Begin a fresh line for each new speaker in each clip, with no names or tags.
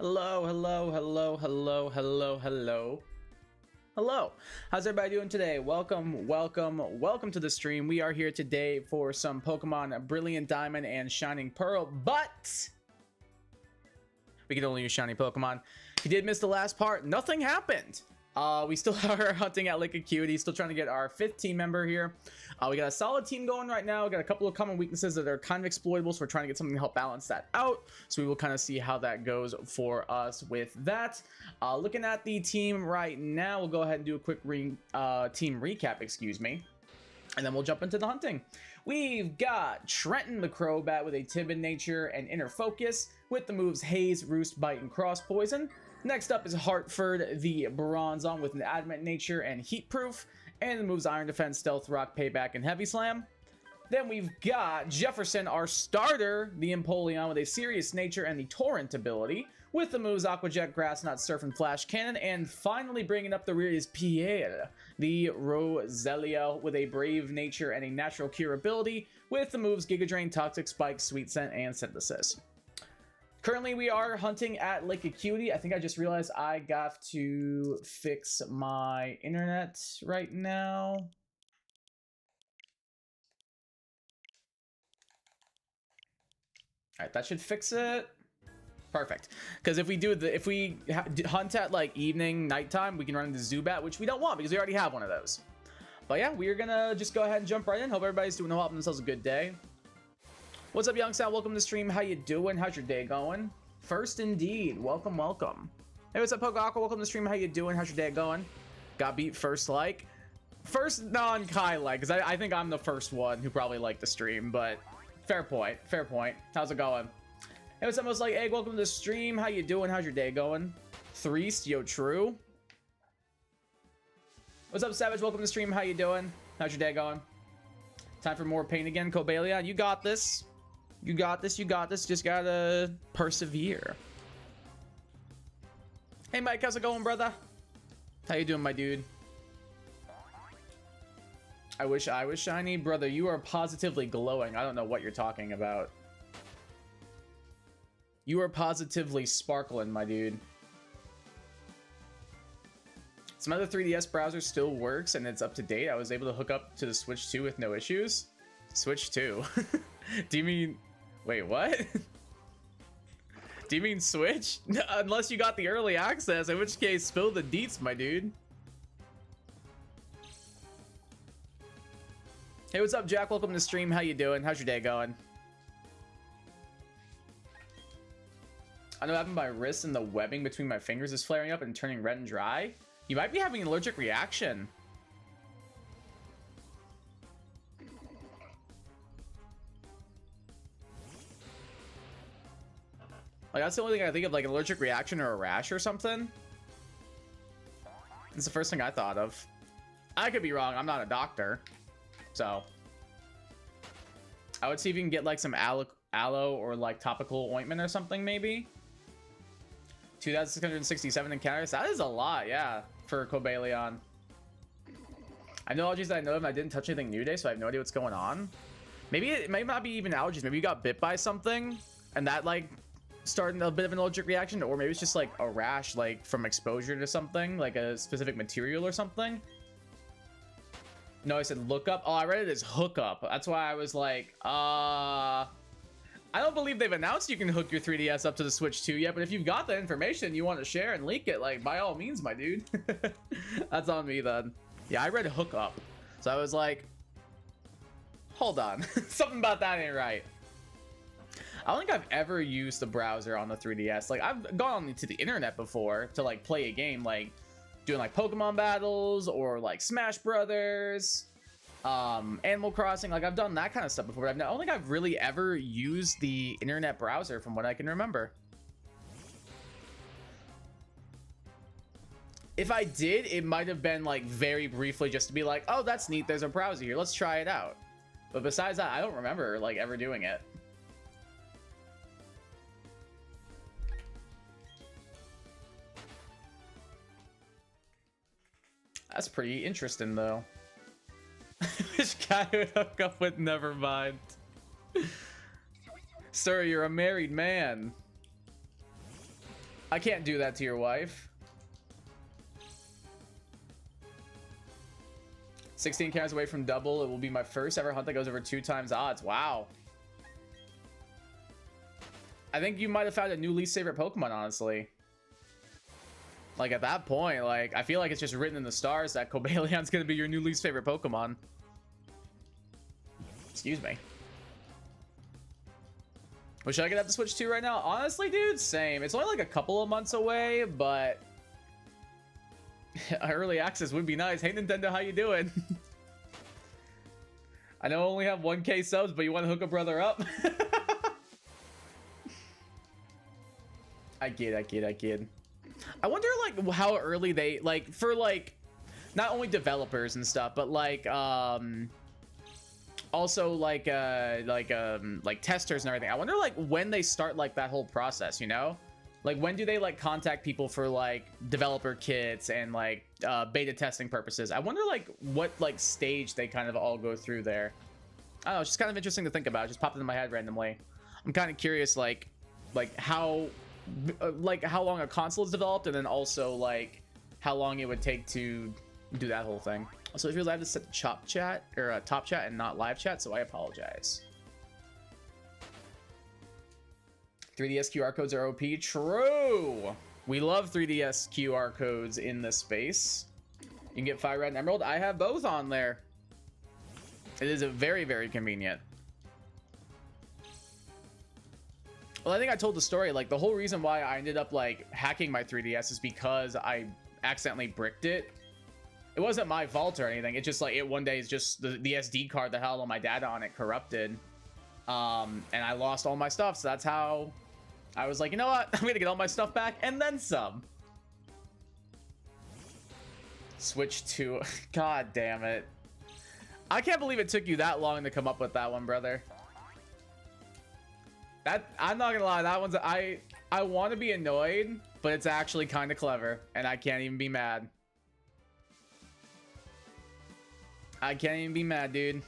Hello, hello, hello, hello, hello, hello. Hello. How's everybody doing today? Welcome to the stream. We are here today for some Pokemon Brilliant Diamond and Shining Pearl, but we can only use shiny Pokemon. If you did miss the last part, nothing happened. We still are hunting at Lake Acuity, still trying to get our 5th team member here. We got a solid team going right now. We got a couple of common weaknesses that are kind of exploitable, so we're trying to get something to help balance that out. So we will kind of see how that goes for us with that. Looking at the team right now, we'll go ahead and do a quick team recap, excuse me. And then we'll jump into the hunting. We've got Trenton the Crobat with a Timid Nature and Inner Focus with the moves Haze, Roost, Bite, and Cross Poison. Next up is Hartford the Bronzong with an Adamant Nature and Heat Proof, and the moves Iron Defense, Stealth Rock, Payback, and Heavy Slam. Then we've got Jefferson, our starter, the Empoleon with a Serious Nature and the Torrent ability, with the moves Aqua Jet, Grass Knot, Surf, and Flash Cannon. And finally bringing up the rear is Pierre, the Roselia with a Brave Nature and a Natural Cure ability, with the moves Giga Drain, Toxic Spike, Sweet Scent, and Synthesis. Currently, we are hunting at Lake Acuity. I think I just realized I got to fix my internet right now. All right, that should fix it. Perfect. Because if we hunt at like evening, nighttime, we can run into Zubat, which we don't want because we already have one of those. But yeah, we're gonna just go ahead and jump right in. Hope everybody's doing well, having themselves a good day. What's up, Youngstown? Welcome to the stream. How you doing? How's your day going? First Indeed. Welcome, welcome. Hey, what's up, Pokeaka? Welcome to the stream. How you doing? How's your day going? Got beat first like. First non-Kai like, because I think I'm the first one who probably liked the stream, but fair point. Fair point. How's it going? Hey, what's up, Most Like Egg? Welcome to the stream. How you doing? How's your day going? Threest, yo, true. What's up, Savage? Welcome to the stream. How you doing? How's your day going? Time for more pain again, Cobalion. You got this. You got this, you got this. Just gotta persevere. Hey, Mike, how's it going, brother? How you doing, my dude? I wish I was shiny. Brother, you are positively glowing. I don't know what you're talking about. You are positively sparkling, my dude. Some other 3DS browser still works and it's up to date. I was able to hook up to the Switch 2 with no issues. Switch 2? Do you mean... Wait, what? Do you mean Switch? Unless you got the early access, in which case, spill the deets, my dude. Hey, what's up, Jack? Welcome to the stream. How you doing? How's your day going? I know what happened. My wrist and the webbing between my fingers is flaring up and turning red and dry. You might be having an allergic reaction. Like, that's the only thing I think of, like an allergic reaction or a rash or something. It's the first thing I thought of. I could be wrong. I'm not a doctor. So, I would see if you can get like some aloe or like topical ointment or something, maybe. 2,667 encounters. That is a lot, yeah, for Cobalion. I know allergies that I know of, and I didn't touch anything new today, so I have no idea what's going on. Maybe it may not be even allergies. Maybe you got bit by something, and that like starting a bit of an allergic reaction, or maybe it's just like a rash, like from exposure to something, like a specific material or something. No, I said look up. Oh, I read it as hook up. That's why I was like, I don't believe they've announced you can hook your 3DS up to the Switch 2 yet, but if you've got that information and you want to share and leak it, like, by all means, my dude. That's on me, then. Yeah, I read hook up. So I was like, hold on. Something about that ain't right. I don't think I've ever used the browser on the 3DS. Like, I've gone to the internet before to, like, play a game, like, doing, like, Pokemon battles or, like, Smash Brothers, Animal Crossing. Like, I've done that kind of stuff before, but I don't think I've really ever used the internet browser from what I can remember. If I did, it might have been, like, very briefly just to be like, oh, that's neat, there's a browser here, let's try it out. But besides that, I don't remember, like, ever doing it. That's pretty interesting, though. Which guy would hook up with Nevermind? Sir, you're a married man. I can't do that to your wife. 16 counters away from double. It will be my first ever hunt that goes over 2 times odds. Wow. I think you might have found a new least favorite Pokemon, honestly. Like, at that point, like, I feel like it's just written in the stars that Cobaleon's gonna be your new least favorite Pokemon. Excuse me. Well, should I get up to Switch 2 right now? Honestly, dude, same. It's only like a couple of months away, but early access would be nice. Hey, Nintendo, how you doing? I know I only have 1K subs, but you want to hook a brother up? I get. I wonder, like, how early they, like, for, like, not only developers and stuff, but, like, also, like testers and everything. I wonder, like, when they start, like, that whole process, you know? Like, when do they, like, contact people for, like, developer kits and, like, beta testing purposes? I wonder, like, what, like, stage they kind of all go through there. I don't know, it's just kind of interesting to think about. It just popped into my head randomly. I'm kind of curious, like how long a console is developed, and then also, like, how long it would take to do that whole thing. So it feels I have to set top chat and not live chat, so I apologize. 3DS QR codes are OP. True. We love 3DS QR codes in this space. You can get Fire Red and Emerald. I have both on there. It is a very, very convenient. Well, I think I told the story, like, the whole reason why I ended up, like, hacking my 3DS is because I accidentally bricked it. It wasn't my fault or anything. It just, like, one day is just the SD card that had all my data on it corrupted. And I lost all my stuff, so that's how I was like, you know what? I'm gonna get all my stuff back and then some. Switch to... God damn it. I can't believe it took you that long to come up with that one, brother. I'm not gonna lie, that one's... I want to be annoyed, but it's actually kind of clever, and I can't even be mad. I can't even be mad, dude.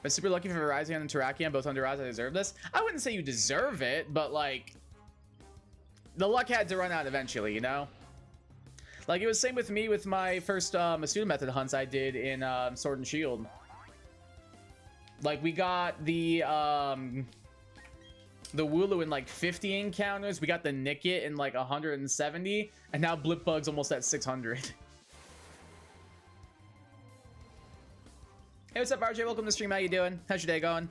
I'm super lucky for Verizon and Terrakion, both under odds. I deserve this. I wouldn't say you deserve it, but, like, the luck had to run out eventually, you know? Like, it was same with me with my first Masuda method hunts I did in Sword and Shield. Like, we got the Wooloo in, like, 50 encounters. We got the Nickit in, like, 170. And now Blipbug's almost at 600. Hey, what's up, RJ? Welcome to the stream. How you doing? How's your day going?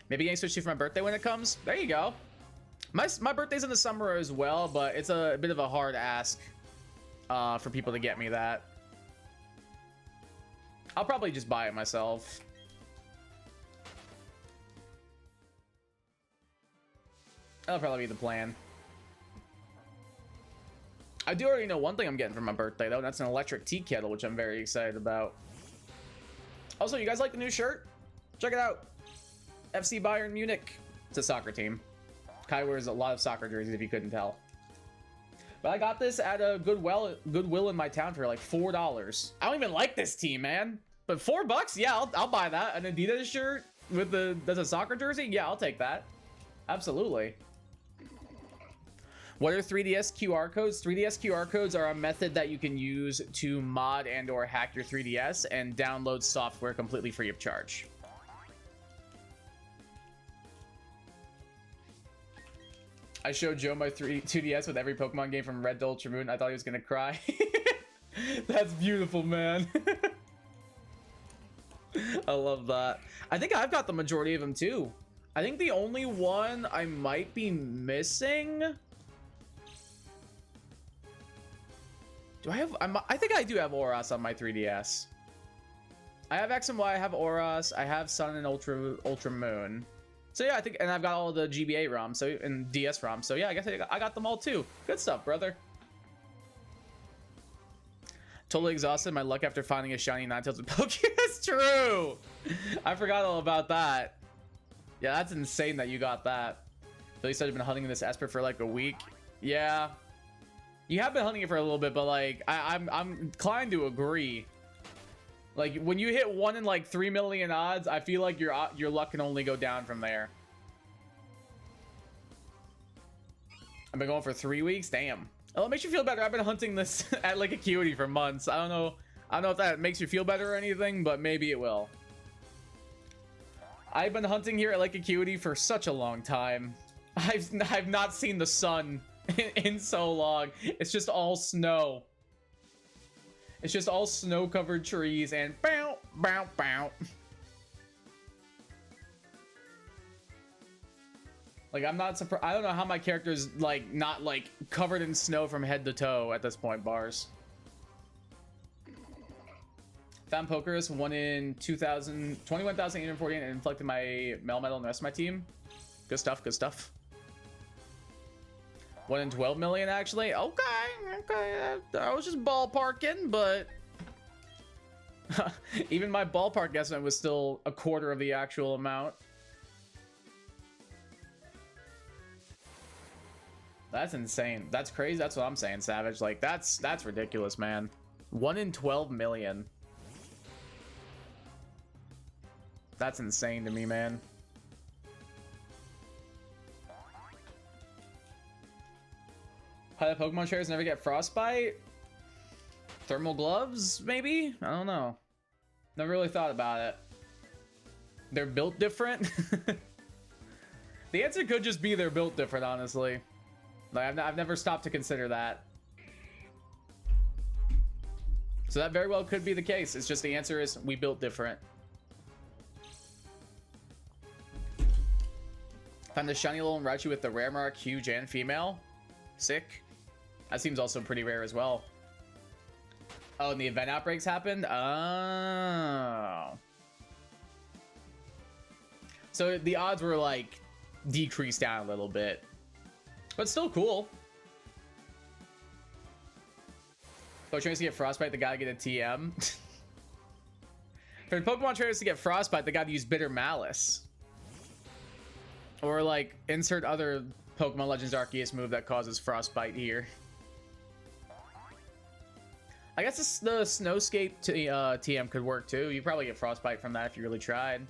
Maybe getting Switch 2 for my birthday when it comes. There you go. My birthday's in the summer as well, but it's a bit of a hard ask for people to get me that. I'll probably just buy it myself. That'll probably be the plan. I do already know one thing I'm getting for my birthday, though, and that's an electric tea kettle, which I'm very excited about. Also, you guys like the new shirt? Check it out. FC Bayern Munich. It's a soccer team. Kai wears a lot of soccer jerseys, if you couldn't tell. But I got this at a Goodwill in my town for like $4. I don't even like this team, man. But $4? Yeah, I'll buy that. An Adidas shirt with that's a soccer jersey? Yeah, I'll take that. Absolutely. What are 3DS QR codes? 3DS QR codes are a method that you can use to mod and or hack your 3DS and download software completely free of charge. I showed Joe my 2DS with every Pokemon game from Red to Ultra Moon. I thought he was gonna cry. That's beautiful, man. I love that. I think I've got the majority of them too. I think the only one I might be missing... Do I have... I think I do have Oras on my 3DS. I have X and Y, I have Oras, I have Sun and Ultra Moon. So yeah, I think... And I've got all the GBA ROMs, so, and DS ROMs. So yeah, I guess I got them all too. Good stuff, brother. Totally exhausted. My luck after finding a shiny Ninetales with Pokemon. That's true! I forgot all about that. Yeah, that's insane that you got that. Billy said you've been hunting this Esper for like a week. Yeah. You have been hunting it for a little bit, but like I'm inclined to agree. Like when you hit 1 in like 3 million odds, I feel like your luck can only go down from there. I've been going for 3 weeks. Damn. Oh, it makes you feel better. I've been hunting this at like Acuity for months. I don't know if that makes you feel better or anything, but maybe it will. I've been hunting here at Lake Acuity for such a long time. I've not seen the sun in so long. It's just all snow. It's just all snow-covered trees and bow, bow, bow. Like, I'm not surprised. I don't know how my character's like not like covered in snow from head to toe at this point. Bars. Found Pokerus, 1 in 2,000, 21,848, and inflicted my Metal and the rest of my team. Good stuff, good stuff. 1 in 12 million, actually. Okay. I was just ballparking, but even my ballpark estimate was still a quarter of the actual amount. That's insane. That's crazy. That's what I'm saying, Savage. Like, that's ridiculous, man. 1 in 12 million. That's insane to me, man. How do Pokemon trainers never get frostbite? Thermal gloves, maybe? I don't know. Never really thought about it. They're built different? The answer could just be they're built different, honestly. Like, I've never stopped to consider that. So that very well could be the case. It's just the answer is we built different. Found the shiny little Raichu with the rare mark, huge and female. Sick. That seems also pretty rare as well. Oh, and the event outbreaks happened? Oh. So the odds were like decreased down a little bit. But still cool. Pokemon trainers to get frostbite, they gotta get a TM. For Pokemon trainers to get frostbite, they gotta use Bitter Malice. Or like insert other Pokemon Legends Arceus move that causes frostbite here. I guess the Snowscape TM could work too. You probably get frostbite from that if you really tried.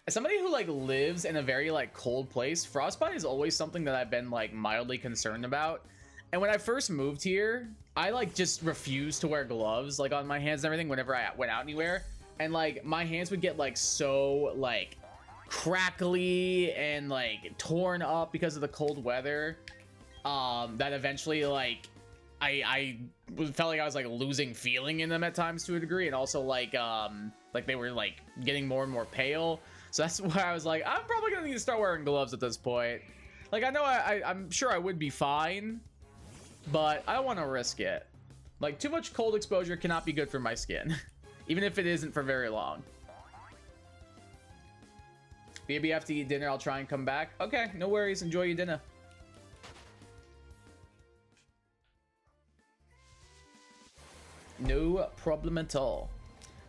As somebody who like lives in a very like cold place, frostbite is always something that I've been like mildly concerned about. And when I first moved here, I like just refused to wear gloves like on my hands and everything whenever I went out anywhere. And like my hands would get like so like crackly and like torn up because of the cold weather, that eventually like I felt like I was like losing feeling in them at times to a degree, and also like they were like getting more and more pale. So that's why I was like, I'm probably gonna need to start wearing gloves at this point. Like, I know I'm sure I would be fine, but I don't want to risk it. Like, too much cold exposure cannot be good for my skin, even if it isn't for very long. Maybe after you eat dinner, I'll try and come back. Okay, no worries. Enjoy your dinner. No problem at all.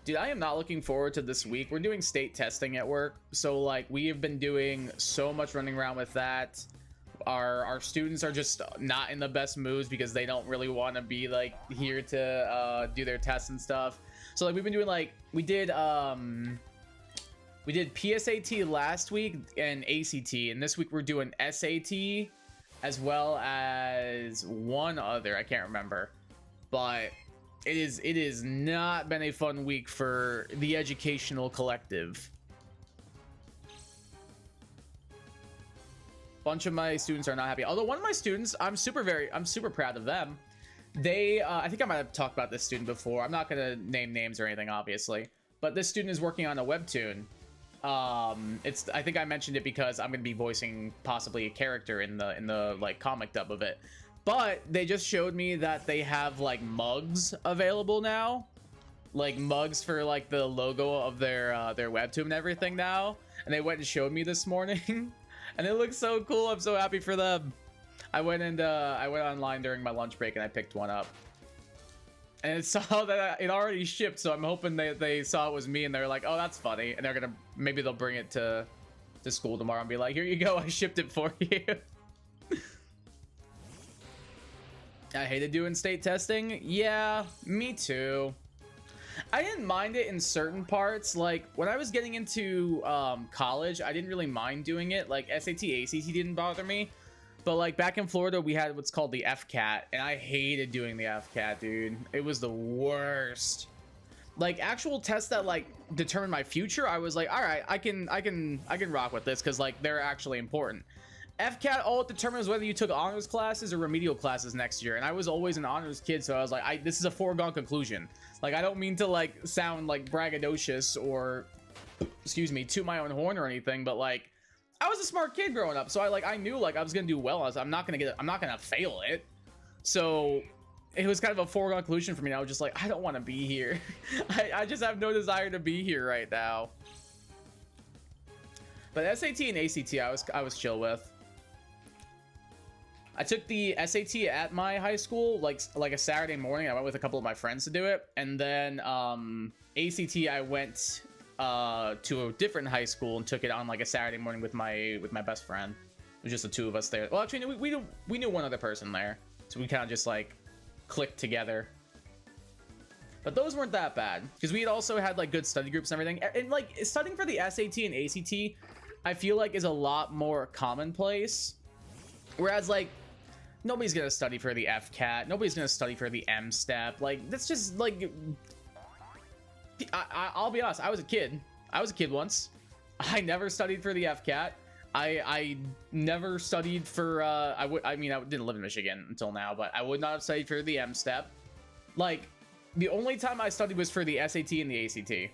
Dude, I am not looking forward to this week. We're doing state testing at work, so like we have been doing so much running around with that. Our students are just not in the best moods because they don't really want to be like here to do their tests and stuff. So like we've been doing like we did PSAT last week and ACT, and this week we're doing SAT as well as one other, I can't remember, but it is not been a fun week for the educational collective. Bunch of my students are not happy. Although one of my students, I'm super proud of them. They, I think I might have talked about this student before. I'm not gonna name names or anything, obviously. But this student is working on a webtoon. I think I mentioned it because I'm gonna be voicing possibly a character in the like comic dub of it. But they just showed me that they have like mugs available now, like mugs for like the logo of their webtoon and everything now. And they went and showed me this morning, and it looks so cool. I'm so happy for them. I went online during my lunch break and I picked one up, and it saw that it already shipped. So I'm hoping they saw it was me and they're like, oh, that's funny, and maybe they'll bring it to school tomorrow and be like, here you go, I shipped it for you. I hated doing state testing. Yeah, me too. I didn't mind it in certain parts. Like when I was getting into college, I didn't really mind doing it. Like SAT, ACT didn't bother me. But like back in Florida, we had what's called the FCAT, and I hated doing the FCAT, dude. It was the worst. Like actual tests that like determine my future, I was like, all right, I can rock with this because like they're actually important. FCAT, all it determines whether you took honors classes or remedial classes next year, and I was always an honors kid, so I was like, this is a foregone conclusion. Like I don't mean to like sound like braggadocious or, excuse me, toot my own horn or anything, but like I was a smart kid growing up, so I knew like I was gonna do well. I'm not gonna fail it. So it was kind of a foregone conclusion for me. I was just like, I don't want to be here. I just have no desire to be here right now. But SAT and ACT, I was chill with. I took the SAT at my high school, like a Saturday morning. I went with a couple of my friends to do it, and then ACT I went to a different high school and took it on like a Saturday morning with my best friend. It was just the two of us there. Well, actually, we knew one other person there, so we kind of just like clicked together. But those weren't that bad because we had also had like good study groups and everything. And like studying for the SAT and ACT, I feel like is a lot more commonplace. Whereas like nobody's gonna study for the FCAT, nobody's gonna study for the M-Step. Like that's just like I'll be honest, I was a kid once. I never studied for the FCAT. I never studied for I mean I didn't live in Michigan until now, but I would not have studied for the M-Step. Like the only time I studied was for the SAT and the ACT.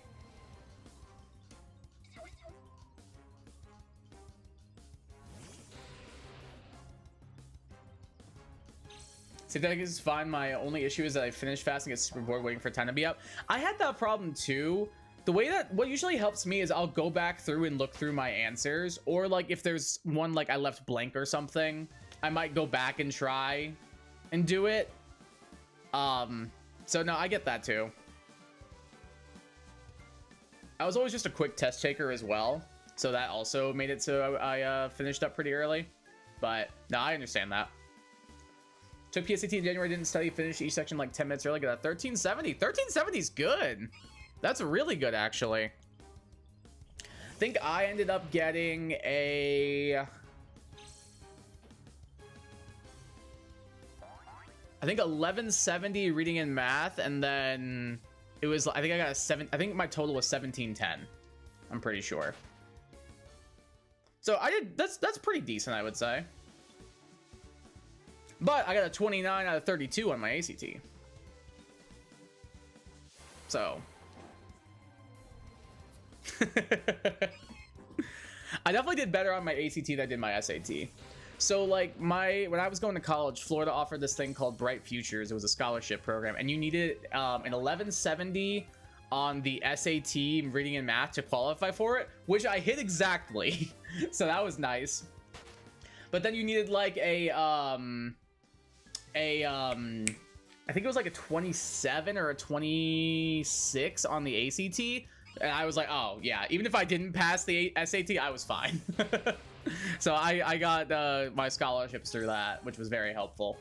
So that is fine. My only issue is that I finish fast and get super bored waiting for time to be up. I had that problem too. The way that what usually helps me is I'll go back through and look through my answers, or like if there's one like I left blank or something, I might go back and try and do it. So no, I get that too. I was always just a quick test taker as well, so that also made it so I finished up pretty early. But no, I understand that. Took PSAT in January, didn't study, finished each section like 10 minutes early. Got a 1370. 1370 is good. That's really good, actually. I think I ended up getting a... I think 1170 reading and math, and then it was, I think I got a 7, I think my total was 1710. I'm pretty sure. So I did, that's pretty decent, I would say. But I got a 29 out of 32 on my ACT. So. I definitely did better on my ACT than I did my SAT. So like when I was going to college, Florida offered this thing called Bright Futures. It was a scholarship program, and you needed an 1170 on the SAT reading and math to qualify for it, which I hit exactly. So that was nice. But then you needed like I think it was like a 27 or a 26 on the ACT, and I was like, oh yeah, even if I didn't pass the SAT, I was fine. So I got my scholarships through that, which was very helpful.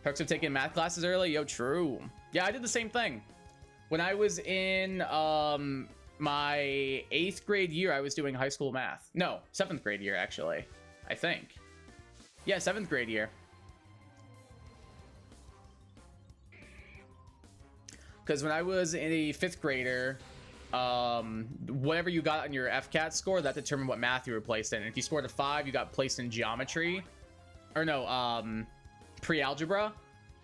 Perks of taking math classes early. Yo, true. Yeah, I did the same thing when I was in my 8th grade year. I was doing high school math. No, 7th grade year, actually, I think. Yeah, 7th grade year. Because when I was a 5th grader, whatever you got on your FCAT score, that determined what math you were placed in. And if you scored a 5, you got placed in geometry. Or no, pre-algebra.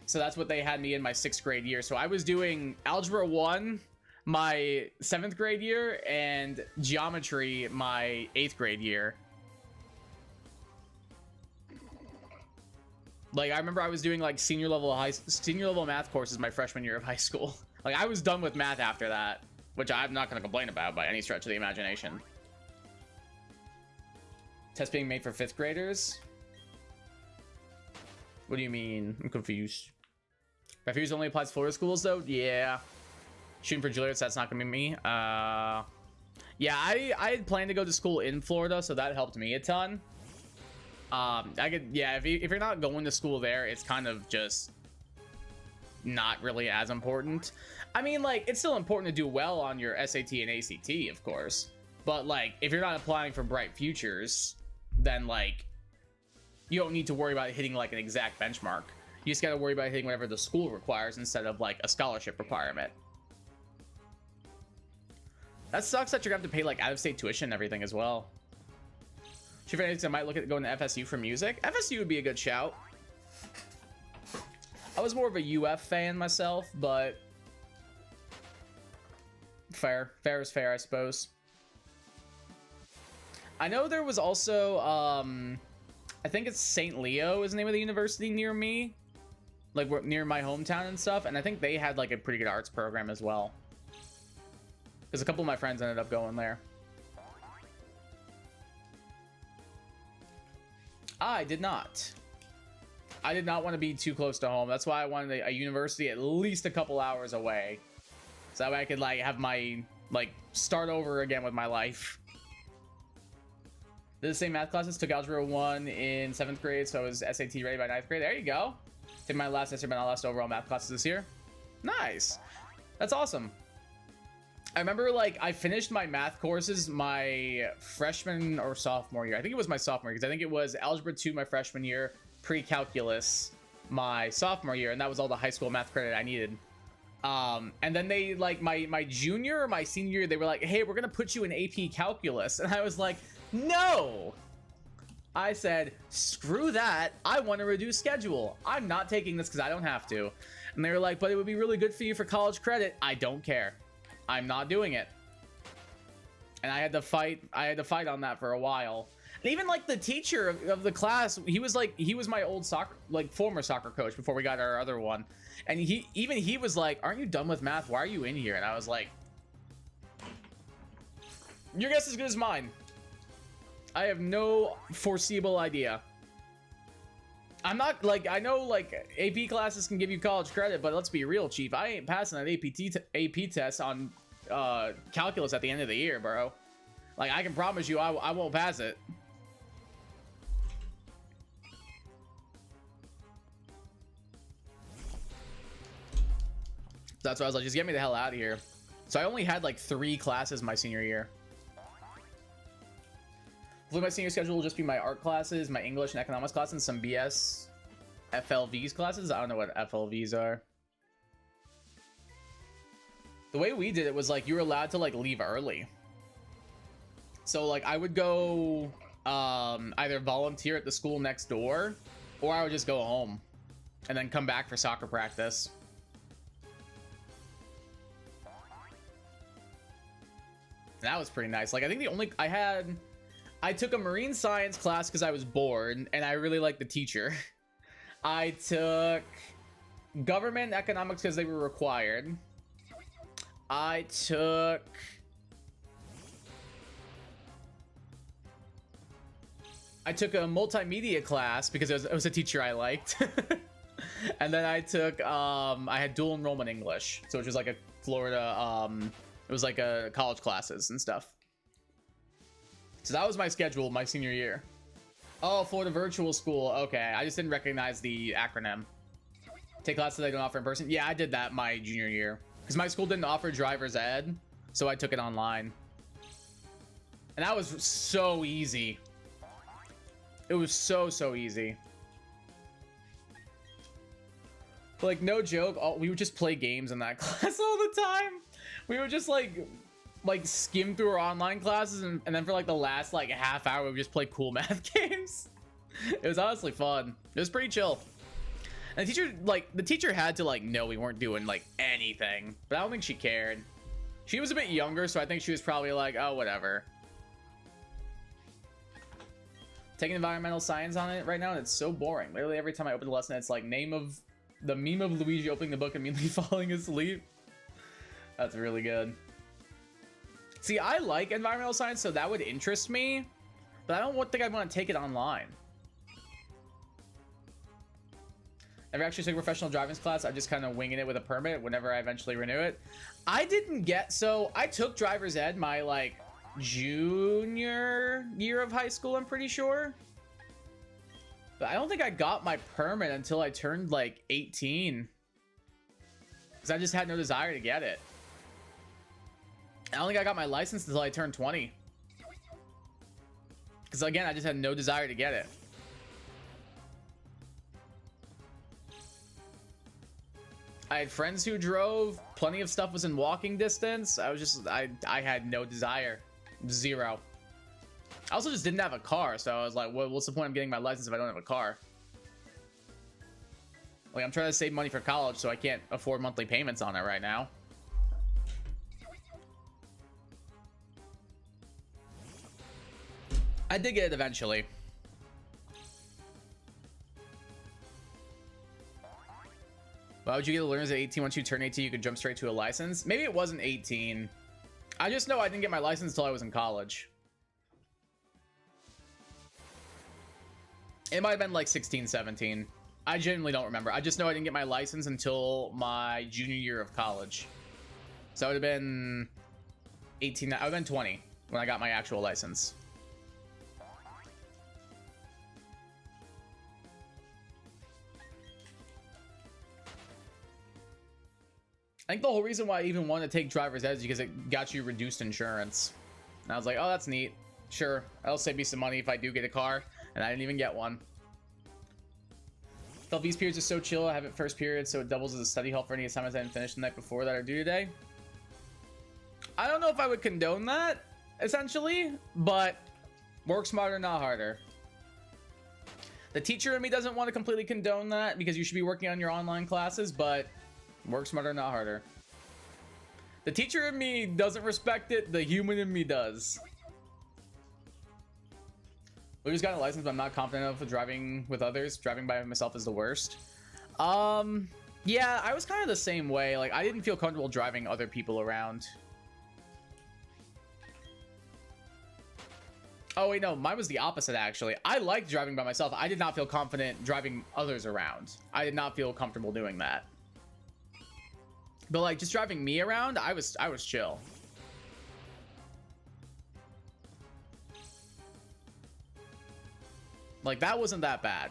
So that's what they had me in my 6th grade year. So I was doing Algebra 1 my 7th grade year and Geometry my 8th grade year. Like, I remember I was doing like senior level math courses my freshman year of high school. Like, I was done with math after that, which I'm not going to complain about by any stretch of the imagination. Test being made for 5th graders? What do you mean? I'm confused. Refuge only applies to Florida schools, though? Yeah. Shooting for Juilliard, so that's not going to be me. Yeah, I had planned to go to school in Florida, so that helped me a ton. Yeah, if you're not going to school there, it's kind of just not really as important. I mean, like, it's still important to do well on your SAT and ACT, of course. But, like, if you're not applying for bright futures, then, like, you don't need to worry about hitting, like, an exact benchmark. You just gotta worry about hitting whatever the school requires instead of, like, a scholarship requirement. That sucks that you're gonna have to pay, like, out-of-state tuition and everything as well. I might look at going to FSU for music. FSU would be a good shout. I was more of a UF fan myself, but fair is fair, I suppose. I know there was also I think it's St. Leo is the name of the university near me, like near my hometown and stuff, and I think they had like a pretty good arts program as well, because a couple of my friends ended up going there. I did not want to be too close to home. That's why I wanted a university at least a couple hours away, so that way I could like have my like start over again with my life. Did the same math classes, took Algebra 1 in 7th grade, so I was SAT ready by 9th grade. There you go. Did my last semester, but not last overall math classes this year. Nice. That's awesome. I remember, like, I finished my math courses my freshman or sophomore year. I think it was my sophomore year, because I think it was Algebra 2 my freshman year, pre-calculus my sophomore year, and that was all the high school math credit I needed. And then they, like, my junior or my senior year, they were like, hey, we're going to put you in AP calculus. And I was like, no! I said, screw that. I want a reduced schedule. I'm not taking this because I don't have to. And they were like, but it would be really good for you for college credit. I don't care. I'm not doing it. And I had to fight on that for a while. And even like the teacher of the class, he was my old former soccer coach before we got our other one. And he was like, aren't you done with math? Why are you in here? And I was like, your guess is as good as mine. I have no foreseeable idea. I'm not like, I know like AP classes can give you college credit, but let's be real, Chief. I ain't passing an AP test on calculus at the end of the year, bro. Like, I can promise you I won't pass it. That's why I was like, just get me the hell out of here. So I only had like 3 classes my senior year. Hopefully my senior schedule will just be my art classes, my English and economics classes, and some BS FLVs classes. I don't know what FLVs are. The way we did it was like you were allowed to like leave early. So like I would go either volunteer at the school next door, or I would just go home and then come back for soccer practice. That was pretty nice. Like I think the only I took a marine science class because I was bored and I really liked the teacher. I took government economics because they were required. I took a multimedia class because it was a teacher I liked. And then I took I had dual enrollment English, so it was like a Florida it was like a college classes and stuff. So that was my schedule my senior year. Oh, Florida Virtual School. Okay, I just didn't recognize the acronym. Take classes they don't offer in person. Yeah, I did that my junior year because my school didn't offer driver's ed, so I took it online. And that was so easy. It was so easy. But like, no joke, we would just play games in that class all the time. We would just like skim through our online classes and then for like the last like half hour we would just play cool math games. It was honestly fun. It was pretty chill. And the teacher had to like know we weren't doing like anything, but I don't think she cared. She was a bit younger, so I think she was probably like, oh, whatever. Taking environmental science on it right now, and it's so boring. Literally every time I open the lesson, it's like the meme of Luigi opening the book and immediately falling asleep. That's really good. See, I like environmental science, so that would interest me, but I don't think I'd want to take it online. Never actually took a professional driving class. I'm just kind of winging it with a permit whenever I eventually renew it. I took driver's ed my like junior year of high school, I'm pretty sure. But I don't think I got my permit until I turned like 18. because I just had no desire to get it. I don't think I got my license until I turned 20. Because again, I just had no desire to get it. I had friends who drove. Plenty of stuff was in walking distance. I had no desire. Zero. I also just didn't have a car, so I was like, what's the point of getting my license if I don't have a car? Like, I'm trying to save money for college, so I can't afford monthly payments on it right now. I did get it eventually. Why would you get the learners at 18? Once you turn 18, you could jump straight to a license? Maybe it wasn't 18. I just know I didn't get my license until I was in college. It might have been like 16, 17. I genuinely don't remember. I just know I didn't get my license until my junior year of college. So I would have been 18. I would have been 20 when I got my actual license. I think the whole reason why I even wanted to take driver's ed is because it got you reduced insurance. And I was like, oh, that's neat. Sure, that'll save me some money if I do get a car. And I didn't even get one. Felt these periods are so chill. I have it first period, so it doubles as a study hall for any assignments I didn't finish the night before that are due today. I don't know if I would condone that, essentially, but work smarter, not harder. The teacher in me doesn't want to completely condone that because you should be working on your online classes, but work smarter, not harder. The teacher in me doesn't respect it. The human in me does. We just got a license, but I'm not confident enough with driving with others. Driving by myself is the worst. Yeah, I was kind of the same way. Like, I didn't feel comfortable driving other people around. Oh, wait, no. Mine was the opposite, actually. I liked driving by myself. I did not feel confident driving others around. I did not feel comfortable doing that. But, like, just driving me around, I was chill. Like, that wasn't that bad.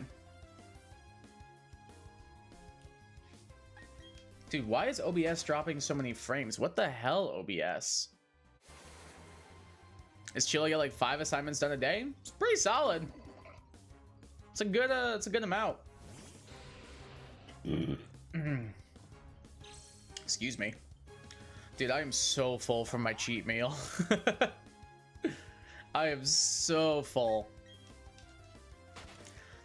Dude, why is OBS dropping so many frames? What the hell, OBS? Is chill get like 5 assignments done a day? It's pretty solid. It's a good amount. Excuse me. Dude, I am so full from my cheat meal. I am so full.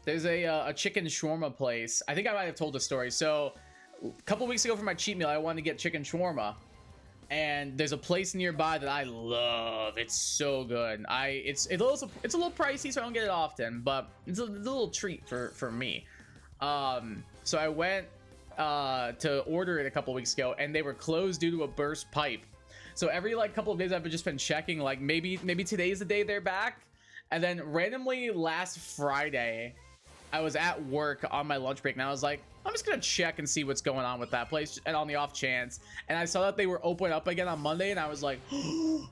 There's a chicken shawarma place. I think I might have told the story. So a couple weeks ago for my cheat meal, I wanted to get chicken shawarma. And there's a place nearby that I love. It's so good. It's a little pricey, so I don't get it often, but it's a little treat for me. So I went to order it a couple weeks ago, and they were closed due to a burst pipe. So every like couple of days, I've just been checking, like maybe today's the day they're back. And then randomly last Friday, I was at work on my lunch break, and I was like, I'm just gonna check and see what's going on with that place, and on the off chance. And I saw that they were open up again on Monday, and I was like, and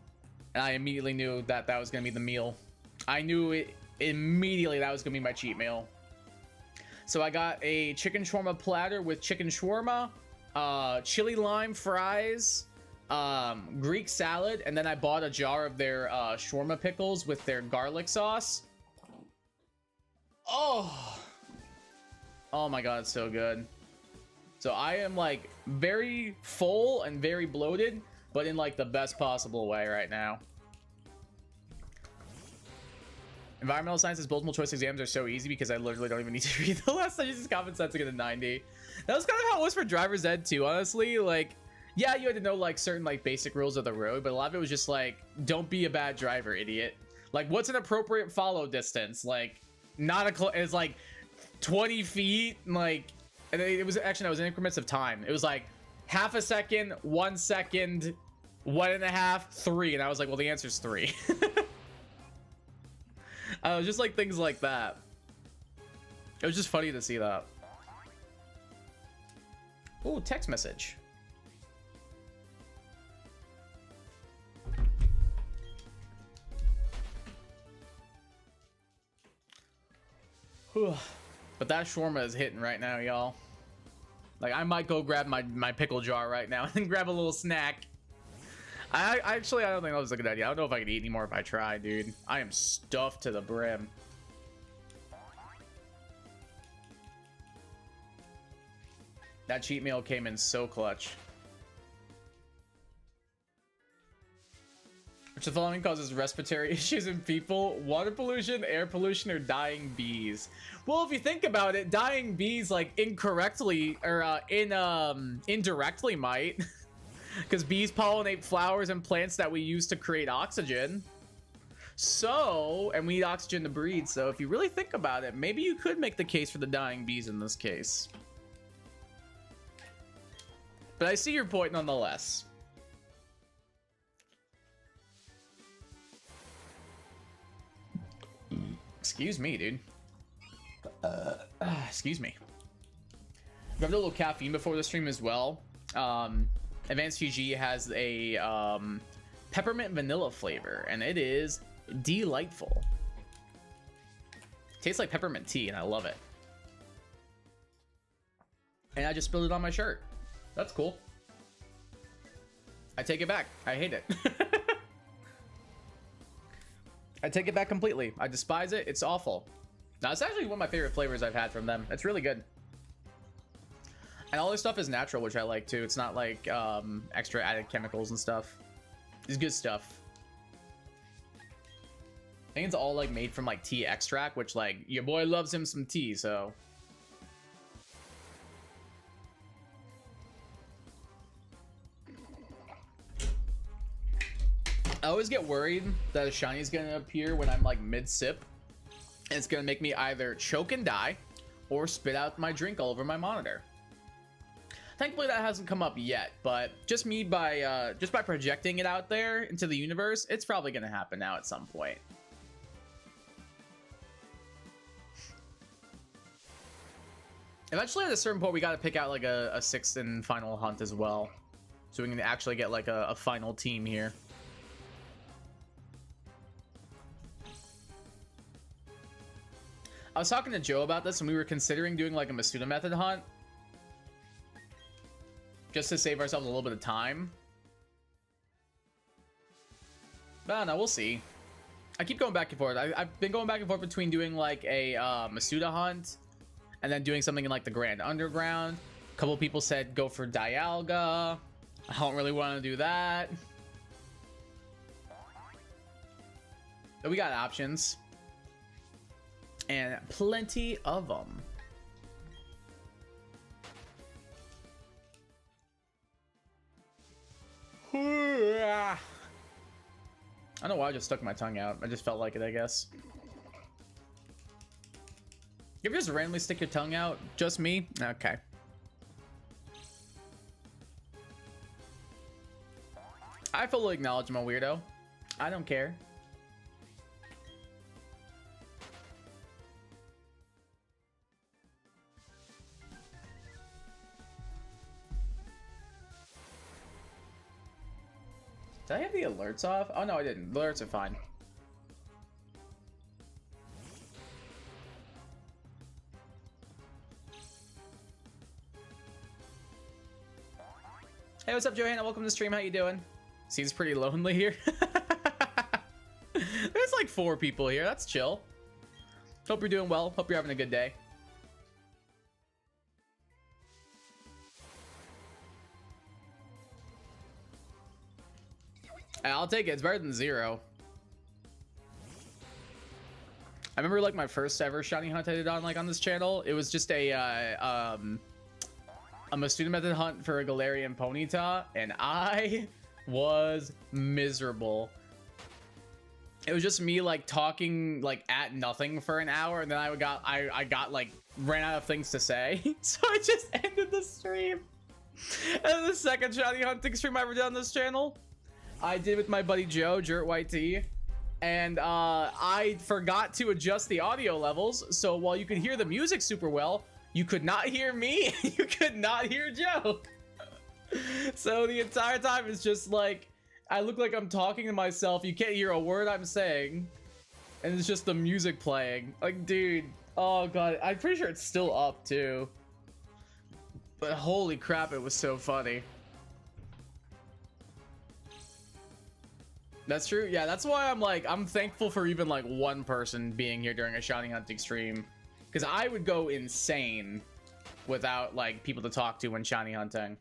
I immediately knew that that was gonna be the meal. I knew it immediately that was gonna be my cheat meal. So I got a chicken shawarma platter with chicken shawarma, chili lime fries, Greek salad, and then I bought a jar of their shawarma pickles with their garlic sauce. Oh my god, it's so good. So I am like very full and very bloated, but in like the best possible way right now. Environmental sciences multiple choice exams are so easy because I literally don't even need to read the last. I just common sense to get a 90. That was kind of how it was for driver's ed too, honestly. Like, yeah, you had to know like certain like basic rules of the road, but a lot of it was just like, don't be a bad driver, idiot. Like, what's an appropriate follow distance? Like, not a it's like 20 feet, like, and it was actually, no, it was in increments of time. It was like half a second, 1 second, 1.5, 3, and I was like, well, the answer's 3. Just like things like that. It was just funny to see that. Oh, text message. Whew. But that shawarma is hitting right now, y'all. Like, I might go grab my pickle jar right now and grab a little snack. I don't think that was a good idea. I don't know if I could eat anymore if I try, dude. I am stuffed to the brim. That cheat meal came in so clutch. Which the following causes respiratory issues in people: water pollution, air pollution, or dying bees. Well, if you think about it, dying bees like incorrectly or indirectly might, because bees pollinate flowers and plants that we use to create oxygen. So, and we need oxygen to breathe. So if you really think about it, maybe you could make the case for the dying bees in this case. But I see your point nonetheless. Excuse me, dude. Excuse me. Grabbed a little caffeine before the stream as well. Advanced TG has a peppermint vanilla flavor, and it is delightful. Tastes like peppermint tea, and I love it. And I just spilled it on my shirt. That's cool. I take it back. I hate it. I take it back completely. I despise it. It's awful. Now, it's actually one of my favorite flavors I've had from them. It's really good. And all this stuff is natural, which I like too. It's not like extra added chemicals and stuff. It's good stuff. I think it's all like made from like tea extract, which like your boy loves him some tea, so. I always get worried that a shiny is gonna appear when I'm like mid-sip. And it's gonna make me either choke and die or spit out my drink all over my monitor. Thankfully that hasn't come up yet, but just by projecting it out there into the universe, it's probably gonna happen now at some point. Eventually at a certain point we gotta pick out like a sixth and final hunt as well, so we can actually get like a final team here. I was talking to Joe about this, and we were considering doing like a Masuda method hunt, just to save ourselves a little bit of time. But I don't know, we'll see. I keep going back and forth. I've been going back and forth between doing like a Masuda hunt and then doing something in like the Grand Underground. A couple people said go for Dialga. I don't really want to do that. But we got options. And plenty of them. I don't know why I just stuck my tongue out. I just felt like it, I guess. You ever just randomly stick your tongue out? Just me? Okay. I fully acknowledge I'm a weirdo. I don't care. Did I have the alerts off? Oh no, I didn't. The alerts are fine. Hey, what's up, Johanna? Welcome to the stream. How you doing? Seems pretty lonely here. There's like 4 people here. That's chill. Hope you're doing well. Hope you're having a good day. I'll take it. It's better than 0. I remember like my first ever shiny hunt I did on this channel. It was just a Masuda method hunt for a Galarian Ponyta, and I was miserable. It was just me like talking like at nothing for an hour, and then I got like ran out of things to say. So I just ended the stream. And then the second shiny hunting stream I ever did on this channel, I did with my buddy Joe, Jurt White Tea, and I forgot to adjust the audio levels, so while you could hear the music super well, you could not hear me, you could not hear Joe. So the entire time it's just like, I look like I'm talking to myself, you can't hear a word I'm saying, and it's just the music playing. Like, dude, oh god, I'm pretty sure it's still up too. But holy crap, it was so funny. That's true. Yeah, that's why I'm thankful for even like one person being here during a shiny hunting stream, because I would go insane without like people to talk to when shiny hunting.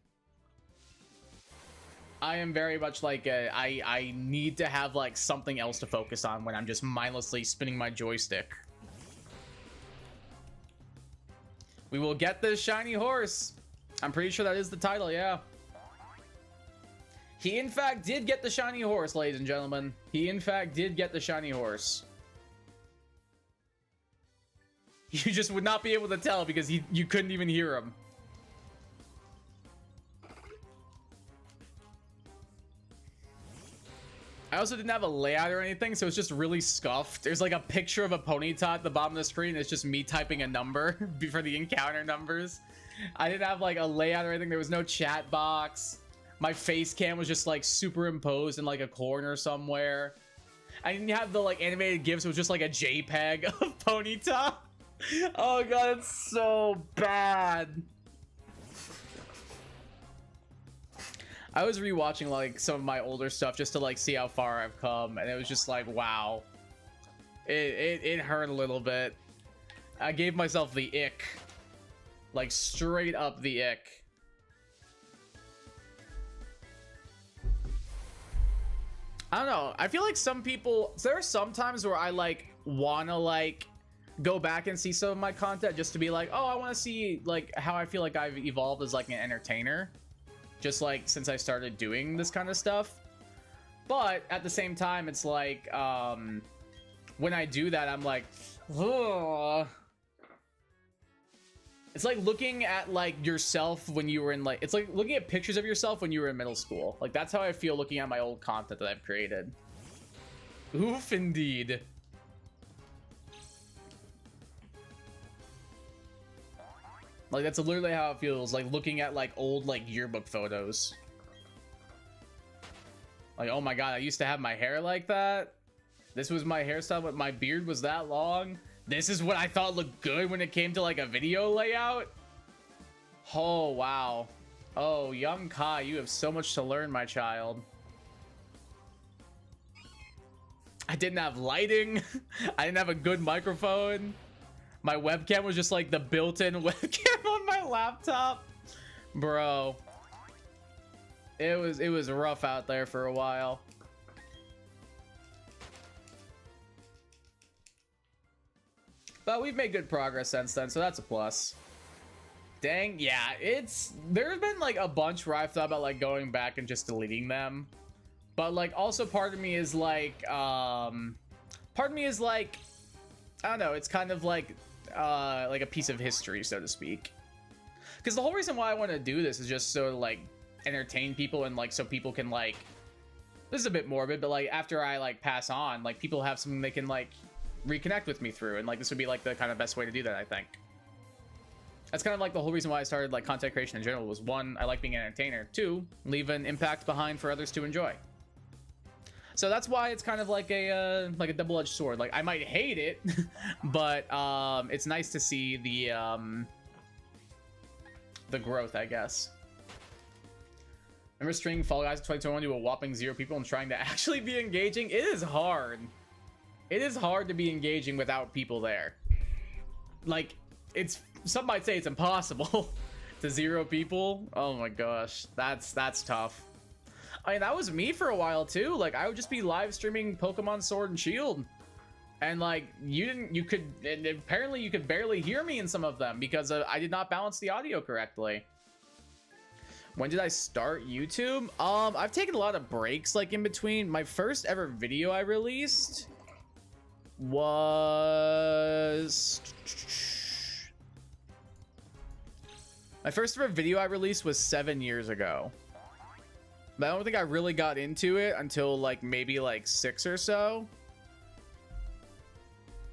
I am very much like I need to have like something else to focus on when I'm just mindlessly spinning my joystick. We will get this shiny horse. I'm pretty sure that is the title, yeah. He in fact did get the shiny horse, ladies and gentlemen. He in fact did get the shiny horse. You just would not be able to tell because you couldn't even hear him. I also didn't have a layout or anything, so it's just really scuffed. There's like a picture of a Ponyta at the bottom of the screen. It's just me typing a number for the encounter numbers. I didn't have like a layout or anything. There was no chat box. My face cam was just like superimposed in like a corner somewhere. I didn't have the like animated GIFs. It was just like a JPEG of Ponyta. Oh god, it's so bad. I was rewatching like some of my older stuff just to like see how far I've come, and it was just like, wow. It hurt a little bit. I gave myself the ick. Like straight up the ick. I don't know. I feel like some people, there are some times where I like wanna like go back and see some of my content just to be like, oh, I want to see like how I feel like I've evolved as like an entertainer, just like since I started doing this kind of stuff. But at the same time, it's like when I do that, I'm like, ugh. It's like looking at like yourself when you were in like, it's like looking at pictures of yourself when you were in middle school. Like that's how I feel looking at my old content that I've created. Oof, indeed. Like that's literally how it feels, like looking at like old like yearbook photos. Like, oh my god, I used to have my hair like that. This was my hairstyle, but my beard was that long. This is what I thought looked good when it came to like a video layout. Oh wow. Oh, young Kai, you have so much to learn, my child. I didn't have lighting. I didn't have a good microphone. My webcam was just like the built-in webcam on my laptop. Bro. It was rough out there for a while. But we've made good progress since then, so that's a plus. Dang, yeah, there's been like a bunch where I've thought about like going back and just deleting them. But like also part of me is like I don't know, it's kind of like a piece of history, so to speak. Because the whole reason why I want to do this is just so to like entertain people and like so people can like, this is a bit morbid, but like after I like pass on, like people have something they can like reconnect with me through, and like this would be like the kind of best way to do that, I think. That's kind of like the whole reason why I started like content creation in general, was one, I like being an entertainer, two, leave an impact behind for others to enjoy. So that's why it's kind of like a double-edged sword. Like I might hate it, but it's nice to see the growth, I guess. Remember streaming Fall Guys in 2021 to a whopping 0 people and trying to actually be engaging? It is hard. It is hard to be engaging without people there. Like, some might say it's impossible to 0 people. Oh my gosh, that's tough. I mean, that was me for a while too. Like I would just be live streaming Pokemon Sword and Shield, and like apparently you could barely hear me in some of them because I did not balance the audio correctly. When did I start YouTube? I've taken a lot of breaks like in between. My first ever video I released was 7 years ago. But I don't think I really got into it until like maybe like 6 or so.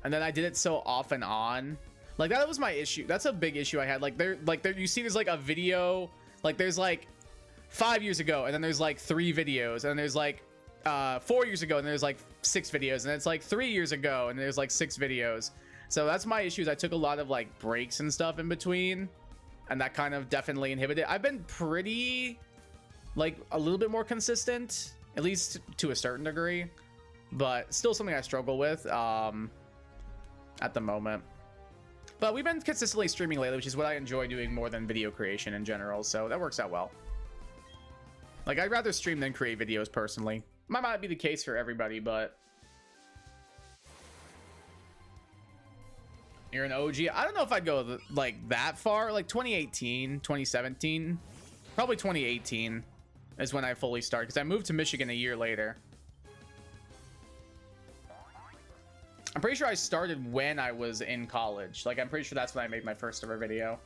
And then I did it so off and on. Like that was my issue. That's a big issue I had. Like there you see there's like a video, like there's like 5 years ago, and then there's like 3 videos, and then there's like 4 years ago, and there's like 6 videos, and it's like 3 years ago, and there's like 6 videos. So that's my issue, is I took a lot of like breaks and stuff in between. and that kind of definitely inhibited. I've been pretty, like, a little bit more consistent, at least to a certain degree, but still something I struggle with at the moment. But we've been consistently streaming lately, which is what I enjoy doing more than video creation in general, so that works out well. Like, I'd rather stream than create videos personally. Might not be the case for everybody, but you're an OG. I don't know if I'd go like that far. Like 2018, 2017, probably 2018 is when I fully started, because I moved to Michigan a year later. I'm pretty sure I started when I was in college. Like, I'm pretty sure that's when I made my first ever video.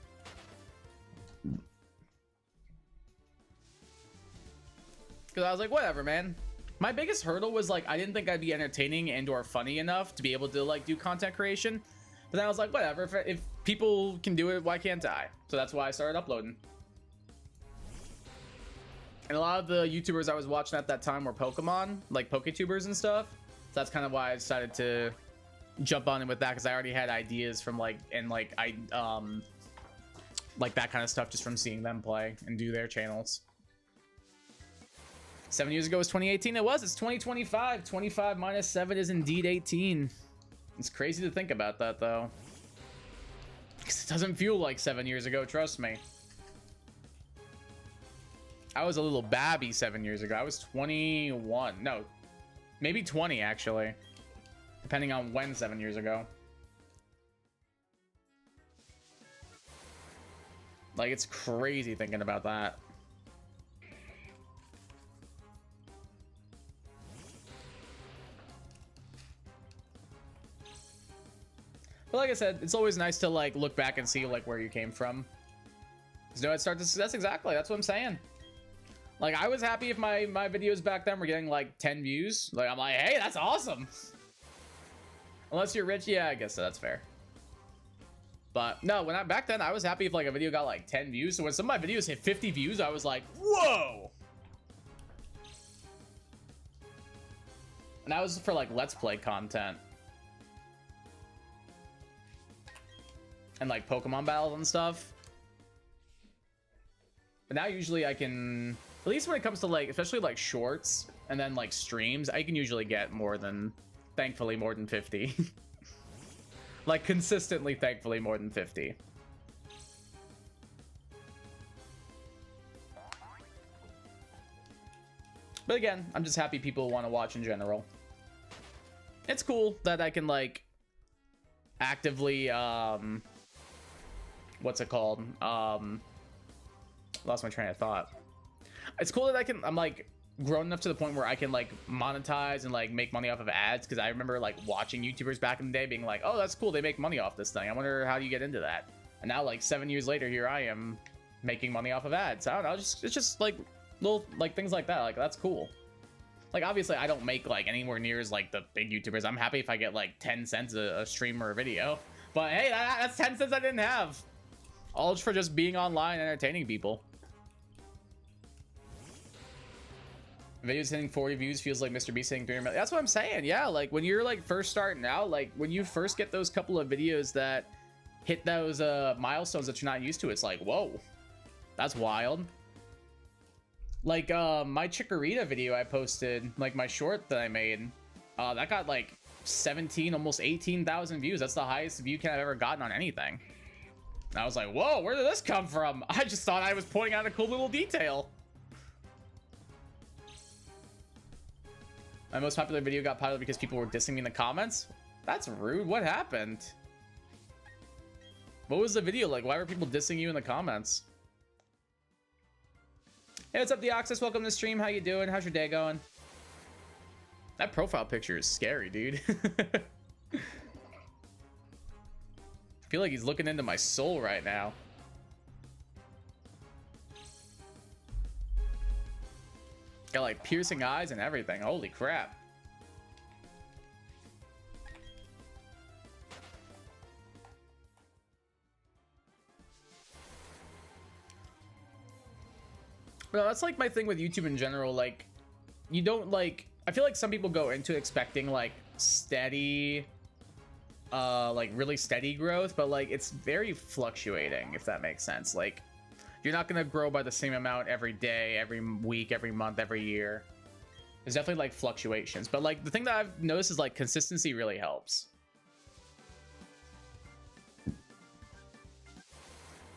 Because I was like, whatever, man. My biggest hurdle was, like, I didn't think I'd be entertaining and or funny enough to be able to, like, do content creation. But then I was like, whatever. If people can do it, why can't I? So that's why I started uploading. And a lot of the YouTubers I was watching at that time were Pokemon, like PokeTubers and stuff. So that's kind of why I decided to jump on in with that, because I already had ideas from, like, and, like, like that kind of stuff just from seeing them play and do their channels. 7 years ago was 2018. It was. It's 2025. 25 minus 7 is indeed 18. It's crazy to think about that, though. Because it doesn't feel like 7 years ago, trust me. I was a little babby 7 years ago. I was 21. No, maybe 20, actually. Depending on when 7 years ago. Like, it's crazy thinking about that. But like I said, it's always nice to, like, look back and see, like, where you came from. So that's exactly, that's what I'm saying. Like, I was happy if my videos back then were getting, like, 10 views. Like, I'm like, hey, that's awesome. Unless you're rich, yeah, I guess so, that's fair. But no, back then, I was happy if, like, a video got, like, 10 views. So when some of my videos hit 50 views, I was like, whoa. And that was for, like, Let's Play content. And, like, Pokemon battles and stuff. But now usually I can, at least when it comes to, like, especially, like, shorts and then, like, streams, I can usually get more than, thankfully, more than 50. Like, consistently, thankfully, more than 50. But again, I'm just happy people want to watch in general. It's cool that I can, like, actively, what's it called? Lost my train of thought. It's cool that I'm, like, grown enough to the point where I can, like, monetize and, like, make money off of ads, because I remember, like, watching YouTubers back in the day being like, oh, that's cool, they make money off this thing. I wonder how you get into that. And now, like, 7 years later, here I am making money off of ads. I don't know, it's just like little, like, things like that. Like, that's cool. Like, obviously I don't make, like, anywhere near as, like, the big YouTubers. I'm happy if I get, like, 10 cents a stream or a video, but hey, that's 10 cents I didn't have, all for just being online and entertaining people. Videos hitting 40 views feels like Mr. Beast hitting 300 million. That's what I'm saying. Yeah, like, when you're, like, first starting out, like, when you first get those couple of videos that hit those milestones that you're not used to, it's like, whoa, that's wild. Like, my Chikorita video I posted, like, my short that I made, that got, like, 17, almost 18,000 views. That's the highest view count I've ever gotten on anything. And I was like, whoa, where did this come from? I just thought I was pointing out a cool little detail. My most popular video got piloted because people were dissing me in the comments. That's rude. What happened? What was the video like? Why were people dissing you in the comments? Hey, what's up, The Oxus? Welcome to the stream. How you doing? How's your day going? That profile picture is scary, dude. I feel like he's looking into my soul right now. Got, like, piercing eyes and everything. Holy crap. Well, that's, like, my thing with YouTube in general. Like, you don't, like, I feel like some people go into expecting, like, steady, like really steady growth, but like it's very fluctuating, if that makes sense. Like you're not gonna grow by the same amount every day, every week, every month, every year. There's definitely like fluctuations, but like the thing that I've noticed is like consistency really helps.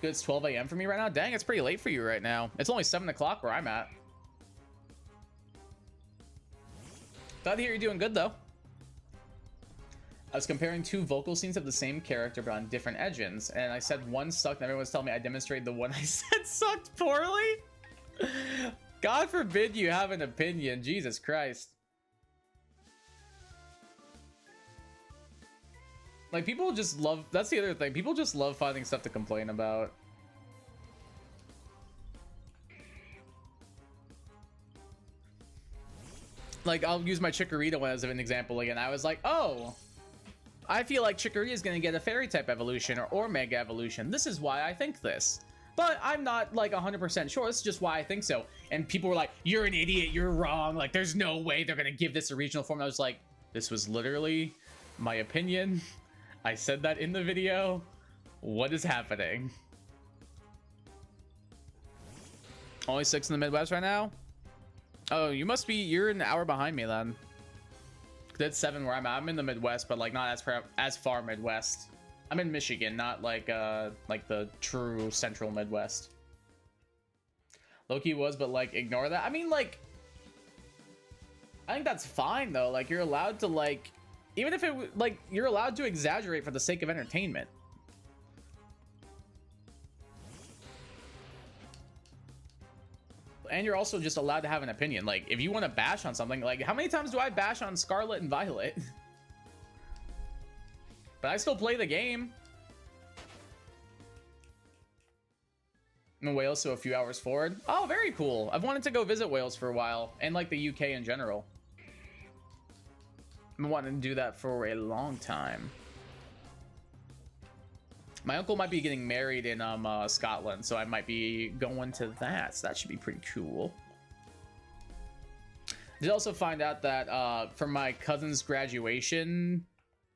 Good, it's 12 a.m. for me right now. Dang, it's pretty late for you right now. It's only 7 o'clock where I'm at. Glad to hear you're doing good though. I was comparing two vocal scenes of the same character but on different engines, and I said one sucked and everyone was telling me I demonstrated the one I said sucked poorly. God forbid you have an opinion. Jesus Christ. Like, people just love... That's the other thing. People just love finding stuff to complain about. Like, I'll use my Chikorita one as an example again. I was like, oh, I feel like Chikorita is going to get a fairy type evolution or mega evolution. This is why I think this. But I'm not like 100% sure. This is just why I think so. And people were like, you're an idiot. You're wrong. Like, there's no way they're going to give this a regional form. And I was like, this was literally my opinion. I said that in the video. What is happening? Only 6 in the Midwest right now? Oh, you're an hour behind me then. That's 7 where I'm at. I'm in the Midwest, but like not as far Midwest. I'm in Michigan, not like the true central Midwest. Loki was, but like ignore that. I mean, like, I think that's fine though. Like, you're allowed to like, even if it like, you're allowed to exaggerate for the sake of entertainment. And you're also just allowed to have an opinion. Like, if you want to bash on something, like, how many times do I bash on Scarlet and Violet? But I still play the game. In Wales, so a few hours forward. Oh, very cool. I've wanted to go visit Wales for a while, and like the UK in general. I've been wanting to do that for a long time. My uncle might be getting married in Scotland, so I might be going to that. So that should be pretty cool. Did also find out that for my cousin's graduation,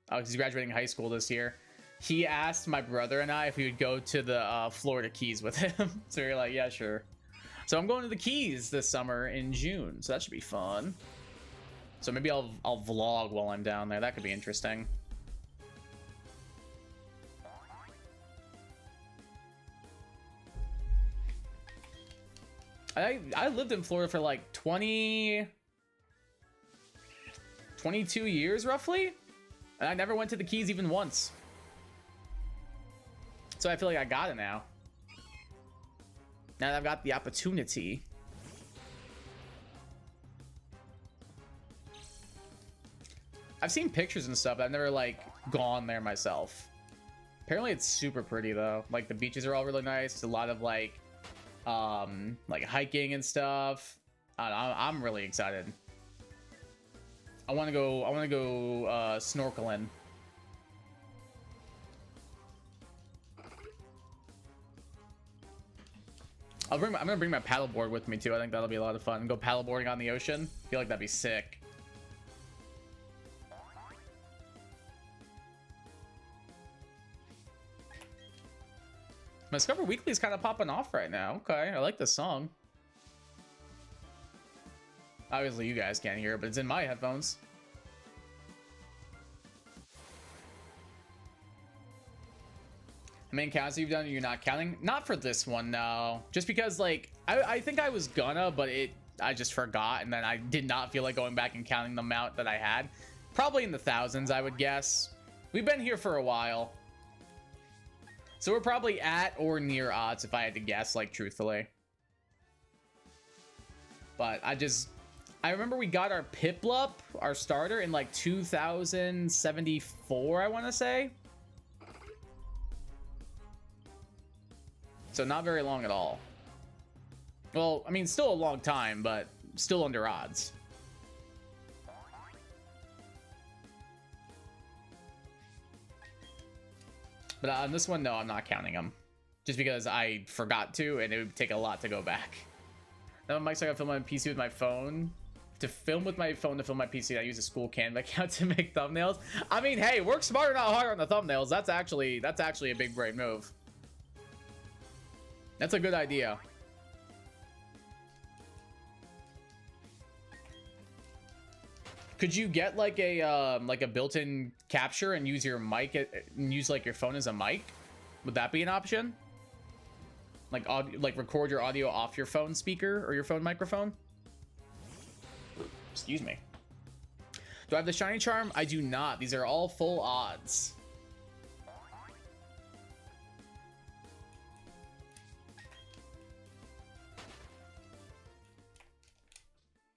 he's graduating high school this year, he asked my brother and I if we would go to the Florida Keys with him. So we were like, yeah, sure. So I'm going to the Keys this summer in June, so that should be fun. So maybe I'll vlog while I'm down there. That could be interesting. I lived in Florida for like 22 years roughly, and I never went to the Keys even once. So I feel like I got it now. Now that I've got the opportunity. I've seen pictures and stuff, but I've never like gone there myself. Apparently it's super pretty though. Like the beaches are all really nice. There's a lot of like hiking and stuff. I'm really excited. I want to go snorkeling. I'm gonna bring my paddleboard with me too. I think that'll be a lot of fun. Go paddleboarding on the ocean. I feel like that'd be sick. My Discover Weekly is kind of popping off right now. Okay, I like this song. Obviously, you guys can't hear it, but it's in my headphones. How many counts you've done you're not counting? Not for this one, no. Just because, like, I think I was gonna, but I just forgot, and then I did not feel like going back and counting the amount that I had. Probably in the thousands, I would guess. We've been here for a while. So we're probably at or near odds if I had to guess, like, truthfully. But I remember we got our Piplup, our starter, in like 2074, I want to say. So not very long at all. Well, I mean, still a long time, but still under odds. But on this one, no, I'm not counting them. Just because I forgot to, and it would take a lot to go back. Now, Mike's like, I film on PC with my phone To film with my phone to film my PC, I use a school Canva account to make thumbnails. I mean, hey, work smarter, not harder on the thumbnails. That's actually a big brain move. That's a good idea. Could you get like a built-in capture and use your mic and use like your phone as a mic? Would that be an option? Like record your audio off your phone speaker or your phone microphone? Excuse me. Do I have the shiny charm? I do not. These are all full odds.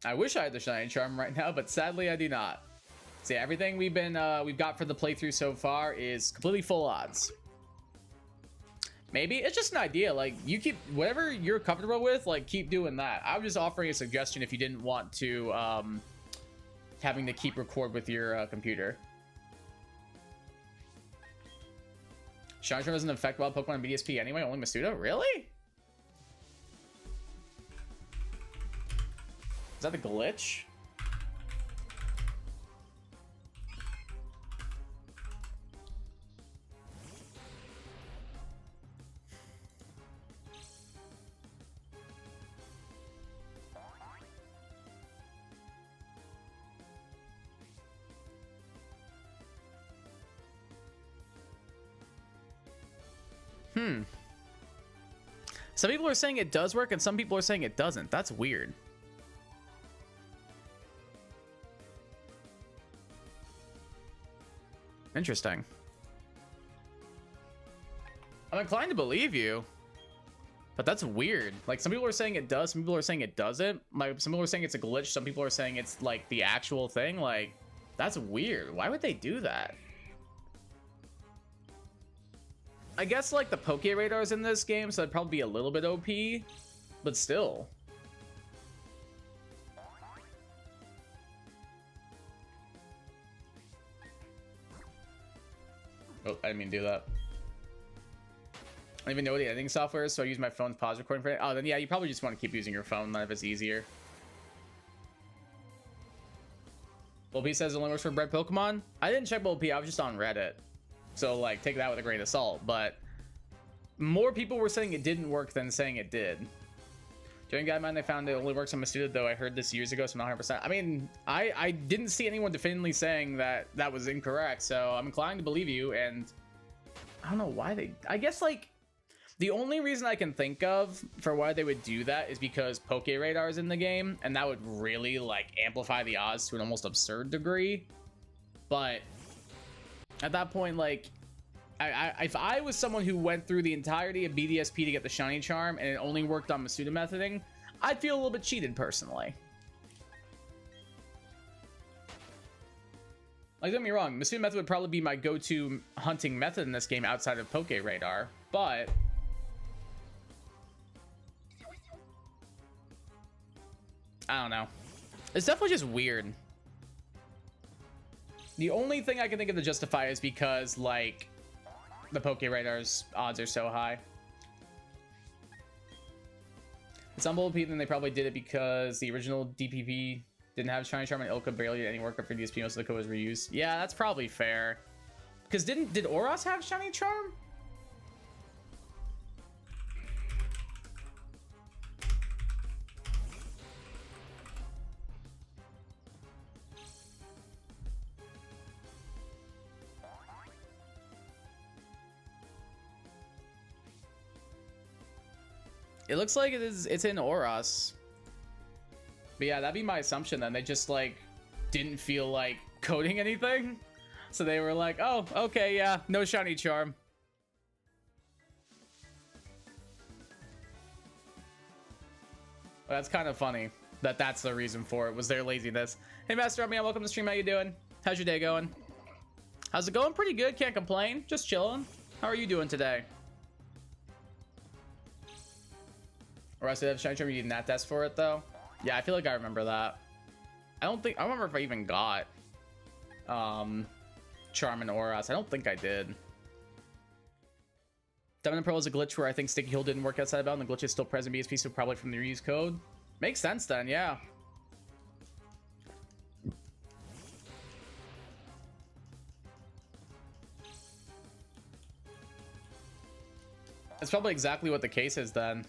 I wish I had the shiny charm right now, but sadly I do not. See, everything we've got for the playthrough so far is completely full odds. Maybe it's just an idea. Like, you keep whatever you're comfortable with, like, keep doing that. I was just offering a suggestion if you didn't want to having to keep record with your computer. Shiny charm doesn't affect wild Pokemon and BDSP anyway, only Masuda? Really? Is that the glitch? Some people are saying it does work and some people are saying it doesn't. That's weird. Interesting. I'm inclined to believe you, but that's weird. Like, some people are saying it does, some people are saying it doesn't. Like, some people are saying it's a glitch, some people are saying it's like the actual thing. Like, that's weird. Why would they do that? I guess like the Poke Radar's in this game, so it'd probably be a little bit OP, but still. Oh, I didn't mean to do that. I don't even know what the editing software is, so I use my phone's pause recording for it. Oh, then yeah, you probably just want to keep using your phone, then if it's easier. Bulb says it only works for bred Pokemon. I didn't check Bulb, I was just on Reddit. So, like, take that with a grain of salt, but more people were saying it didn't work than saying it did. During Guideline, they found it only works on Masuda, though I heard this years ago, so not 100%. I mean, I didn't see anyone definitively saying that that was incorrect, so I'm inclined to believe you, and I don't know why they... I guess, like, the only reason I can think of for why they would do that is because Poke Radar is in the game, and that would really, like, amplify the odds to an almost absurd degree. But at that point, like, if I was someone who went through the entirety of BDSP to get the shiny charm and it only worked on Masuda methoding, I'd feel a little bit cheated personally. Like, don't get me wrong, Masuda method would probably be my go-to hunting method in this game outside of Poke Radar, but I don't know. It's definitely just weird. The only thing I can think of to justify is because, like, the Poke Radar's odds are so high. It's unbelievable, then they probably did it because the original DPP didn't have shiny charm and Ilka barely did any work up for DSP. Most of the code was reused. Yeah, that's probably fair. Because did Oros have shiny charm? It looks like it's in Oros. But yeah, that'd be my assumption then. They just, like, didn't feel like coding anything. So they were like, oh, okay, yeah, no shiny charm. Well, that's kind of funny that that's the reason for it, was their laziness. Hey, Master Army, welcome to the stream. How you doing? How's your day going? How's it going? Pretty good. Can't complain. Just chilling. How are you doing today? Or else they have shiny charm, you need Nat test for it though. Yeah, I feel like I remember that. I don't remember if I even got Charm and Oros. I don't think I did. Diamond and Pearl is a glitch where I think Sticky Hill didn't work outside about, and the glitch is still present BSP, so probably from the reuse code. Makes sense then, yeah. That's probably exactly what the case is then.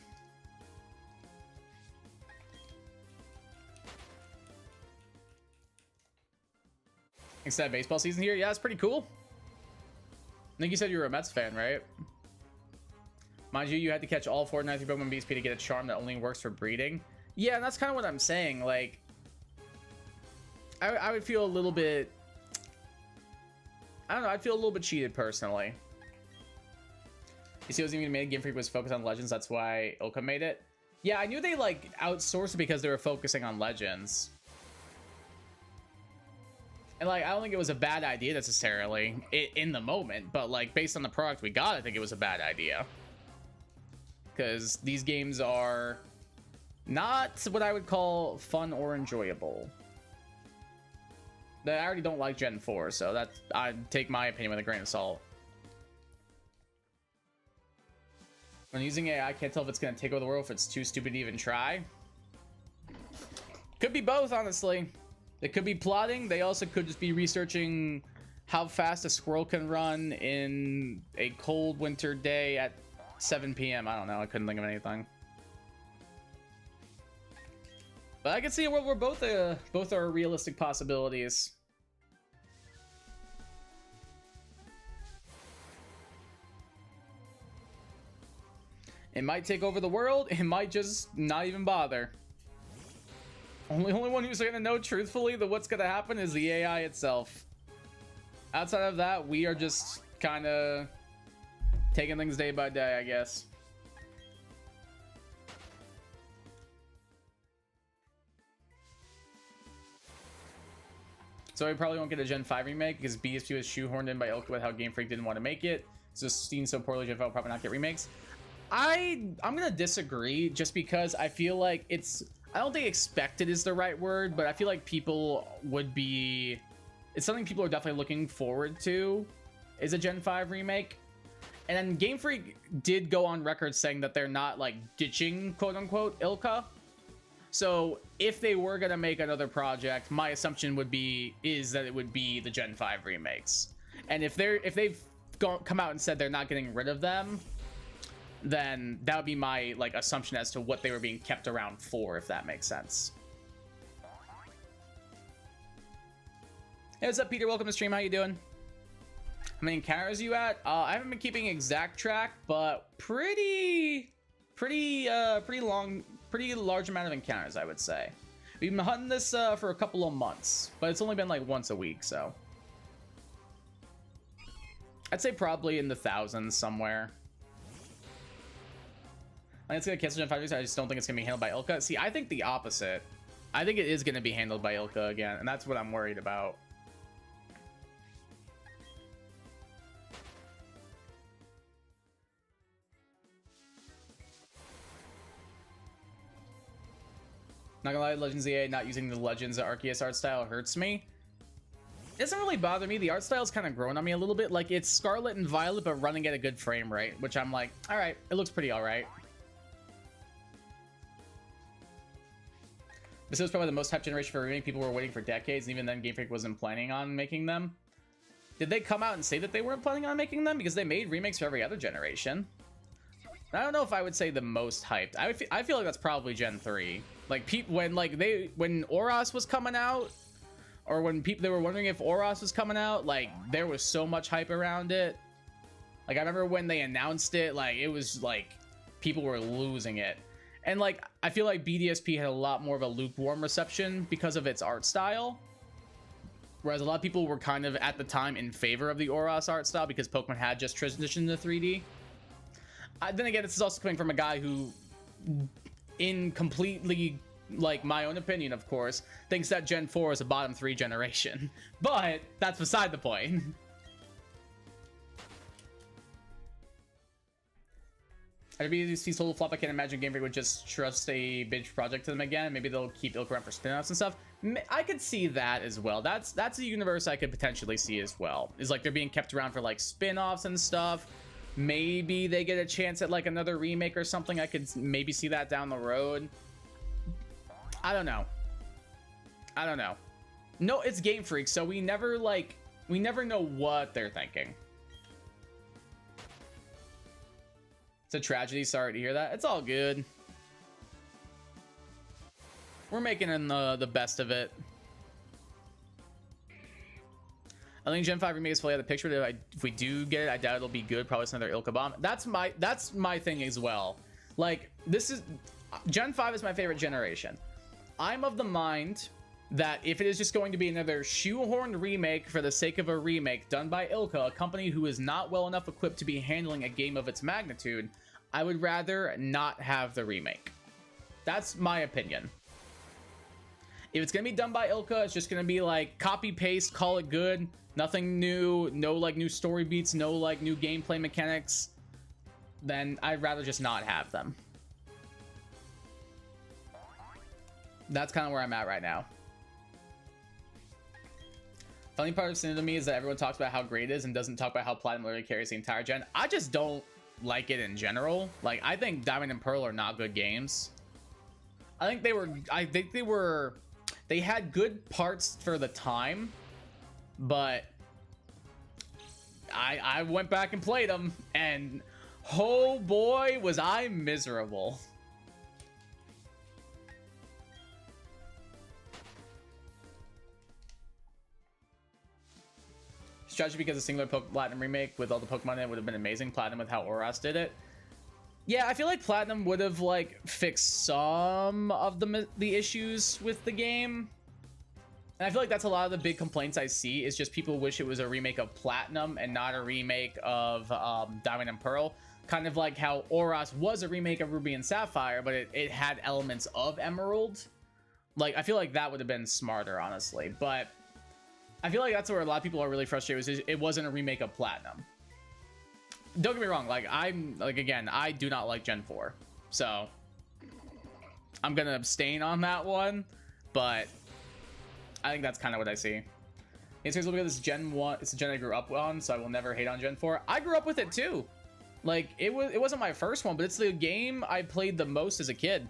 Instead of baseball season here? Yeah, it's pretty cool. I think you said you were a Mets fan, right? Mind you, you had to catch all 493 Pokemon BSP to get a charm that only works for breeding. Yeah, and that's kind of what I'm saying. Like, I would feel a little bit... I don't know, I'd feel a little bit cheated, personally. You see, it wasn't even made. Game Freak was focused on Legends, that's why Ilka made it. Yeah, I knew they, like, outsourced it because they were focusing on Legends. And, like, I don't think it was a bad idea, necessarily, in the moment. But, like, based on the product we got, I think it was a bad idea. Because these games are not what I would call fun or enjoyable. I already don't like Gen 4, so that I'd take my opinion with a grain of salt. When using AI, I can't tell if it's going to take over the world, if it's too stupid to even try. Could be both, honestly. They could be plotting. They also could just be researching how fast a squirrel can run in a cold winter day at 7 p.m. I don't know. I couldn't think of anything. But I can see a world where both are realistic possibilities. It might take over the world. It might just not even bother. Only one who's going to know truthfully that what's going to happen is the AI itself. Outside of that, we are just kind of taking things day by day, I guess. So we probably won't get a Gen 5 remake because BSP was shoehorned in by Ilka with how Game Freak didn't want to make it. So seen so poorly, Gen 5 will probably not get remakes. I'm gonna disagree just because I feel like it's... I don't think expected is the right word, but I feel like people would be... It's something people are definitely looking forward to, is a Gen 5 remake. And then Game Freak did go on record saying that they're not, like, ditching, quote-unquote, Ilka. So if they were gonna make another project, my assumption would be that it would be the Gen 5 remakes. And if they've come out and said they're not getting rid of them, then that would be my like assumption as to what they were being kept around for, if that makes sense. Hey, what's up, Peter? Welcome to stream. How you doing? How many encounters are you at? I haven't been keeping exact track, but pretty large amount of encounters, I would say. We've been hunting this for a couple of months, but it's only been like once a week, so I'd say probably in the thousands somewhere. I think it's gonna cancel Gen 5. I just don't think it's gonna be handled by Ilka. See, I think the opposite. I think it is gonna be handled by Ilka again, and that's what I'm worried about. Not gonna lie, Legends EA not using the Legends Arceus art style hurts me. It doesn't really bother me. The art style's kind of grown on me a little bit. Like, it's Scarlet and Violet, but running at a good frame rate, which I'm like, all right, it looks pretty all right. This was probably the most hyped generation for a remake. People were waiting for decades, and even then Game Freak wasn't planning on making them. Did they come out and say that they weren't planning on making them? Because they made remakes for every other generation. I don't know if I would say the most hyped. I feel like that's probably Gen 3. Like, when Oros was coming out, or when they were wondering if Oros was coming out, like, there was so much hype around it. Like, I remember when they announced it, like, it was like people were losing it. And like, I feel like BDSP had a lot more of a lukewarm reception because of its art style. Whereas a lot of people were kind of, at the time, in favor of the Oros art style because Pokemon had just transitioned to 3D. Then again, this is also coming from a guy who, in completely, like, my own opinion, of course, thinks that Gen 4 is a bottom 3 generation. But that's beside the point. After BDSP's total flop, I can't imagine Game Freak would just trust a binge project to them again. Maybe they'll keep Ilka around for spin-offs and stuff. I could see that as well. That's a universe I could potentially see as well. Is like they're being kept around for like spin-offs and stuff. Maybe they get a chance at like another remake or something. I could maybe see that down the road. I don't know. No, it's Game Freak, so we never know what they're thinking. It's a tragedy. Sorry to hear that. It's all good. We're making the best of it. I think Gen 5 remake is fully out of the picture. If we do get it, I doubt it'll be good. Probably it's another Ilka bomb. That's my thing as well. Like, this is Gen 5 is my favorite generation. I'm of the mind that if it is just going to be another shoehorned remake for the sake of a remake done by Ilka, a company who is not well enough equipped to be handling a game of its magnitude, I would rather not have the remake. That's my opinion. If it's gonna be done by Ilka, it's just gonna be like copy paste, call it good, nothing new, no like new story beats, no like new gameplay mechanics, then I'd rather just not have them. That's kind of where I'm at right now. Funny part of Sin to me is that everyone talks about how great it is and doesn't talk about how Platinum literally carries the entire gen. I just don't like it in general. Like, I think Diamond and Pearl are not good games. I think they had good parts for the time, but I went back and played them, and oh boy, was I miserable. Strategy because a singular Platinum remake with all the Pokemon in it would have been amazing. Platinum with how Oras did it. Yeah, I feel like Platinum would have like fixed some of the issues with the game. And I feel like that's a lot of the big complaints I see is just people wish it was a remake of Platinum and not a remake of Diamond and Pearl. Kind of like how Oras was a remake of Ruby and Sapphire, but it had elements of Emerald. Like, I feel like that would have been smarter, honestly. But I feel like that's where a lot of people are really frustrated, is it wasn't a remake of Platinum. Don't get me wrong, like, again, I do not like Gen 4. So, I'm gonna abstain on that one, but I think that's kind of what I see. It's because this Gen 1, it's a gen I grew up on, so I will never hate on Gen 4. I grew up with it too. Like, it wasn't my first one, but it's the game I played the most as a kid.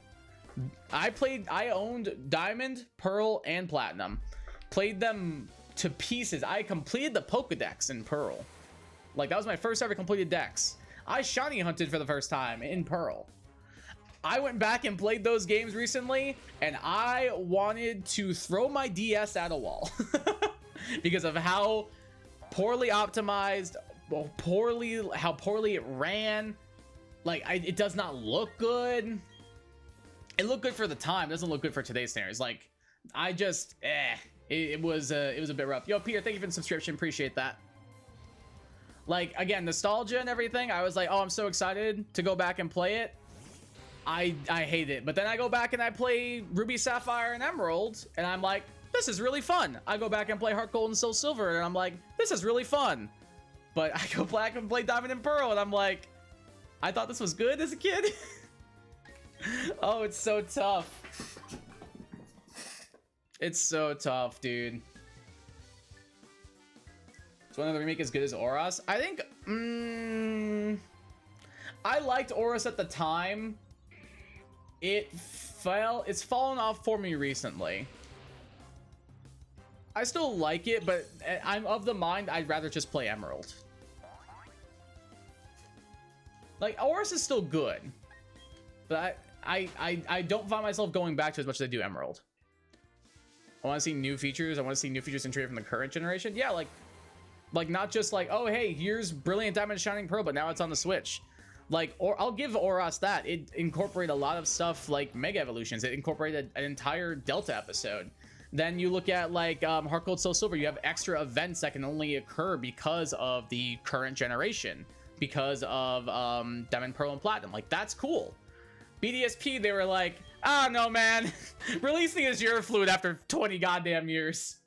I owned Diamond, Pearl, and Platinum. Played them to pieces. I completed the Pokedex in Pearl. Like, that was my first ever completed dex. I shiny hunted for the first time in Pearl. I went back and played those games recently, and I wanted to throw my DS at a wall because of how poorly optimized, how poorly it ran. Like, it does not look good. It looked good for the time. It doesn't look good for today's standards. Like, I just, it was a bit rough. Yo, Peter, thank you for the subscription. Appreciate that. Like, again, nostalgia and everything. I was like, oh, I'm so excited to go back and play it. I hate it. But then I go back and I play Ruby, Sapphire, and Emerald, and I'm like, this is really fun. I go back and play Heart Gold and Soul Silver, and I'm like, this is really fun. But I go back and play Diamond and Pearl, and I'm like, I thought this was good as a kid. Oh, it's so tough. It's so tough, dude. Is one of the remake as good as Oras? I think, I liked Oras at the time. It's fallen off for me recently. I still like it, but I'm of the mind I'd rather just play Emerald. Like, Oras is still good, but I don't find myself going back to as much as I do Emerald. I want to see new features. I want to see new features integrated from the current generation. Yeah, like not just like, oh, hey, here's Brilliant Diamond and Shining Pearl, but now it's on the Switch. Like, or I'll give Oras that. It incorporated a lot of stuff like Mega Evolutions. It incorporated an entire Delta episode. Then you look at like Heart Gold Soul Silver. You have extra events that can only occur because of the current generation, because of Diamond, Pearl, and Platinum. Like, that's cool. BDSP, they were like, ah, no, man. Releasing Azure Fluid after 20 goddamn years.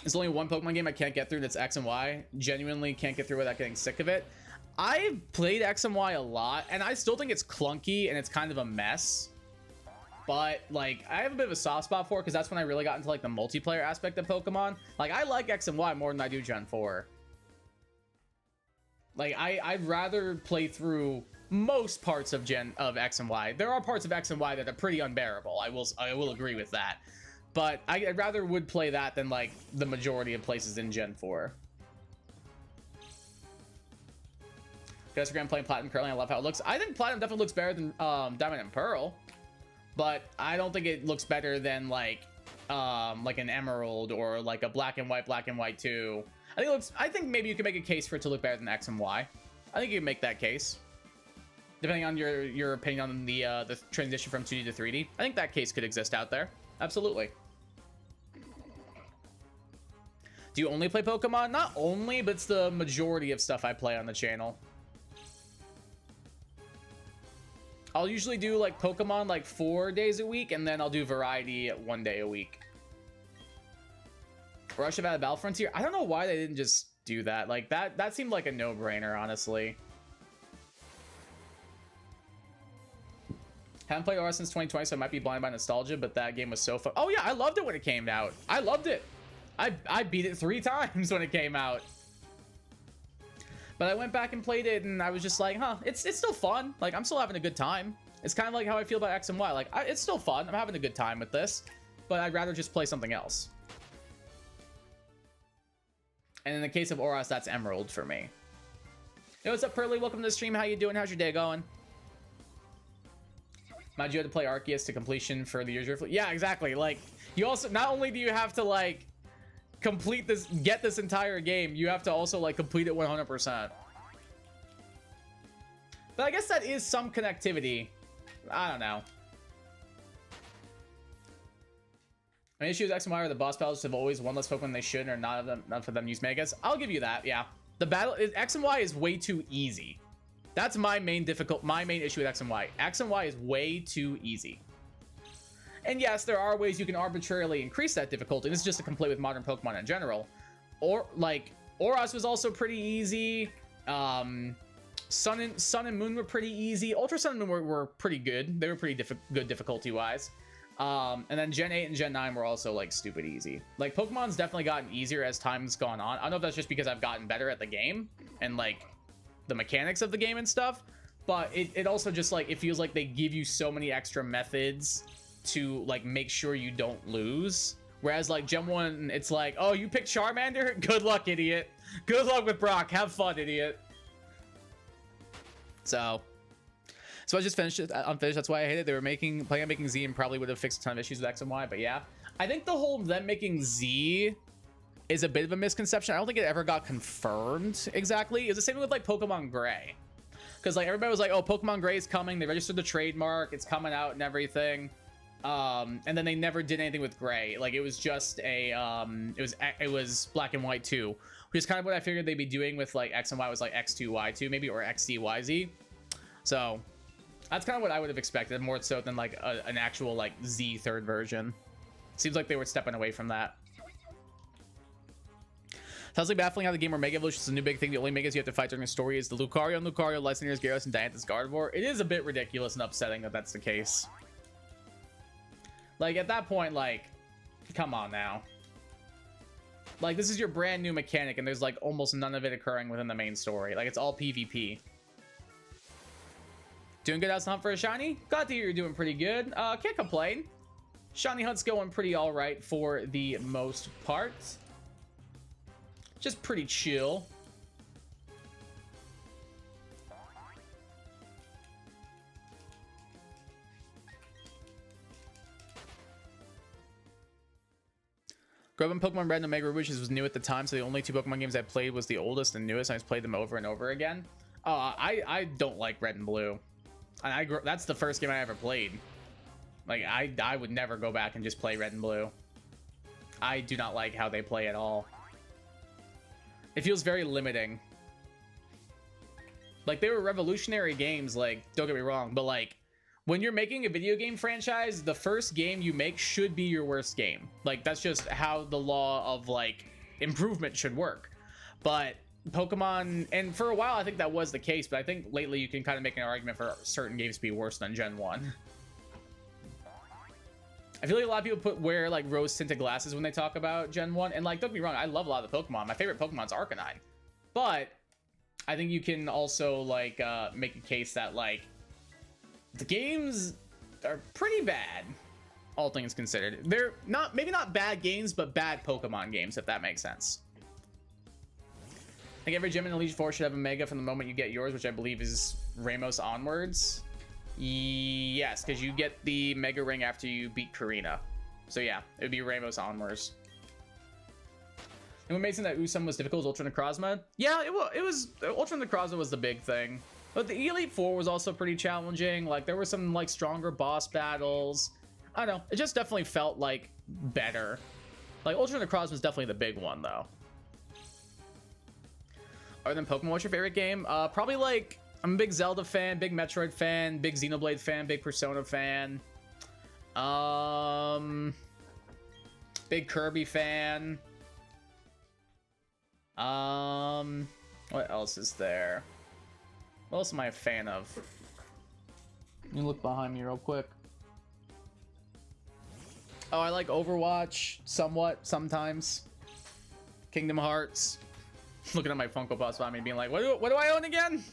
There's only one Pokemon game I can't get through, that's X and Y. Genuinely can't get through without getting sick of it. I've played X and Y a lot, and I still think it's clunky and it's kind of a mess. But, like, I have a bit of a soft spot for it because that's when I really got into, like, the multiplayer aspect of Pokemon. Like, I like X and Y more than I do Gen 4. Like, I'd rather play through most parts of X and Y. There are parts of X and Y that are pretty unbearable. I will agree with that. But I'd rather would play that than, like, the majority of places in Gen 4. Guess we're playing Platinum currently. I love how it looks. I think Platinum definitely looks better than Diamond and Pearl, but I don't think it looks better than like an Emerald or like a Black and White 2. I think maybe you can make a case for it to look better than X and Y. I think you can make that case, depending on your opinion on the transition from 2D to 3D. I think that case could exist out there. Absolutely. Do you only play Pokemon? Not only, but it's the majority of stuff I play on the channel. I'll usually do like Pokemon like 4 days a week, and then I'll do variety 1 day a week. Rush of out of Battle Frontier. I don't know why they didn't just do that. Like that seemed like a no-brainer, honestly. Haven't played Aura since 2020, so I might be blinded by nostalgia, but that game was so fun. Oh yeah, I loved it when it came out. I loved it. I beat it 3 times when it came out. But I went back and played it, and I was just like, huh, it's still fun. Like, I'm still having a good time. It's kind of like how I feel about X and Y. Like, it's still fun. I'm having a good time with this, but I'd rather just play something else. And in the case of Oros, that's Emerald for me. Hey, what's up, Pearly? Welcome to the stream. How you doing? How's your day going? Mind you had to play Arceus to completion for the year's reflection. Yeah, exactly. Like, you also, not only do you have to, like, complete this, get this entire game, you have to also like complete it 100%. But I guess that is some connectivity. I don't know. My issue with X and Y are the boss battles have always one less Pokemon than they should, or not enough of them use Megas. I'll give you that. Yeah, the battle X and Y is way too easy. That's my main issue with X and Y. X and Y is way too easy. And yes, there are ways you can arbitrarily increase that difficulty. This is just a complaint with modern Pokemon in general. Or like Oros was also pretty easy. Sun and Moon were pretty easy. Ultra Sun and Moon were pretty good. They were pretty good difficulty-wise. And then Gen 8 and Gen 9 were also like stupid easy. Like Pokemon's definitely gotten easier as time's gone on. I don't know if that's just because I've gotten better at the game and like the mechanics of the game and stuff, but it also just like it feels like they give you so many extra methods to like make sure you don't lose, whereas like Gen 1 it's like, oh, you picked Charmander, good luck, idiot. Good luck with Brock, have fun, idiot. So I just finished it unfinished. That's why I hate it. They were planning on making Z and probably would have fixed a ton of issues with X and Y, but yeah, I think the whole them making Z is a bit of a misconception. I don't think it ever got confirmed exactly. It's the same with like Pokemon Gray, because like everybody was like, oh, Pokemon Gray is coming, they registered the trademark, it's coming out and everything. And then they never did anything with Gray. Like it was just a it was Black and White 2, which is kind of what I figured they'd be doing with like X and Y, was like X2 Y2 maybe, or XD YZ. So that's kind of what I would have expected, more so than like an actual like Z third version. Seems like they were stepping away from that. Sounds like baffling how the game where Mega Evolution is a new big thing. The only Megas you have to fight during the story is the Lucario, Lysander's, Gyarados, and Dianthus Gardevoir. It is a bit ridiculous and upsetting that that's the case. Like, at that point, like, come on now. Like, this is your brand new mechanic, and there's, like, almost none of it occurring within the main story. Like, it's all PvP. Doing good out to hunt for a shiny? Glad to hear you're doing pretty good. Can't complain. Shiny hunt's going pretty alright for the most part. Just pretty chill. Growing Pokemon Red and Omega Ruby was new at the time, so the only 2 Pokemon games I played was the oldest and newest. I just played them over and over again. I don't like Red and Blue. And that's the first game I ever played. Like, I would never go back and just play Red and Blue. I do not like how they play at all. It feels very limiting. Like, they were revolutionary games, like, don't get me wrong, but like, when you're making a video game franchise, the first game you make should be your worst game. Like, that's just how the law of, like, improvement should work. But Pokemon, and for a while I think that was the case, but I think lately you can kind of make an argument for certain games to be worse than Gen 1. I feel like a lot of people wear, like, rose-tinted glasses when they talk about Gen 1, and, like, don't get me wrong, I love a lot of the Pokemon. My favorite Pokemon's Arcanine. But I think you can also, like, make a case that, like, the games are pretty bad, all things considered. They're maybe not bad games, but bad Pokemon games, if that makes sense. Like every gym in Elite Four should have a Mega from the moment you get yours, which I believe is Ramos onwards. Yes, because you get the Mega Ring after you beat Karina. So yeah, it would be Ramos onwards. And what made it that Usum was difficult was Ultra Necrozma. Yeah, it was Ultra Necrozma was the big thing. But the Elite Four was also pretty challenging. Like there were some like stronger boss battles. I don't know. It just definitely felt like better. Like Ultra Necrozma was definitely the big one though. Other than Pokemon, what's your favorite game? Probably like, I'm a big Zelda fan, big Metroid fan, big Xenoblade fan, big Persona fan. Big Kirby fan. What else is there? What else am I a fan of? Let me look behind me real quick. Oh, I like Overwatch somewhat, sometimes. Kingdom Hearts. Looking at my Funko Pops behind me being like, what do I own again?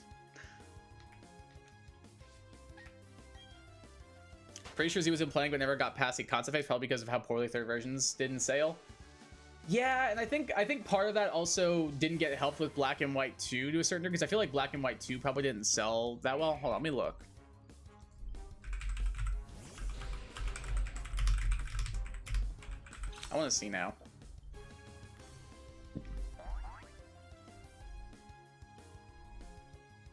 Pretty sure he was in playing but never got past the concept phase, probably because of how poorly third versions did in sale. Yeah, and I think part of that also didn't get helped with Black and White 2 to a certain degree, because I feel like Black and White 2 probably didn't sell that well. Hold on, let me look. I want to see now.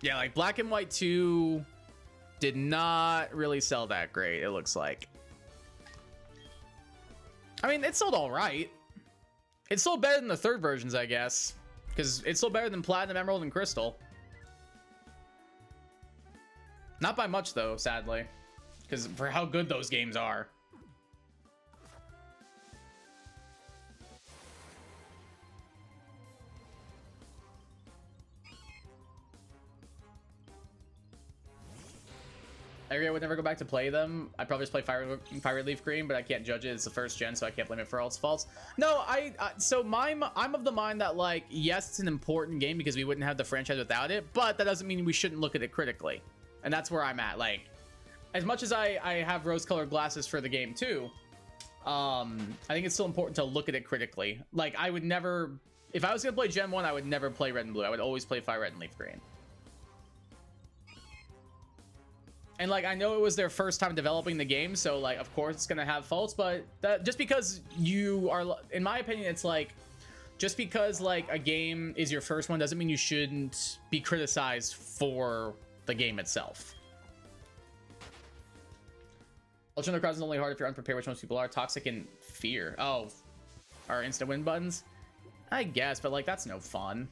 Yeah, like Black and White 2 did not really sell that great, it looks like. I mean, it sold all right. It's still better than the third versions, I guess. Because it's still better than Platinum, Emerald, and Crystal. Not by much, though, sadly. Because for how good those games are. I agree, I would never go back to play them. I'd probably just play Fire Leaf Green, but I can't judge it. It's the first gen, so I can't blame it for all its faults. No, I'm of the mind that, like, yes, it's an important game because we wouldn't have the franchise without it, but that doesn't mean we shouldn't look at it critically. And that's where I'm at. Like, as much as I have rose-colored glasses for the game too, I think it's still important to look at it critically. Like, I would never, if I was gonna play Gen 1, I would never play Red and Blue. I would always play Fire Red and Leaf Green. And like, I know it was their first time developing the game, so like, of course it's gonna have faults, but that, just because you are, in my opinion, it's like, just because like a game is your first one doesn't mean you shouldn't be criticized for the game itself. Ultra Necrozma is only hard if you're unprepared, which most people are. Toxic and Fear. Oh, are instant win buttons? I guess, but like, that's no fun.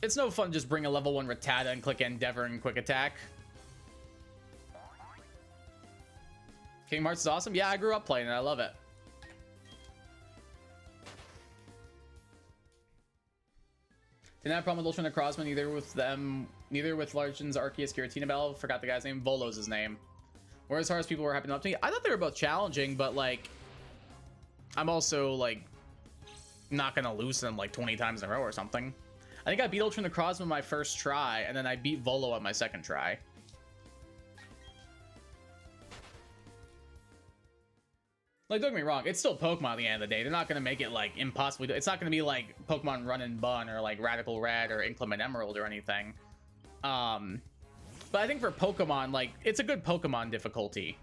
It's no fun just bring a level 1 Rattata and click Endeavor and Quick Attack. Kingdom Hearts is awesome. Yeah, I grew up playing it. I love it. Didn't have a problem with Ultra Necrozma, neither with Legends Arceus Giratina Battle. Forgot the guy's name. Volo's his name. Or as hard as people were hyping up to me. I thought they were both challenging, but like, I'm also like not gonna lose them like 20 times in a row or something. I think I beat Ultra Necrozma my first try, and then I beat Volo on my second try. Like, don't get me wrong, it's still Pokemon at the end of the day. They're not going to make it, like, impossible. It's not going to be, like, Pokemon Run and Bun or, like, Radical Red or Inclement Emerald or anything. But I think for Pokemon, like, it's a good Pokemon difficulty.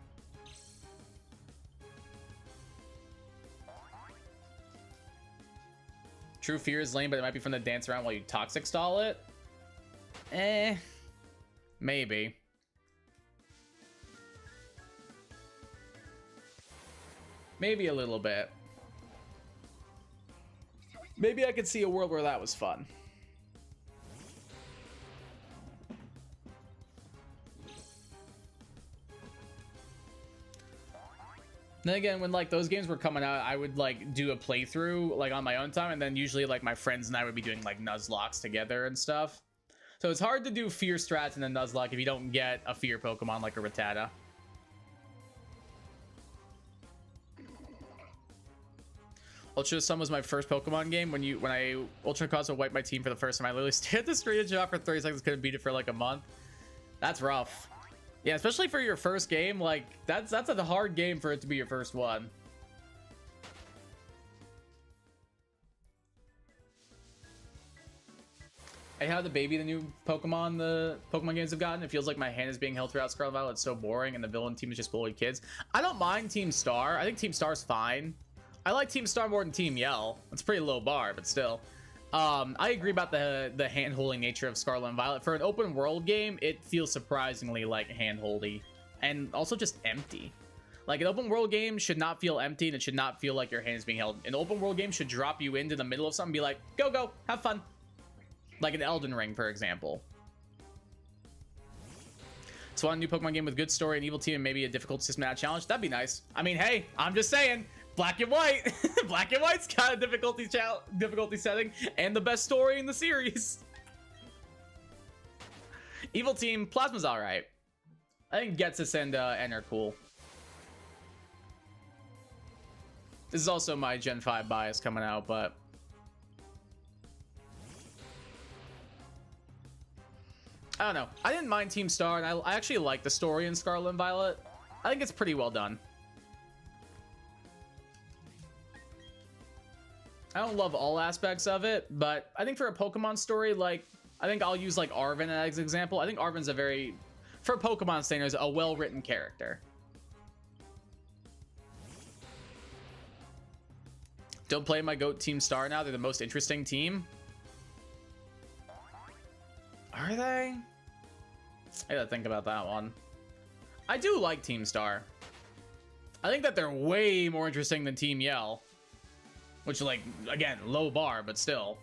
True Fear is lame, but it might be from the dance around while you toxic stall it. Maybe. Maybe a little bit. Maybe I could see a world where that was fun. Then again, when like those games were coming out, I would like do a playthrough like on my own time, and then usually like my friends and I would be doing like Nuzlocks together and stuff. So it's hard to do Fear strats in a Nuzlocke if you don't get a Fear Pokemon like a Rattata. Ultra Sun was my first Pokemon game. When I Ultra Necrozma wiped my team for the first time, I literally stared at the screenshot for 30 seconds, couldn't beat it for like a month. That's rough. Yeah, especially for your first game, like that's a hard game for it to be your first one. I had the baby, the new Pokemon, the Pokemon games have gotten. It feels like my hand is being held throughout Scarlet Violet. It's so boring, and the villain team is just bullied kids. I don't mind Team Star. I think Team Star's fine. I like Team Star more than Team Yell. It's a pretty low bar, but still. I agree about the hand-holding nature of Scarlet and Violet. For an open world game, it feels surprisingly like hand-holdy, and also just empty. Like, an open world game should not feel empty, and it should not feel like your hand is being held. An open world game should drop you into the middle of something and be like, go, have fun. Like an Elden Ring, for example. So on a new Pokemon game with good story and evil team and maybe a difficult systematic challenge, that'd be nice. I mean, hey, I'm just saying, Black and White. Black and White's got a difficulty setting and the best story in the series. Evil team, Plasma's all right. I think Getsus and N are cool. This is also my Gen 5 bias coming out, but I don't know. I didn't mind Team Star, and I actually like the story in Scarlet and Violet. I think it's pretty well done. I don't love all aspects of it, but I think for a Pokemon story, like, I think I'll use, like, Arven as an example. I think Arven's a very, for Pokemon standards, a well-written character. Don't play my GOAT Team Star now. They're the most interesting team. Are they? I gotta think about that one. I do like Team Star. I think that they're way more interesting than Team Yell. Which, like, again, low bar, but still.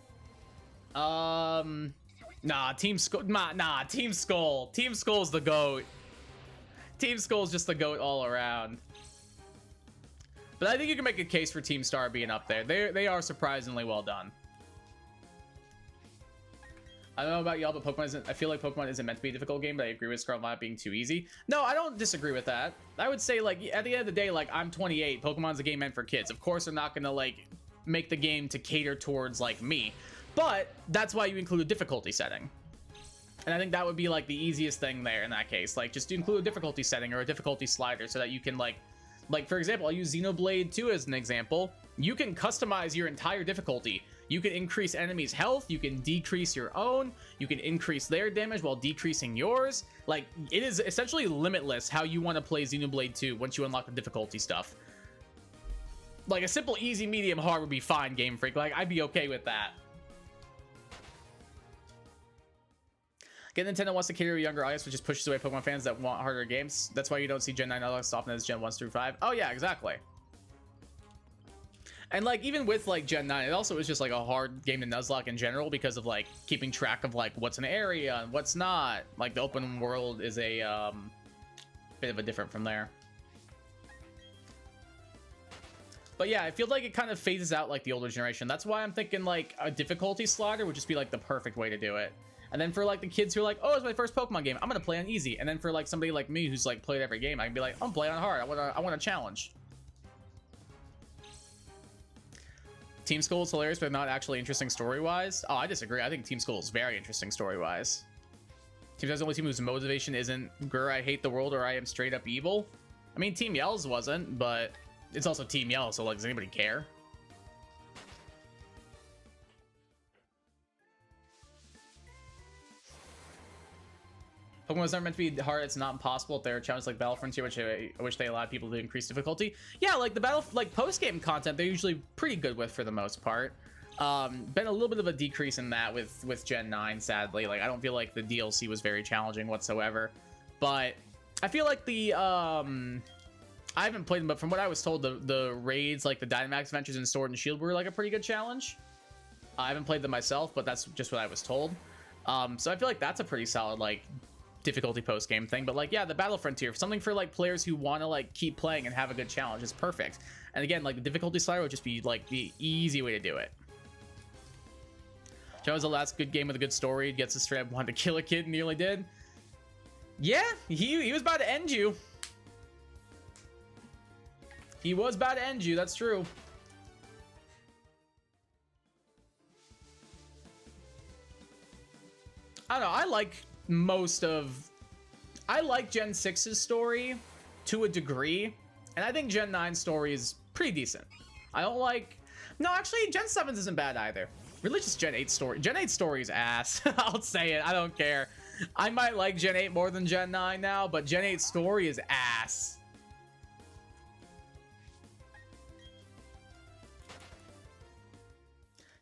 Nah, Team Skull. Nah, Team Skull. Team Skull's the GOAT. Team Skull's just the GOAT all around. But I think you can make a case for Team Star being up there. They are surprisingly well done. I don't know about y'all, but Pokemon isn't. I feel like Pokemon isn't meant to be a difficult game, but I agree with Scarlet Violet being too easy. No, I don't disagree with that. I would say, like, at the end of the day, like, I'm 28. Pokemon's a game meant for kids. Of course, they're not gonna, like, make the game to cater towards, like, me. But that's why you include a difficulty setting. And I think that would be, like, the easiest thing there in that case. Like, just include a difficulty setting or a difficulty slider so that you can, like, for example, I'll use Xenoblade 2 as an example. You can customize your entire difficulty. You can increase enemies' health, you can decrease your own, you can increase their damage while decreasing yours. Like, it is essentially limitless how you want to play Xenoblade 2 once you unlock the difficulty stuff. Like, a simple easy, medium, hard would be fine, Game Freak. Like, I'd be okay with that. Again, Nintendo wants to cater to a younger audience, which just pushes away Pokemon fans that want harder games. That's why you don't see Gen 9 as often as Gen 1 through 5. Oh, yeah, exactly. And, like, even with, like, Gen 9, it also is just, like, a hard game to Nuzlocke in general because of, like, keeping track of, like, what's an area and what's not. Like, the open world is a bit of a different from there. But, yeah, I feel like it kind of phases out, like, the older generation. That's why I'm thinking, like, a difficulty slider would just be, like, the perfect way to do it. And then for, like, the kids who are like, oh, it's my first Pokemon game, I'm gonna play on easy. And then for, like, somebody like me who's, like, played every game, I can be like, I'm playing on hard. I want a challenge. Team Skull is hilarious, but not actually interesting story-wise. Oh, I disagree. I think Team Skull is very interesting story-wise. Team Skull is the only team whose motivation isn't, grr, I hate the world, or I am straight up evil. I mean, Team Yell's wasn't, but it's also Team Yell, so, like, does anybody care? Pokemon was never meant to be hard. It's not impossible. If there are challenges like Battle Frontier, which I wish they allowed people to increase difficulty. Yeah, like the post-game content, they're usually pretty good with for the most part. Been a little bit of a decrease in that with Gen 9, sadly. Like, I don't feel like the DLC was very challenging whatsoever. But I feel like the I haven't played them, but from what I was told, the raids, like the Dynamax Adventures and Sword and Shield, were like a pretty good challenge. I haven't played them myself, but that's just what I was told. So I feel like that's a pretty solid, like, difficulty post-game thing. But, like, yeah, the Battle Frontier, something for, like, players who want to, like, keep playing and have a good challenge is perfect. And again, like, the difficulty slider would just be, like, the easy way to do it. Joe was the last good game with a good story. Gets a straight up wanted to kill a kid and nearly did. Yeah, he was about to end you. He was about to end you, that's true. I don't know, I like Gen 6's story to a degree, and I think Gen 9's story is pretty decent. I don't like... No, actually, Gen 7's isn't bad either. Really just Gen 8 story. Gen 8 story is ass. I'll say it. I don't care. I might like Gen 8 more than Gen 9 now, but Gen 8 story is ass.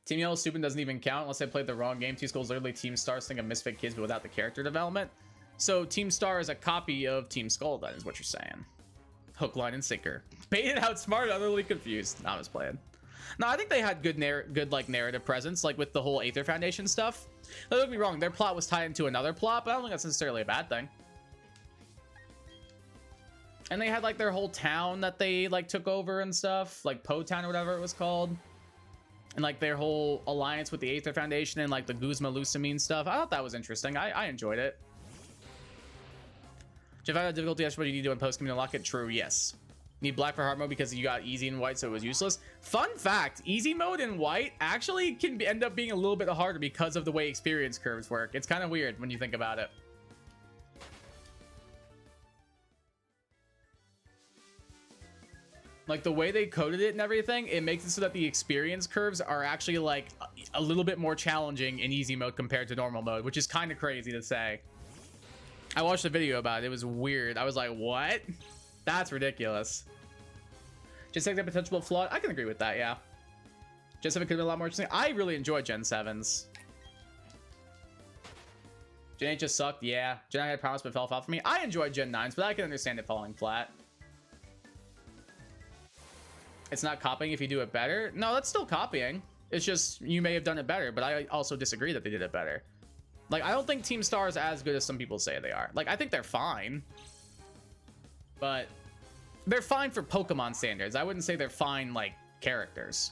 Team Yellow Stupid doesn't even count unless I played the wrong game. T-Skull is literally Team Star's thing of Misfit Kids, but without the character development. So Team Star is a copy of Team Skull, that is what you're saying. Hook, line, and sinker. Baited, outsmarted, utterly confused. No, I was playing. No, I think they had good like narrative presence, like with the whole Aether Foundation stuff. Don't get me wrong, their plot was tied into another plot, but I don't think that's necessarily a bad thing. And they had like their whole town that they like took over and stuff, like Po Town or whatever it was called. And like their whole alliance with the Aether Foundation and like the Guzma Lusamine stuff. I thought that was interesting. I enjoyed it. Jeff, I had difficulty. That's what you need to do in post-game to unlock it. True, yes. Need black for hard mode because you got easy in white, so it was useless. Fun fact, easy mode in white actually can end up being a little bit harder because of the way experience curves work. It's kind of weird when you think about it. Like the way they coded it and everything, it makes it so that the experience curves are actually like a little bit more challenging in easy mode compared to normal mode, which is kind of crazy to say. I watched a video about it. It was weird. I was like, what? That's ridiculous. Just like the potential flawed. I can agree with that, yeah. Gen 7 could have been a lot more interesting. I really enjoyed Gen 7s. Gen 8 just sucked, yeah. Gen 9 had promise but fell off for me. I enjoyed Gen 9s, but I can understand it falling flat. It's not copying if you do it better. No, that's still copying. It's just you may have done it better, but I also disagree that they did it better. Like, I don't think Team Star is as good as some people say they are. Like, I think they're fine. But they're fine for Pokemon standards. I wouldn't say they're fine, like, characters.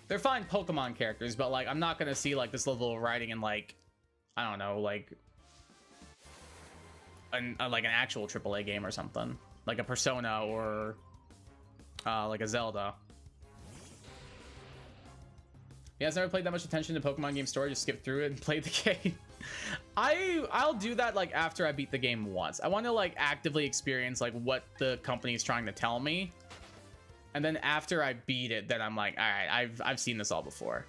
They're fine Pokemon characters, but, like, I'm not going to see, like, this level of writing in, like, I don't know, like an actual AAA game or something. Like a Persona or like a Zelda. Yeah, I've never played that much attention to Pokemon game story. Just skip through it and play the game. I'll do that like after I beat the game once. I want to like actively experience like what the company is trying to tell me, and then after I beat it, then I'm like, all right, I've seen this all before.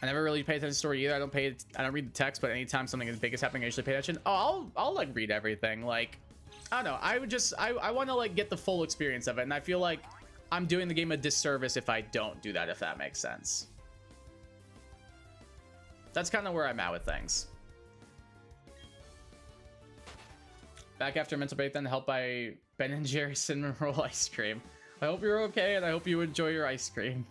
I never really pay attention to the story either. I don't read the text, but anytime something as big is happening, I usually pay attention. Oh, I'll like read everything. Like, I don't know. I want to like get the full experience of it, and I feel like I'm doing the game a disservice if I don't do that, if that makes sense. That's kind of where I'm at with things. Back after mental breakdown, helped by Ben and Jerry's cinnamon roll ice cream. I hope you're okay, and I hope you enjoy your ice cream.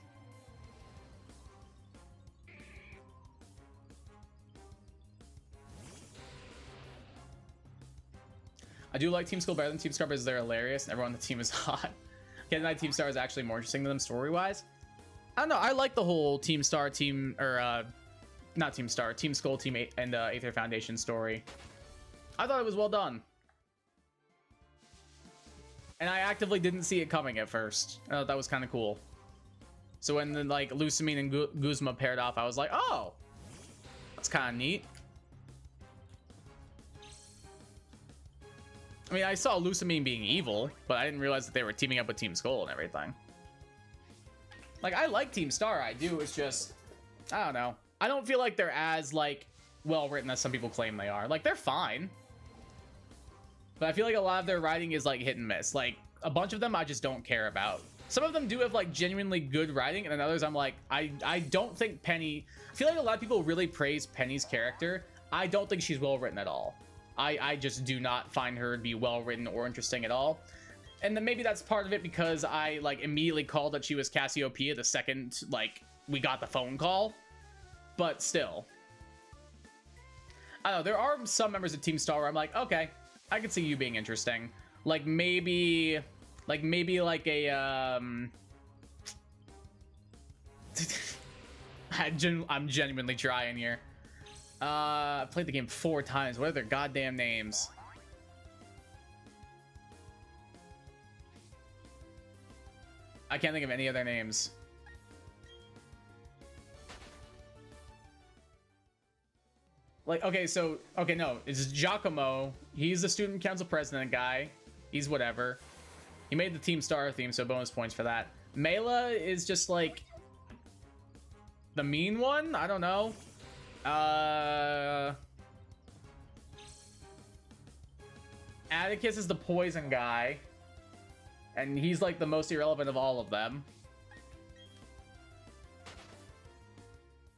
I do like Team Skull better than Team Star because they're hilarious and everyone on the team is hot. Kid Knight Team Star is actually more interesting to them story-wise. I don't know. I like the whole Team Star, not Team Star, Team Skull, Team 8, and Aether Foundation story. I thought it was well done. And I actively didn't see it coming at first. I thought that was kind of cool. So when the, like, Lusamine and Guzma paired off, I was like, oh, that's kind of neat. I mean, I saw Lusamine being evil, but I didn't realize that they were teaming up with Team Skull and everything. Like, I like Team Star, I do. It's just, I don't know. I don't feel like they're as, like, well-written as some people claim they are. Like, they're fine. But I feel like a lot of their writing is, like, hit and miss. Like, a bunch of them I just don't care about. Some of them do have, like, genuinely good writing, and then others I'm like, I don't think Penny... I feel like a lot of people really praise Penny's character. I don't think she's well-written at all. I just do not find her to be well-written or interesting at all. And then maybe that's part of it because I, like, immediately called that she was Cassiopeia the second, like, we got the phone call. But still. I don't know, there are some members of Team Star where I'm like, okay, I can see you being interesting. Like, maybe like a, I'm genuinely trying here. I played the game 4 times. What are their goddamn names? I can't think of any of their names. Like, okay, so, no, it's Giacomo. He's the student council president guy. He's whatever. He made the Team Star theme, so bonus points for that. Mela is just like the mean one. I don't know. Atticus is the poison guy, and he's like the most irrelevant of all of them.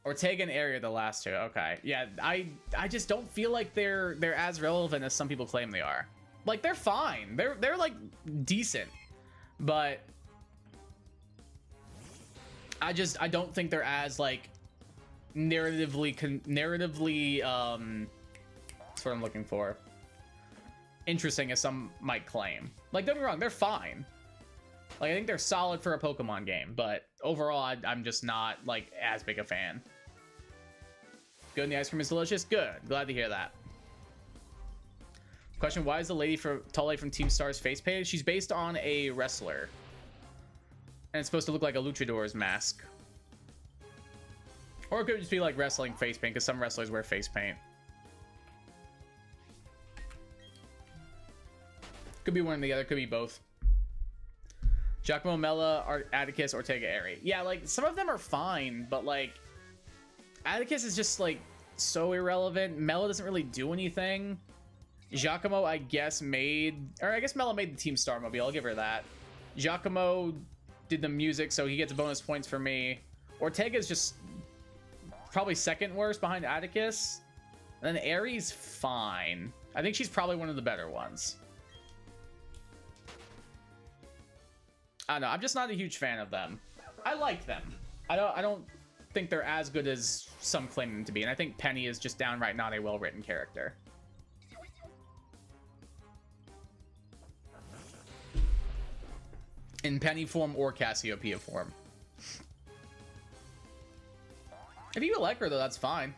Ortega and Area, the last two. Okay, yeah, I just don't feel like they're as relevant as some people claim they are. Like, they're fine. They're like decent, but I don't think they're as like narratively that's what I'm looking for, interesting as some might claim. Like, don't get me wrong, they're fine. Like, I think they're solid for a Pokemon game, but overall I'm just not like as big a fan. Good, and the ice cream is delicious. Good, glad to hear that. Question: why is the tall lady from Team Star's face painted? She's based on a wrestler, and it's supposed to look like a luchador's mask. Or it could just be like wrestling face paint, because some wrestlers wear face paint. Could be one or the other, could be both. Giacomo, Mela, Atticus, Ortega, Airy. Yeah, like, some of them are fine, but like, Atticus is just like so irrelevant. Mela doesn't really do anything. Giacomo, I guess, Mela made the Team Star mobile. I'll give her that. Giacomo did the music, so he gets bonus points for me. Ortega's just probably second worst behind Atticus. And then Aries, fine. I think she's probably one of the better ones. I don't know. I'm just not a huge fan of them. I like them. I don't think they're as good as some claim them to be. And I think Penny is just downright not a well-written character. In Penny form or Cassiopeia form. If you like her, though, that's fine.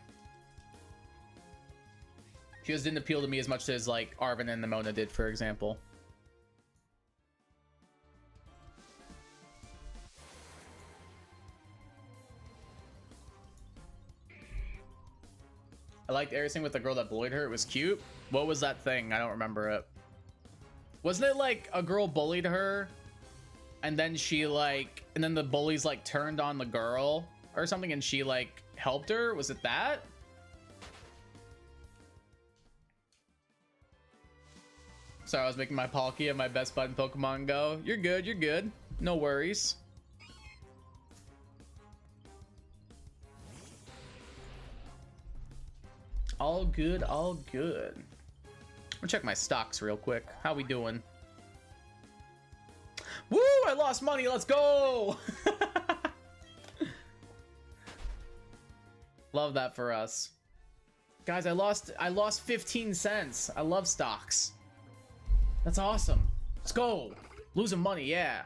She just didn't appeal to me as much as, like, Arven and Nimona did, for example. I liked everything with the girl that bullied her. It was cute. What was that thing? I don't remember it. Wasn't it, like, a girl bullied her? And then she, like, and then the bullies, like, turned on the girl or something, and she, like, helped her? Was it that? Sorry, I was making my Palkia my best bud in Pokemon Go. You're good, you're good. No worries. All good, all good. I'm gonna check my stocks real quick. How we doing? Woo! I lost money. Let's go. Love that for us, guys. I lost 15 cents. I love stocks. That's awesome. Let's go. Losing money, yeah.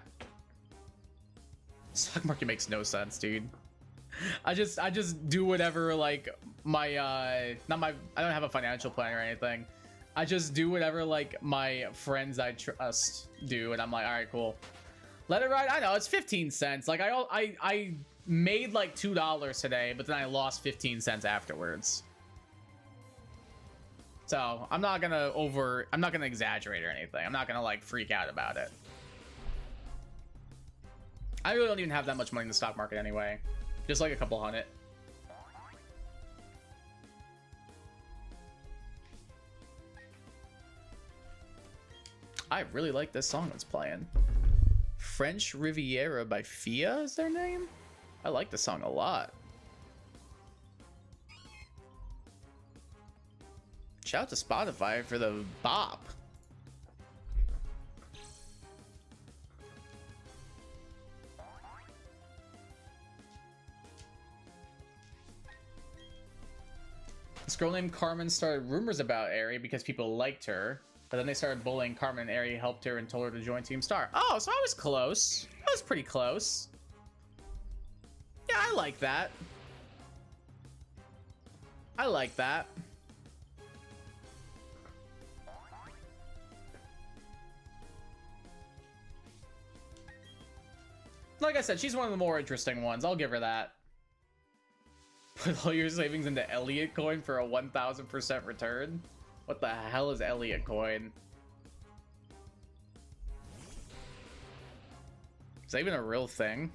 Stock market makes no sense, dude. I just do whatever, like, I don't have a financial plan or anything. I just do whatever, like, my friends I trust do, and I'm like, all right, cool. Let it ride. I know, it's 15 cents. Like, I made, like, $2 today, but then I lost 15 cents afterwards. So, I'm not gonna exaggerate or anything. I'm not gonna, like, freak out about it. I really don't even have that much money in the stock market anyway. Just, like, a couple hundred. I really like this song that's playing. French Riviera by Fia is their name? I like the song a lot. Shout out to Spotify for the bop. This girl named Carmen started rumors about Aerie because people liked her. But then they started bullying Carmen, and Aerie helped her and told her to join Team Star. Oh, so I was close. I was pretty close. Yeah, I like that. I like that. Like I said, she's one of the more interesting ones. I'll give her that. Put all your savings into Elliott coin for a 1000% return? What the hell is Elliott coin? Is that even a real thing?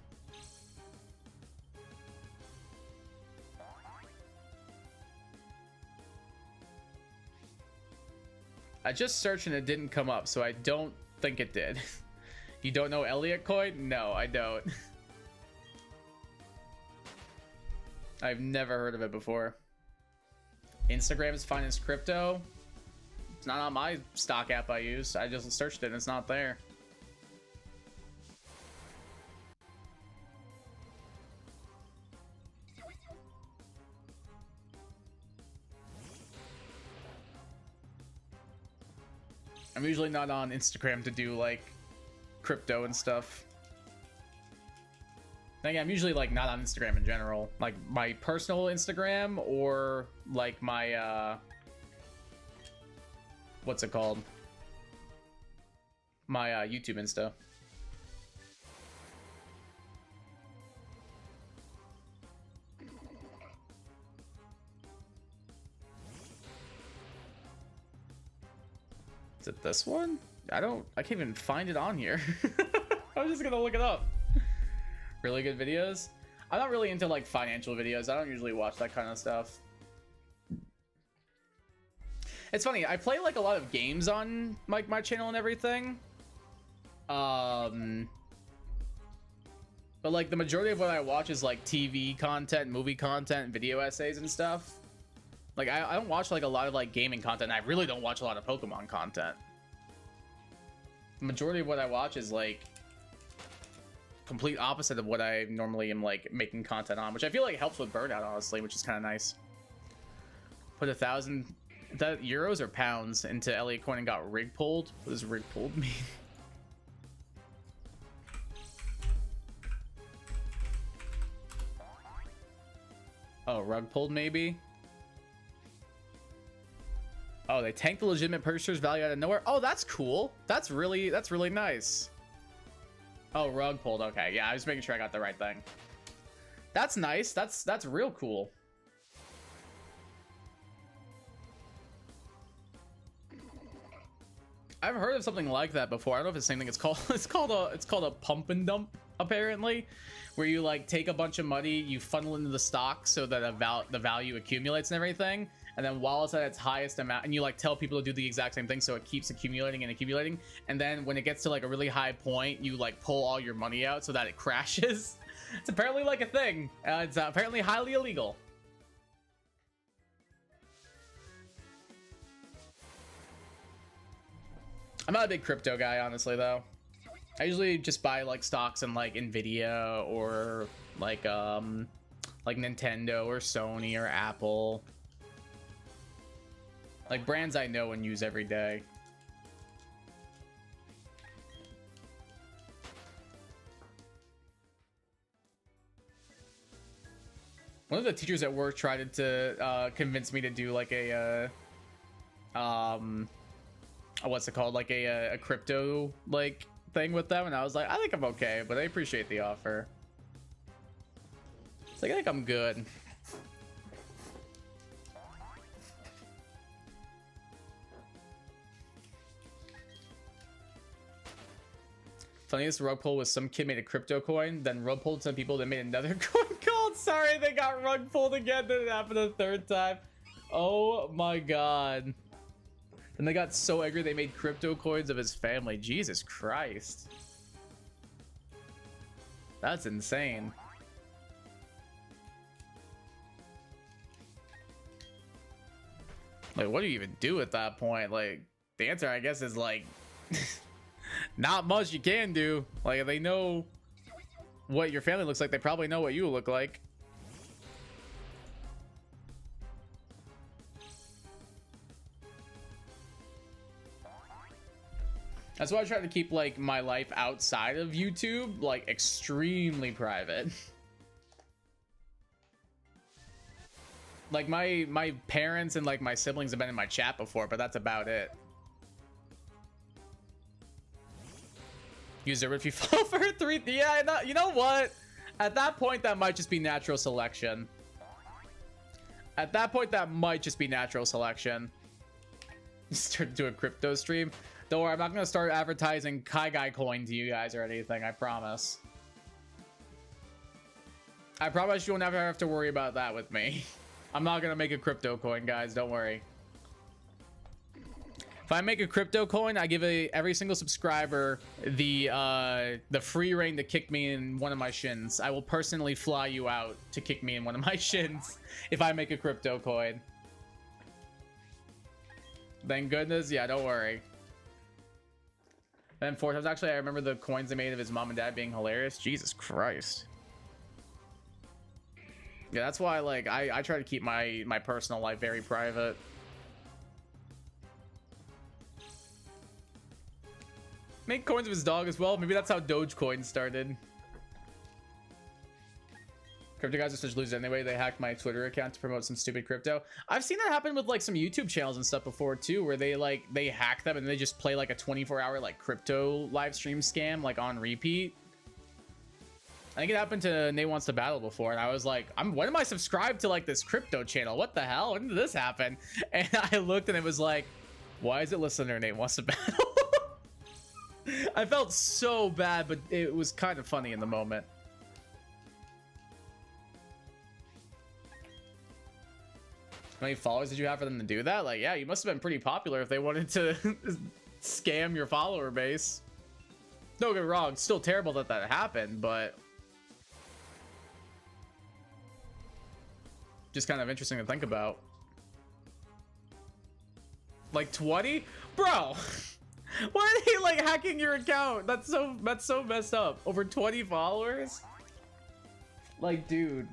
I just searched and it didn't come up, so I don't think it did. You don't know Elliot coin? No, I don't. I've never heard of it before. Instagram's finest crypto. It's not on my stock app I use. I just searched it and it's not there. I'm usually not on Instagram to do like crypto and stuff. Again, I'm usually like not on Instagram in general. Like my personal Instagram or like my what's it called? My YouTube Insta. Is it this one? I can't even find it on here. I was just gonna look it up. Really good videos. I'm not really into like financial videos. I don't usually watch that kind of stuff. It's funny, I play like a lot of games on like my channel and everything. But like the majority of what I watch is like TV content, movie content, video essays and stuff. Like I don't watch like a lot of like gaming content. I really don't watch a lot of Pokemon content. The majority of what I watch is like complete opposite of what I normally am like making content on, which I feel like helps with burnout, honestly, which is kind of nice. Put 1,000 euros or pounds into Elliot coin and got rig pulled. What does rig pulled mean? Oh, rug pulled maybe. Oh, they tanked the legitimate purchaser's value out of nowhere. Oh, that's cool. That's really nice. Oh, rug pulled. Okay, yeah, I was making sure I got the right thing. That's nice. That's real cool. I've heard of something like that before. I don't know if it's the same thing. It's called a pump and dump, apparently, where you like take a bunch of money, you funnel into the stock so that the value accumulates and everything. And then while it's at its highest amount, and you like tell people to do the exact same thing, so it keeps accumulating and accumulating. And then when it gets to like a really high point, you like pull all your money out so that it crashes. It's apparently like a thing. It's apparently highly illegal. I'm not a big crypto guy, honestly, though. I usually just buy like stocks in like Nvidia or like Nintendo or Sony or Apple. Like brands I know and use every day. One of the teachers at work tried to convince me to do like a what's it called, like a crypto like thing with them, and I was like, I think I'm okay, but I appreciate the offer. It's like, I think I'm good. Funniest rug pull was some kid made a crypto coin, then rug pulled some people that made another coin called. Sorry, they got rug pulled again. Then it happened a third time. Oh my god. And they got so angry they made crypto coins of his family. Jesus Christ. That's insane. Like, what do you even do at that point? Like, the answer, I guess, is like not much you can do. Like, if they know what your family looks like, they probably know what you look like. That's why I try to keep like my life outside of YouTube like extremely private. Like my parents and like my siblings have been in my chat before, but that's about it. Use it if you fall for 3. Yeah, you know what? At that point, that might just be natural selection. At that point, that might just be natural selection. Start to do a crypto stream. Don't worry, I'm not gonna start advertising Kai Guy coin to you guys or anything, I promise. I promise you'll never have to worry about that with me. I'm not gonna make a crypto coin, guys. Don't worry. If I make a crypto coin, I give every single subscriber the free reign to kick me in one of my shins. I will personally fly you out to kick me in one of my shins if I make a crypto coin. Thank goodness. Yeah, don't worry. And 4 times, actually, I remember the coins they made of his mom and dad being hilarious. Jesus Christ. Yeah, that's why, like, I try to keep my personal life very private. Make coins of his dog as well. Maybe that's how Dogecoin started. Crypto guys are such losers anyway. They hacked my Twitter account to promote some stupid crypto. I've seen that happen with like some YouTube channels and stuff before too, where they hack them and they just play like a 24-hour like crypto live stream scam like on repeat. I think it happened to Nate Wants to Battle before, and I was like, when am I subscribed to like this crypto channel? What the hell? When did this happen? And I looked and it was like, why is it listener Nate Wants to Battle? I felt so bad, but it was kind of funny in the moment. How many followers did you have for them to do that? Like, yeah, you must have been pretty popular if they wanted to scam your follower base. Don't get me wrong, it's still terrible that that happened, but just kind of interesting to think about. Like 20? Bro! Why are they like hacking your account? That's so messed up. Over 20 followers? Like, dude.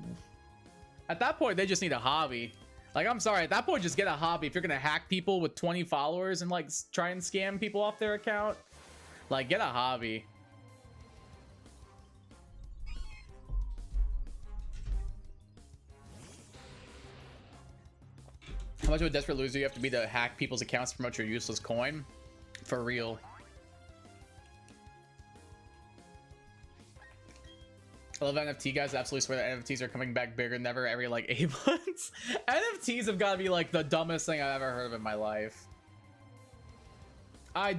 At that point, they just need a hobby. Like, I'm sorry, at that point, just get a hobby. If you're gonna hack people with 20 followers and like try and scam people off their account, like, get a hobby. How much of a desperate loser you have to be to hack people's accounts to promote your useless coin? For real. I love NFT, guys. I absolutely swear that NFTs are coming back bigger than ever every like 8 months. NFTs have got to be like the dumbest thing I've ever heard of in my life. I've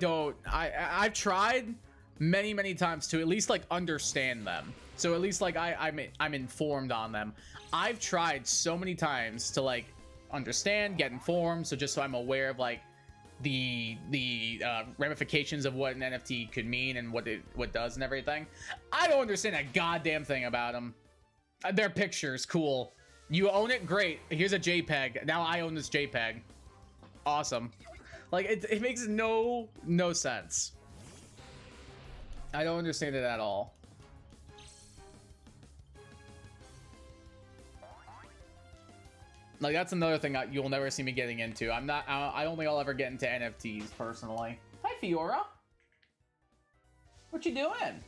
tried many times to at least like understand them. So at least like I'm informed on them. I've tried so many times to like understand, get informed, so just so I'm aware of like the ramifications of what an NFT could mean and what does and everything. I don't understand a goddamn thing about them. Their pictures, cool. You own it, great. Here's a JPEG. Now I own this JPEG. Awesome. Like, it makes no sense. I don't understand it at all. Like, that's another thing you'll never see me getting into. I don't think I'll ever get into NFTs personally. Hi, Fiora. What you doing?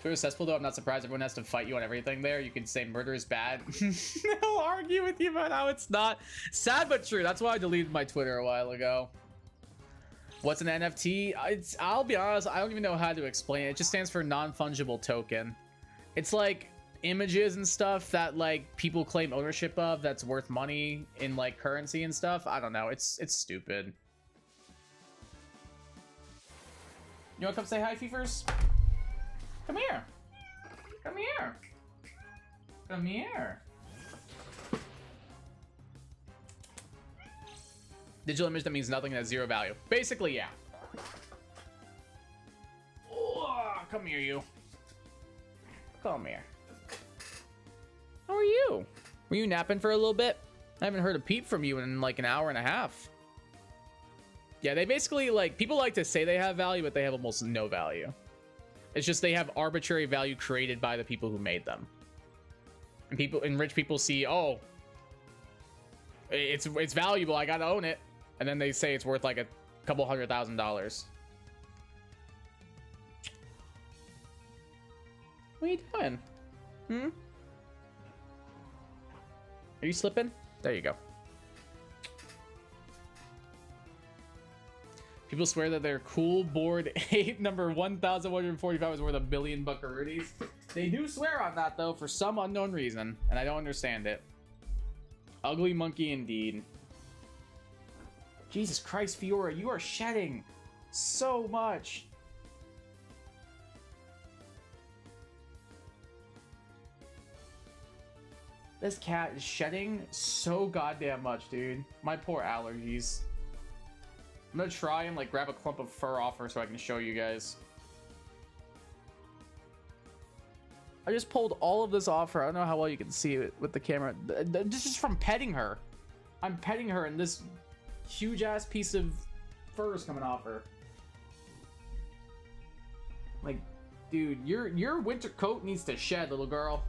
Twitter's cesspool, though. I'm not surprised everyone has to fight you on everything there. You can say murder is bad. I'll argue with you about how it's not. Sad but true. That's why I deleted my Twitter a while ago. What's an NFT? I'll be honest, I don't even know how to explain it. It just stands for non-fungible token. It's like images and stuff that like people claim ownership of that's worth money in like currency and stuff. I don't know, it's stupid. You wanna come say hi, Feefers? Come here. Come here. Come here. Digital image that means nothing and has zero value. Basically, yeah. Oh, come here, you. Come here. How are you? Were you napping for a little bit? I haven't heard a peep from you in like an hour and a half. Yeah, they basically like, people like to say they have value, but they have almost no value. It's just they have arbitrary value created by the people who made them. And rich people see, oh, it's valuable, I gotta own it. And then they say it's worth like a couple $100,000. What are you doing? Hmm? Are you slipping? There you go. People swear that their cool board 8 number 1145 is worth $1 billion buckaroonies. They do swear on that though for some unknown reason, and I don't understand it. Ugly monkey indeed. Jesus Christ, Fiora, you are shedding so much. This cat is shedding so goddamn much, dude. My poor allergies. I'm gonna try and like grab a clump of fur off her so I can show you guys. I just pulled all of this off her. I don't know how well you can see it with the camera. This is from petting her. I'm petting her and this huge ass piece of fur is coming off her. Like, dude, your winter coat needs to shed, little girl.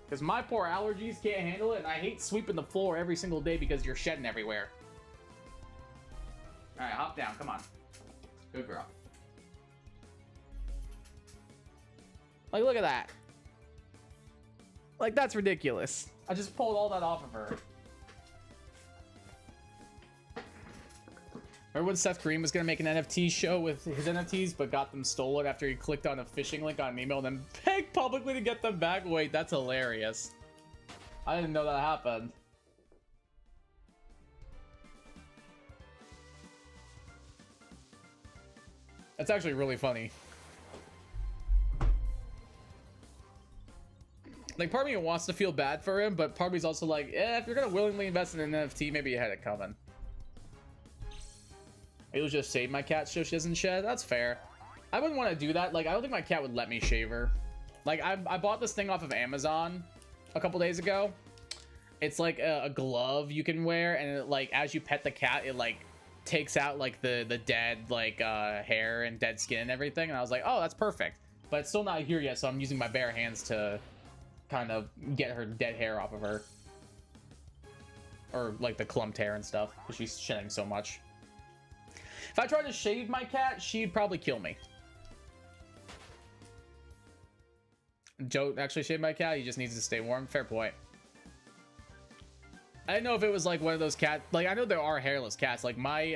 Because my poor allergies can't handle it, and I hate sweeping the floor every single day because you're shedding everywhere. Alright, hop down, come on. Good girl. Like, look at that. Like, that's ridiculous. I just pulled all that off of her. Remember when Seth Green was going to make an NFT show with his NFTs, but got them stolen after he clicked on a phishing link on an email and then begged publicly to get them back? Wait, that's hilarious. I didn't know that happened. That's actually really funny. Like, part of me wants to feel bad for him, but part of me's also like, eh, if you're going to willingly invest in an NFT, maybe you had it coming. It'll just save my cat so she doesn't shed. That's fair. I wouldn't want to do that. Like, I don't think my cat would let me shave her. Like, I bought this thing off of Amazon a couple days ago. It's like a glove you can wear, and it, like, as you pet the cat, it like takes out like the dead like hair and dead skin and everything. And I was like, oh, that's perfect. But it's still not here yet, so I'm using my bare hands to kind of get her dead hair off of her, or like the clumped hair and stuff, because she's shedding so much. If I tried to shave my cat, she'd probably kill me. Joe actually shaved my cat. He just needs to stay warm. Fair point. I didn't know if it was like one of those cats. Like, I know there are hairless cats. Like my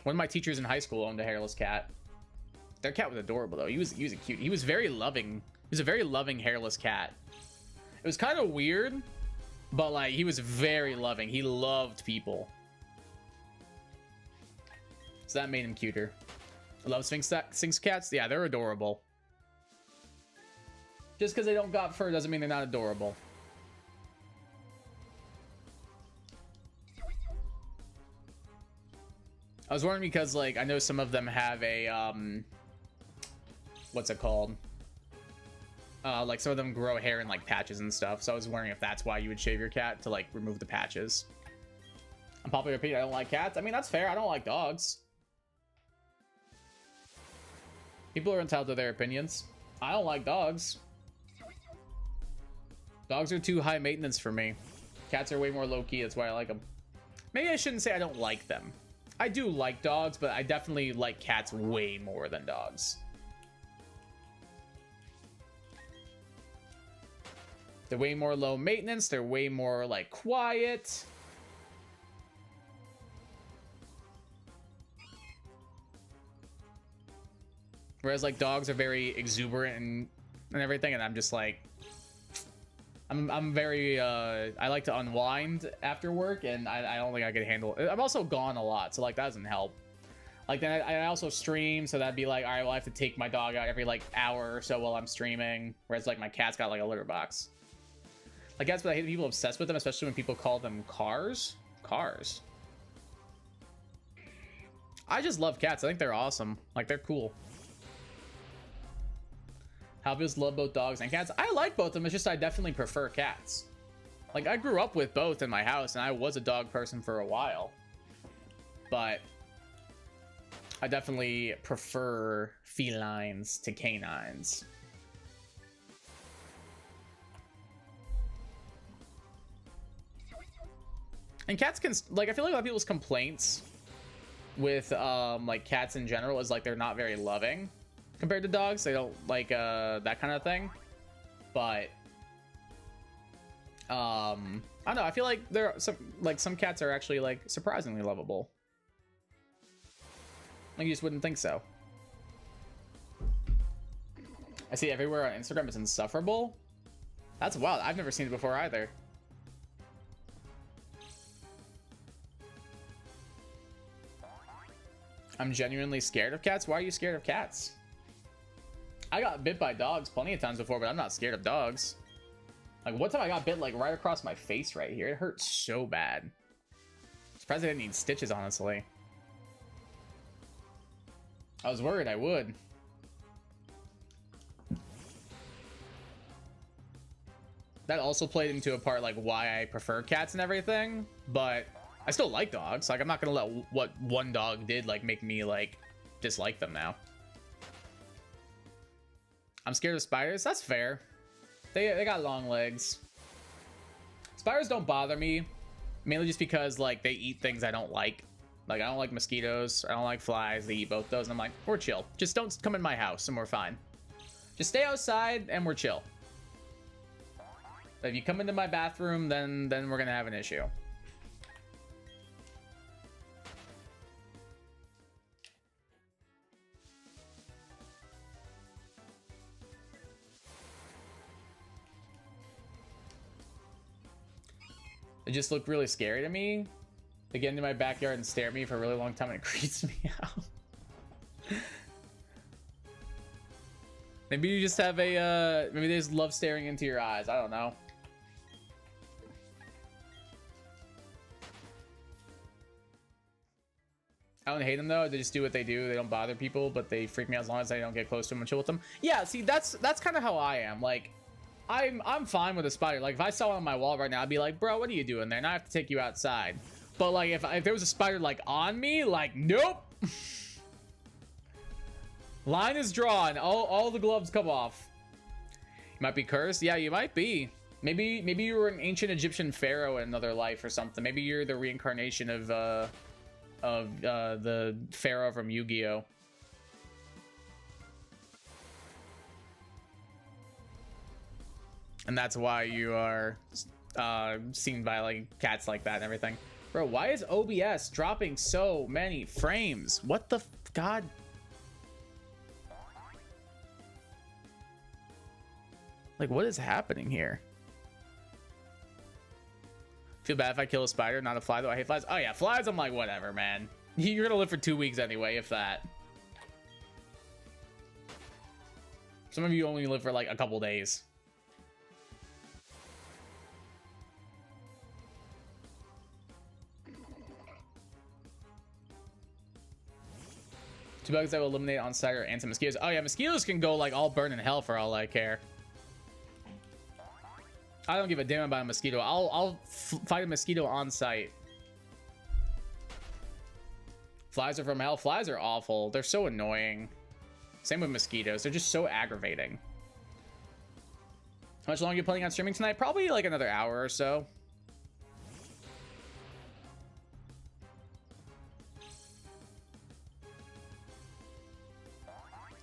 one of my teachers in high school owned a hairless cat. Their cat was adorable though. He was a cute. He was very loving. He was a very loving hairless cat. It was kind of weird, but like he was very loving. He loved people. So that made him cuter. I love Sphinx cats. Yeah, they're adorable. Just because they don't got fur doesn't mean they're not adorable. I was wondering because, like, I know some of them have a, what's it called? Like, some of them grow hair in, like, patches and stuff. So I was wondering if that's why you would shave your cat, to, like, remove the patches. Unpopular opinion, I don't like cats. I mean, that's fair. I don't like dogs. People are entitled to their opinions. I don't like dogs. Dogs are too high maintenance for me. Cats are way more low-key. That's why I like them. Maybe I shouldn't say I don't like them. I do like dogs, but I definitely like cats way more than dogs. They're way more low maintenance. They're way more, like, quiet. Whereas, like, dogs are very exuberant and everything, and I'm just like, I'm very I like to unwind after work, and I don't think I could handle it. I'm also gone a lot, so like that doesn't help. Like, then I also stream, so that'd be like, all right, well, I have to take my dog out every like hour or so while I'm streaming. Whereas like my cat's got like a litter box. Like, that's what I hate, people obsessed with them, especially when people call them cars. Cars. I just love cats. I think they're awesome. Like, they're cool. Hobbies love both dogs and cats. I like both of them. It's just I definitely prefer cats. Like, I grew up with both in my house, and I was a dog person for a while. But I definitely prefer felines to canines. And cats can, like, I feel like a lot of people's complaints with like cats in general is like they're not very loving compared to dogs. They don't like that kind of thing. But I don't know, I feel like there are some cats are actually like surprisingly lovable. Like, you just wouldn't think so. I see everywhere on Instagram it's insufferable. That's wild. I've never seen it before either. I'm genuinely scared of cats. Why are you scared of cats? I got bit by dogs plenty of times before, but I'm not scared of dogs. Like, one time I got bit, like, right across my face right here. It hurt so bad. Surprised I didn't need stitches, honestly. I was worried I would. That also played into a part, like, why I prefer cats and everything. But I still like dogs. Like, I'm not gonna let what one dog did, like, make me, like, dislike them now. I'm scared of spiders. That's fair. They got long legs. Spiders don't bother me, mainly just because, like, they eat things I don't like. Like, I don't like mosquitoes. I don't like flies. They eat both those, and I'm like, we're chill. Just don't come in my house, and we're fine. Just stay outside, and we're chill. But if you come into my bathroom, then we're gonna have an issue. It just looked really scary to me. They get into my backyard and stare at me for a really long time, and it creeps me out. Maybe you just have a, maybe they just love staring into your eyes. I don't know. I don't hate them though. They just do what they do. They don't bother people, but they freak me out as long as I don't get close to them and chill with them. Yeah, see, that's kind of how I am. Like, I'm fine with a spider. Like, if I saw one on my wall right now, I'd be like, bro, what are you doing there? And I have to take you outside. But like, if there was a spider like on me, like, nope. Line is drawn. All the gloves come off. You might be cursed. Yeah, you might be. Maybe you were an ancient Egyptian pharaoh in another life or something. Maybe you're the reincarnation of the pharaoh from Yu-Gi-Oh. And that's why you are seen by like cats like that and everything. Bro, why is OBS dropping so many frames? What the god? Like, what is happening here? Feel bad if I kill a spider, not a fly, though. I hate flies. Oh yeah, flies, I'm like, whatever, man. You're gonna live for 2 weeks anyway, if that. Some of you only live for like a couple days. Two bugs that will eliminate on site are ants and mosquitoes. Oh yeah, mosquitoes can go like all burn in hell for all I care. I don't give a damn about a mosquito. I'll fight a mosquito on site. Flies are from hell. Flies are awful. They're so annoying. Same with mosquitoes. They're just so aggravating. How much longer are you planning on streaming tonight? Probably like another hour or so.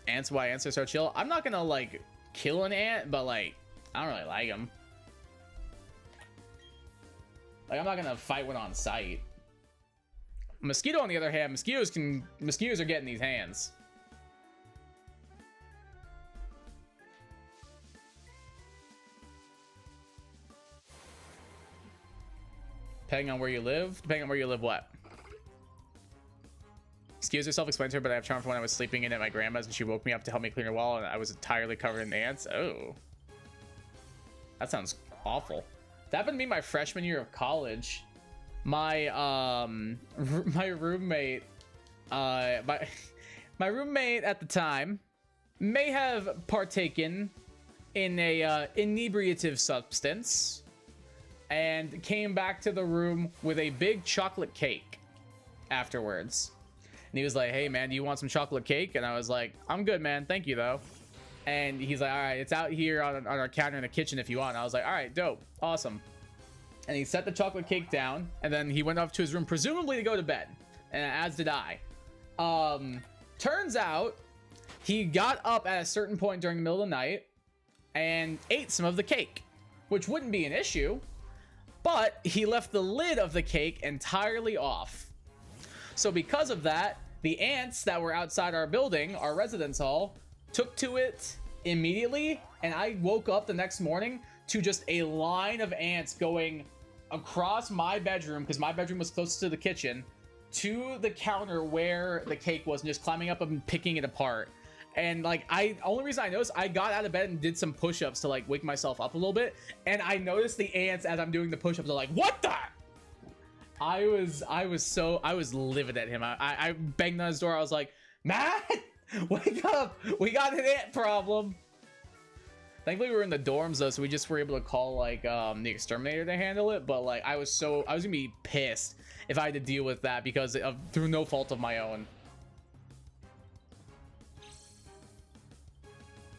Ants, why ants are so chill? I'm not gonna like kill an ant, but like I don't really like them. Like, I'm not gonna fight one on sight. Mosquito, on the other hand, mosquitoes are getting these hands. Depending on where you live? Depending on where you live, what? Mosquitoes are self-explanatory, but I have charm from when I was sleeping in at my grandma's and she woke me up to help me clean her wall and I was entirely covered in ants. Oh. That sounds awful. That happened to me my freshman year of college. My my roommate my roommate at the time may have partaken in a inebriative substance and came back to the room with a big chocolate cake afterwards. And he was like, hey man, do you want some chocolate cake? And I was like, I'm good, man, thank you though. And he's like, all right, it's out here on our counter in the kitchen if you want. And I was like, all right, dope, awesome. And he set the chocolate cake down, and then he went off to his room, presumably to go to bed, and as did I. Turns out he got up at a certain point during the middle of the night and ate some of the cake, which wouldn't be an issue, but he left the lid of the cake entirely off. So because of that, the ants that were outside our building, our residence hall, took to it immediately, and I woke up the next morning to just a line of ants going across my bedroom, because my bedroom was close to the kitchen, to the counter where the cake was, and just climbing up and picking it apart. And like, only reason I noticed, I got out of bed and did some push-ups to like wake myself up a little bit, and I noticed the ants as I'm doing the push-ups. I'm like, what the? I was livid at him. I banged on his door. I was like, Matt, wake up, we got an ant problem. Thankfully we were in the dorms though, so we just were able to call like the exterminator to handle it. But like, I was gonna be pissed if I had to deal with that because of through no fault of my own.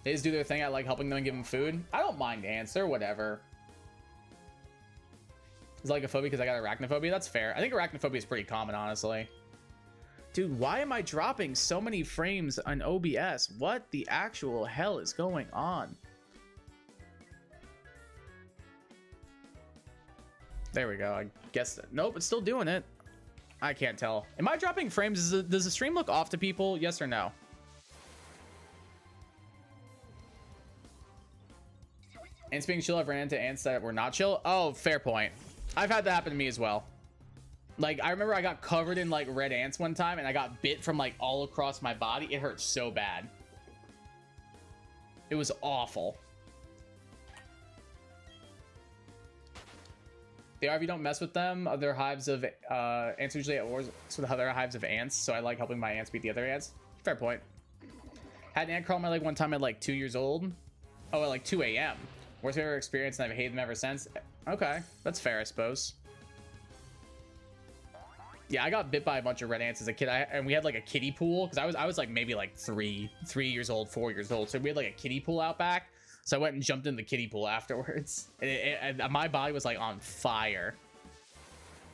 They just do their thing. I like helping them and giving food. I don't mind ants. They're whatever. It's like a phobia because I got arachnophobia. That's fair. I think arachnophobia is pretty common, honestly. Dude, why am I dropping so many frames on OBS? What the actual hell is going on? There we go. I guess. Nope, it's still doing it. I can't tell. Am I dropping frames? Does the stream look off to people? Yes or no? Ants being chill, I've ran into ants that were not chill. Oh, fair point. I've had that happen to me as well. Like, I remember I got covered in like red ants one time and I got bit from like all across my body. It hurt so bad. It was awful. They are, if you don't mess with them, other hives of ants usually at wars with other hives of ants, so I like helping my ants beat the other ants. Fair point. Had an ant crawl on my leg one time at like 2 years old. Oh, at like 2 a.m. Worst ever experience, and I've hated them ever since. Okay, that's fair, I suppose. Yeah, I got bit by a bunch of red ants as a kid, and we had like a kiddie pool because I was like maybe like 3 years old, 4 years old. So we had like a kiddie pool out back. So I went and jumped in the kiddie pool afterwards, and my body was like on fire.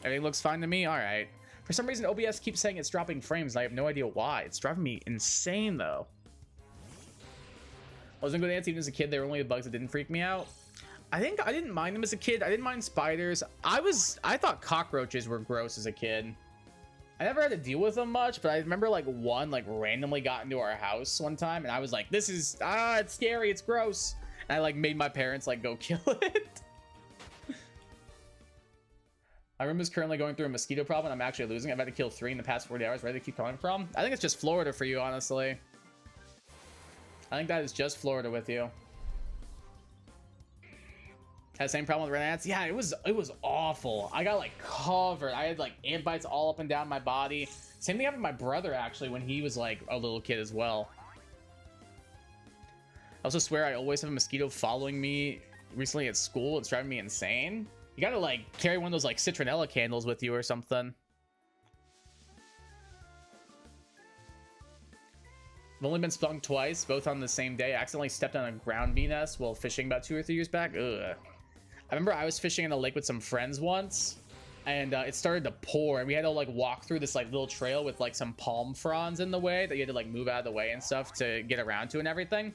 Everything looks fine to me. All right. For some reason, OBS keeps saying it's dropping frames, and I have no idea why. It's driving me insane though. I wasn't good at ants even as a kid. They were only the bugs that didn't freak me out. I think I didn't mind them as a kid. I didn't mind spiders. I thought cockroaches were gross as a kid. I never had to deal with them much, but I remember like one like randomly got into our house one time, and I was like, "This is it's scary. It's gross." And I like made my parents like go kill it. My room is currently going through a mosquito problem. I'm actually losing. I've had to kill 3 in the past 40 hours. Where do they keep coming from? I think it's just Florida for you, honestly. I think that is just Florida with you. Had the same problem with red ants. Yeah, it was awful. I got like covered. I had like ant bites all up and down my body. Same thing happened to my brother actually when he was like a little kid as well. I also swear I always have a mosquito following me recently at school. It's driving me insane. You gotta like carry one of those like citronella candles with you or something. I've only been stung twice, both on the same day. I accidentally stepped on a ground bee nest while fishing about 2 or 3 years back. Ugh. I remember I was fishing in a lake with some friends once, and it started to pour, and we had to like walk through this like little trail with like some palm fronds in the way that you had to like move out of the way and stuff to get around to and everything.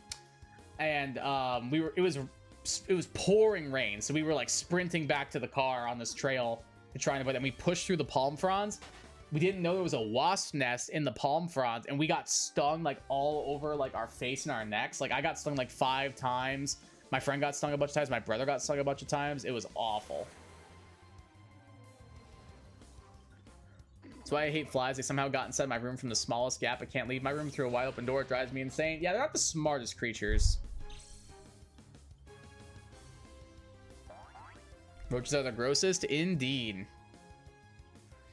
And it was pouring rain, so we were like sprinting back to the car on this trail to try and avoid it. And we pushed through the palm fronds. We didn't know there was a wasp nest in the palm fronds, and we got stung like all over like our face and our necks. Like I got stung like 5 times. My friend got stung a bunch of times. My brother got stung a bunch of times. It was awful. That's why I hate flies. They somehow got inside my room from the smallest gap. I can't leave my room through a wide open door. It drives me insane. Yeah, they're not the smartest creatures. Roaches are the grossest indeed.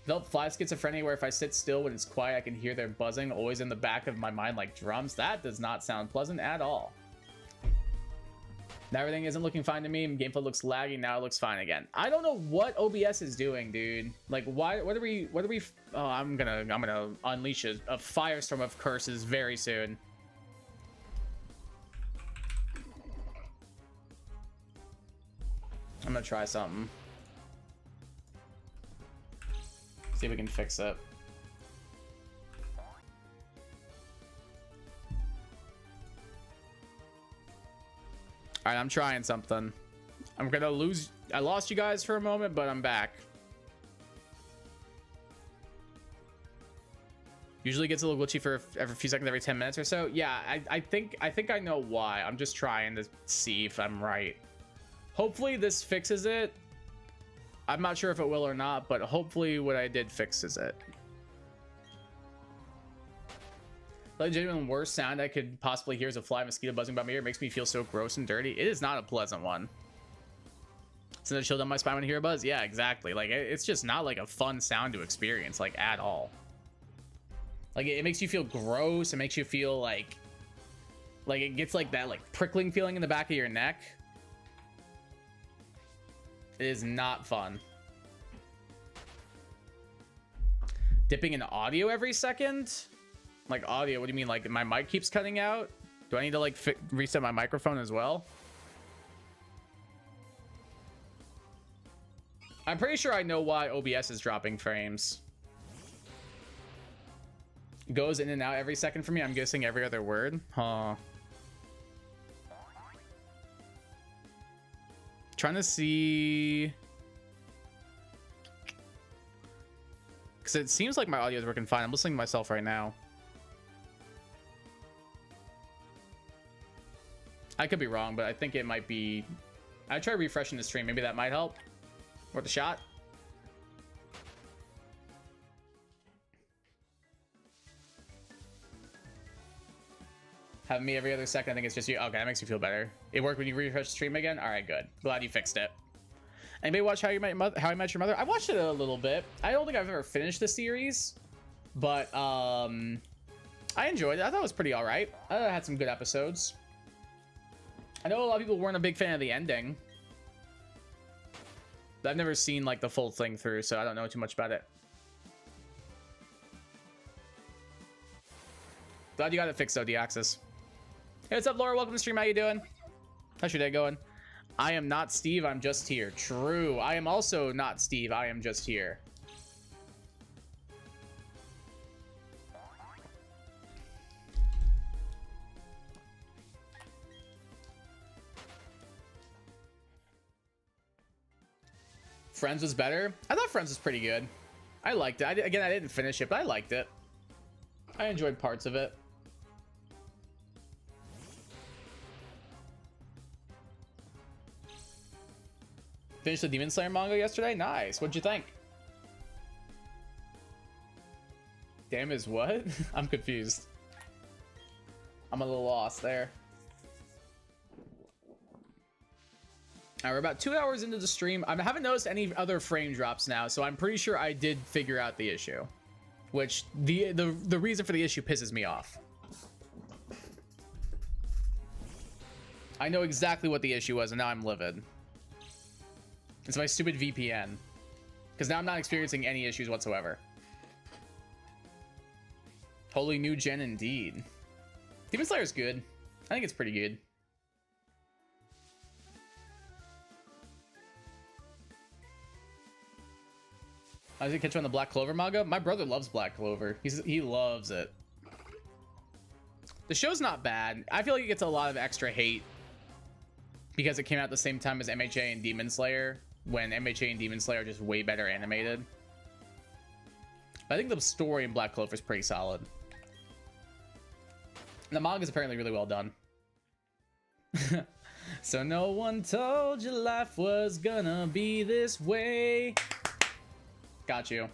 Develop fly schizophrenia where if I sit still when it's quiet, I can hear their buzzing always in the back of my mind like drums. That does not sound pleasant at all. Now everything isn't looking fine to me. Gameplay looks laggy. Now it looks fine again. I don't know what OBS is doing, dude. Like, why? What are we? Oh, I'm gonna unleash a firestorm of curses very soon. I'm gonna try something. See if we can fix it. All right, I'm trying something. I'm gonna lose. I lost you guys for a moment, but I'm back. Usually gets a little glitchy for every few seconds, every 10 minutes or so. Yeah, I think I know why. I'm just trying to see if I'm right. Hopefully this fixes it. I'm not sure if it will or not, but hopefully what I did fixes it. The genuine worst sound I could possibly hear is a fly mosquito buzzing by my ear. It makes me feel so gross and dirty. It is not a pleasant one. So then chill down my spine when I hear a buzz. Yeah, exactly. Like, it's just not like a fun sound to experience, like, at all. Like, it makes you feel gross. It makes you feel like it gets like that like prickling feeling in the back of your neck. It is not fun. Dipping in audio every second? Like audio, what do you mean? Like my mic keeps cutting out? Do I need to like reset my microphone as well? I'm pretty sure I know why OBS is dropping frames. Goes in and out every second for me. I'm guessing every other word. Huh. Trying to see, because it seems like my audio is working fine. I'm listening to myself right now. I could be wrong, but I think it might be. I try refreshing the stream. Maybe that might help. Worth a shot. Having me every other second, I think it's just you. Okay, that makes you feel better. It worked when you refresh the stream again? All right, good. Glad you fixed it. Anybody watch How I Met Your Mother? I watched it a little bit. I don't think I've ever finished the series, but I enjoyed it. I thought it was pretty all right. I thought it had some good episodes. I know a lot of people weren't a big fan of the ending. But I've never seen like the full thing through, so I don't know too much about it. Glad you got it fixed though, D-Axis. Hey, what's up, Laura? Welcome to the stream. How you doing? How's your day going? I am not Steve. I'm just here. True. I am also not Steve. I am just here. Friends was better. I thought Friends was pretty good. I liked it. Again, I didn't finish it, but I liked it. I enjoyed parts of it. Finished the Demon Slayer manga yesterday? Nice. What'd you think? Damn is what? I'm confused. I'm a little lost there. Alright, we're about 2 hours into the stream. I haven't noticed any other frame drops now, so I'm pretty sure I did figure out the issue. Which, the reason for the issue pisses me off. I know exactly what the issue was, and now I'm livid. It's my stupid VPN. Because now I'm not experiencing any issues whatsoever. Holy new gen indeed. Demon Slayer is good. I think it's pretty good. I was gonna catch you on the Black Clover manga. My brother loves Black Clover. He loves it. The show's not bad. I feel like it gets a lot of extra hate because it came out at the same time as MHA and Demon Slayer, when MHA and Demon Slayer are just way better animated. But I think the story in Black Clover is pretty solid. And the manga is apparently really well done. So no one told you life was gonna be this way. Got you.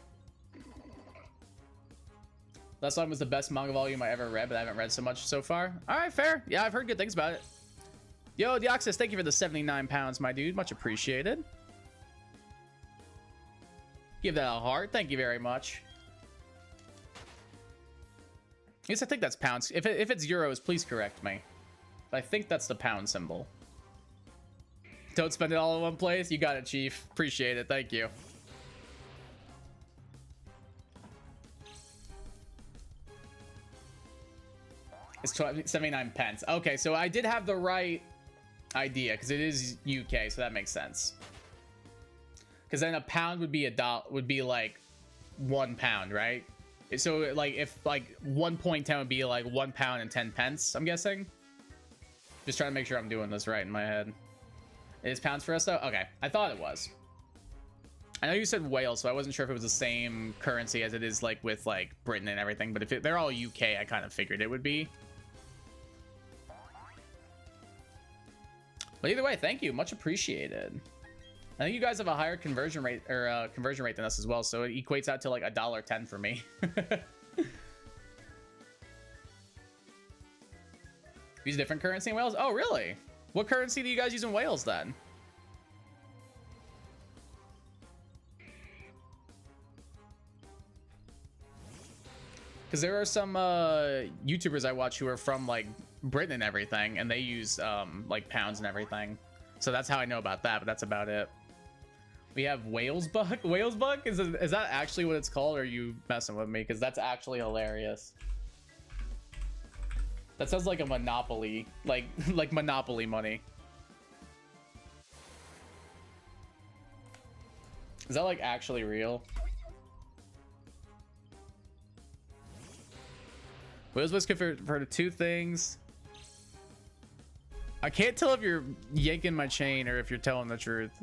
Last one was the best manga volume I ever read, but I haven't read so much so far. All right, fair. Yeah, I've heard good things about it. Yo, Deoxys, thank you for the 79 pounds, my dude. Much appreciated. Give that a heart. Thank you very much. Yes, I think that's pounds. If it's euros, please correct me. But I think that's the pound symbol. Don't spend it all in one place. You got it, Chief. Appreciate it. Thank you. It's 79 pence. Okay, so I did have the right idea because it is UK, so that makes sense. Because then a pound would be would be like 1 pound, right? So like if like 1.10 would be like 1 pound and 10 pence, I'm guessing. Just trying to make sure I'm doing this right in my head. It is pounds for us though? Okay, I thought it was. I know you said Wales, so I wasn't sure if it was the same currency as it is like with like Britain and everything, but if they're all UK, I kind of figured it would be. But either way, thank you, much appreciated. I think you guys have a higher conversion rate than us as well, so it equates out to like $1.10 for me. Use different currency in Wales? Oh, really? What currency do you guys use in Wales then? Because there are some YouTubers I watch who are from like Britain and everything, and they use like pounds and everything. So that's how I know about that, but that's about it. We have Wales Buck. Wales Buck? Is that actually what it's called, or are you messing with me? Because that's actually hilarious. That sounds like a Monopoly, like Monopoly money. Is that like actually real? Wales Bucks good for two things. I can't tell if you're yanking my chain or if you're telling the truth.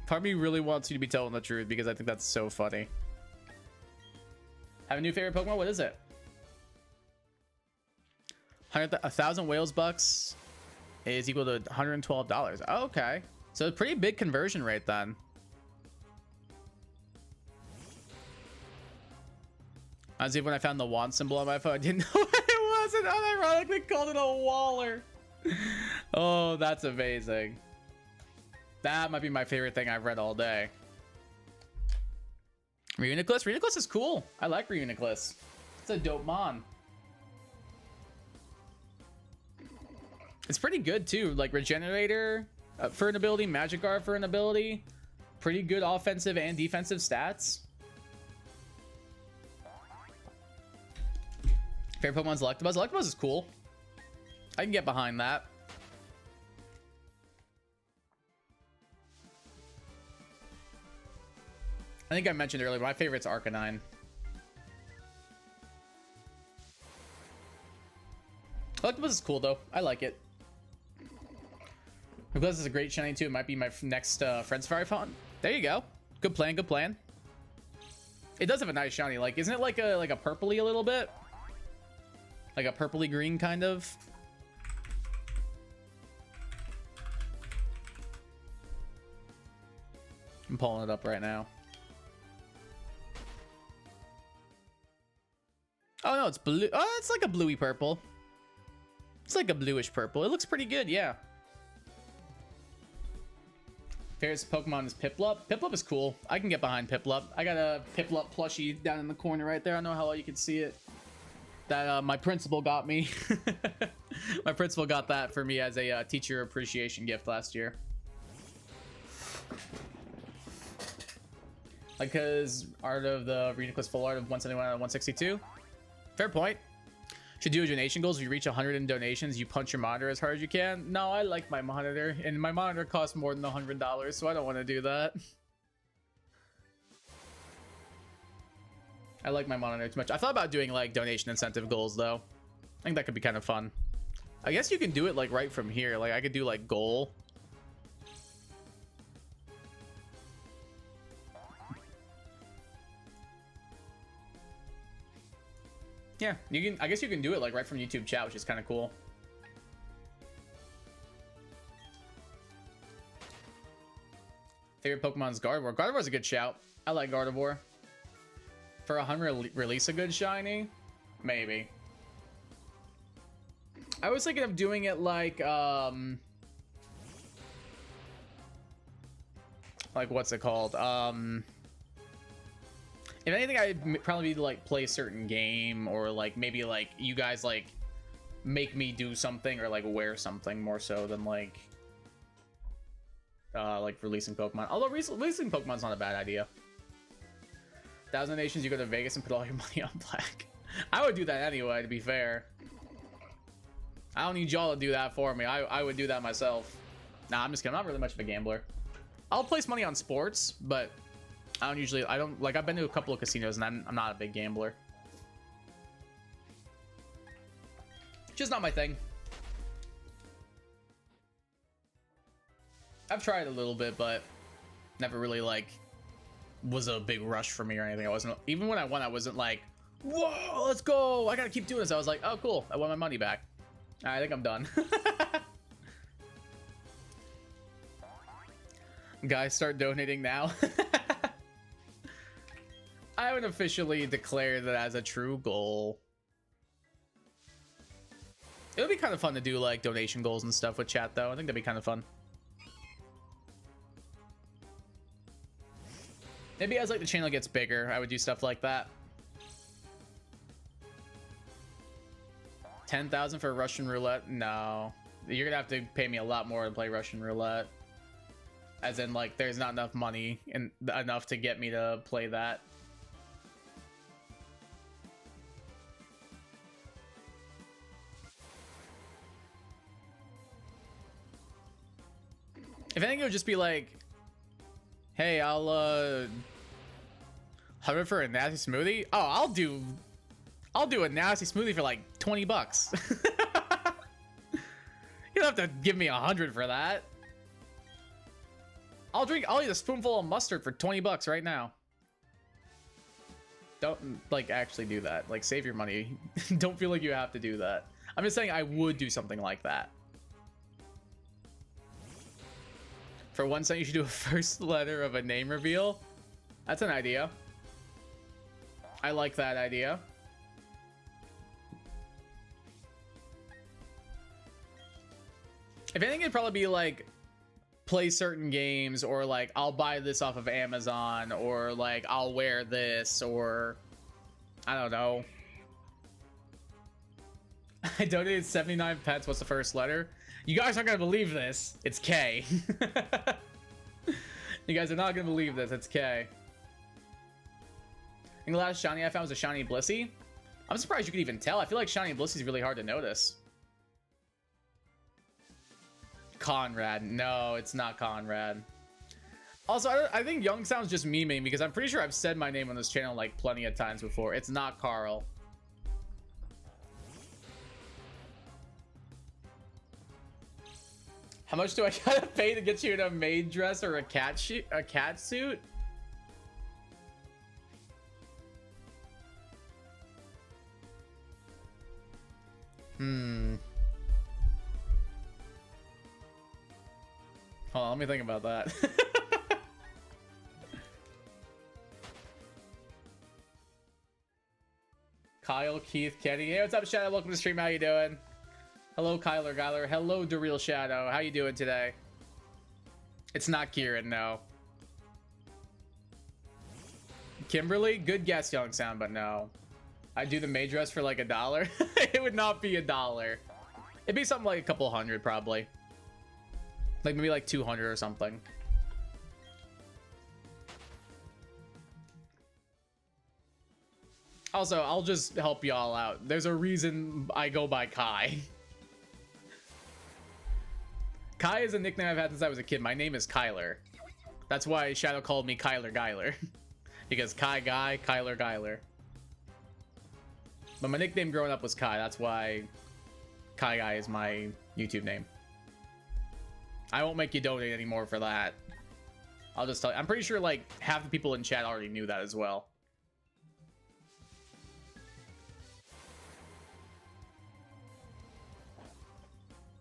Part of me really wants you to be telling the truth because I think that's so funny. Have a new favorite Pokemon? What is it? 1,000 Wales Bucks is equal to $112. Oh, okay. So a pretty big conversion rate then. Honestly, when I found the wand symbol on my phone, I didn't know what it was, and unironically called it a Waller. Oh, that's amazing. That might be my favorite thing I've read all day. Reuniclus? Reuniclus is cool. I like Reuniclus. It's a dope mon. It's pretty good too. Like Regenerator for an ability, Magikarp for an ability. Pretty good offensive and defensive stats. Favorite Pokemon's Electabuzz. Electabuzz is cool. I can get behind that. I think I mentioned earlier, my favorite's Arcanine. Electabuzz is cool though. I like it. Because it's a great shiny too. It might be my next Friend Safari font. There you go. Good plan. Good plan. It does have a nice shiny. Like, isn't it like a purpley a little bit? Like a purpley green kind of. I'm pulling it up right now. Oh no, it's blue. Oh, it's like a bluey purple. It's like a bluish purple. It looks pretty good, yeah. Favorite Pokemon is Piplup. Piplup is cool. I can get behind Piplup. I got a Piplup plushie down in the corner right there. I don't know how well you can see it. That my principal got me. My principal got that for me as a teacher appreciation gift last year. Like, cause art of the Reuniclus full art of 171 out of 162. Fair point. Should do a donation goals. If you reach 100 in donations, you punch your monitor as hard as you can. No, I like my monitor, and my monitor costs more than $100, so I don't want to do that. I like my monitor too much. I thought about doing like donation incentive goals though. I think that could be kind of fun. I guess you can do it like right from here. Like I could do like goal. Yeah, you can. I guess you can do it like right from YouTube chat, which is kind of cool. Favorite Pokemon's Gardevoir. Gardevoir's a good shout. I like Gardevoir. For 100, release a good shiny? Maybe. I was thinking of doing it like what's it called? If anything, I'd probably be to like play a certain game, or like maybe like you guys like make me do something or like wear something more so than like releasing Pokemon. Although releasing Pokemon's not a bad idea. 1,000 Nations, you go to Vegas and put all your money on black. I would do that anyway, to be fair. I don't need y'all to do that for me. I would do that myself. Nah, I'm just kidding. I'm not really much of a gambler. I'll place money on sports, but I don't like, I've been to a couple of casinos and I'm not a big gambler. Just not my thing. I've tried a little bit, but never really like was a big rush for me or anything. I wasn't, even when I won, I wasn't like, whoa, let's go, I gotta keep doing this. I was like, oh cool, I won my money back. I think I'm done. Guys, start donating now. I haven't officially declared that as a true goal. It would be kind of fun to do like donation goals and stuff with chat though. I think that'd be kind of fun. Maybe as like the channel gets bigger, I would do stuff like that. 10,000 for Russian roulette? No. You're gonna have to pay me a lot more to play Russian roulette. As in, like, there's not enough money and enough to get me to play that. If anything, it would just be like, hey, I'll 100 for a nasty smoothie. Oh, I'll do a nasty smoothie for like 20 bucks. You don't have to give me 100 for that. I'll eat a spoonful of mustard for 20 bucks right now. Don't like actually do that. Like, save your money. Don't feel like you have to do that. I'm just saying I would do something like that. For 1 cent, you should do a first letter of a name reveal. That's an idea. I like that idea. If anything, it'd probably be like play certain games, or like I'll buy this off of Amazon, or like I'll wear this, or I don't know. I donated 79 pence. What's the first letter? You guys aren't gonna believe this. It's K. You guys are not gonna believe this. It's K. I think the last shiny I found was a shiny Blissey. I'm surprised you could even tell. I feel like shiny Blissey is really hard to notice. Conrad. No, it's not Conrad. Also, I think Young sounds just memeing because I'm pretty sure I've said my name on this channel like plenty of times before. It's not Carl. How much do I gotta pay to get you in a maid dress or a cat suit? Hold on, let me think about that. Kyle, Keith, Kenny. Hey, what's up, Shadow? Welcome to the stream. How you doing? Hello, Kyler Gyler. Hello, DeReal Shadow. How you doing today? It's not Kieran, no. Kimberly? Good guess, Young Sound, but no. I'd do the maid dress for like $1. It would not be $1. It'd be something like a couple hundred, probably. Like maybe like 200 or something. Also, I'll just help y'all out. There's a reason I go by Kai. Kai is a nickname I've had since I was a kid. My name is Kyler. That's why Shadow called me Kyler Gyler. Because Kai Guy, Kyler Gyler. But my nickname growing up was Kai. That's why Kai Guy is my YouTube name. I won't make you donate anymore for that. I'll just tell you. I'm pretty sure like half the people in chat already knew that as well.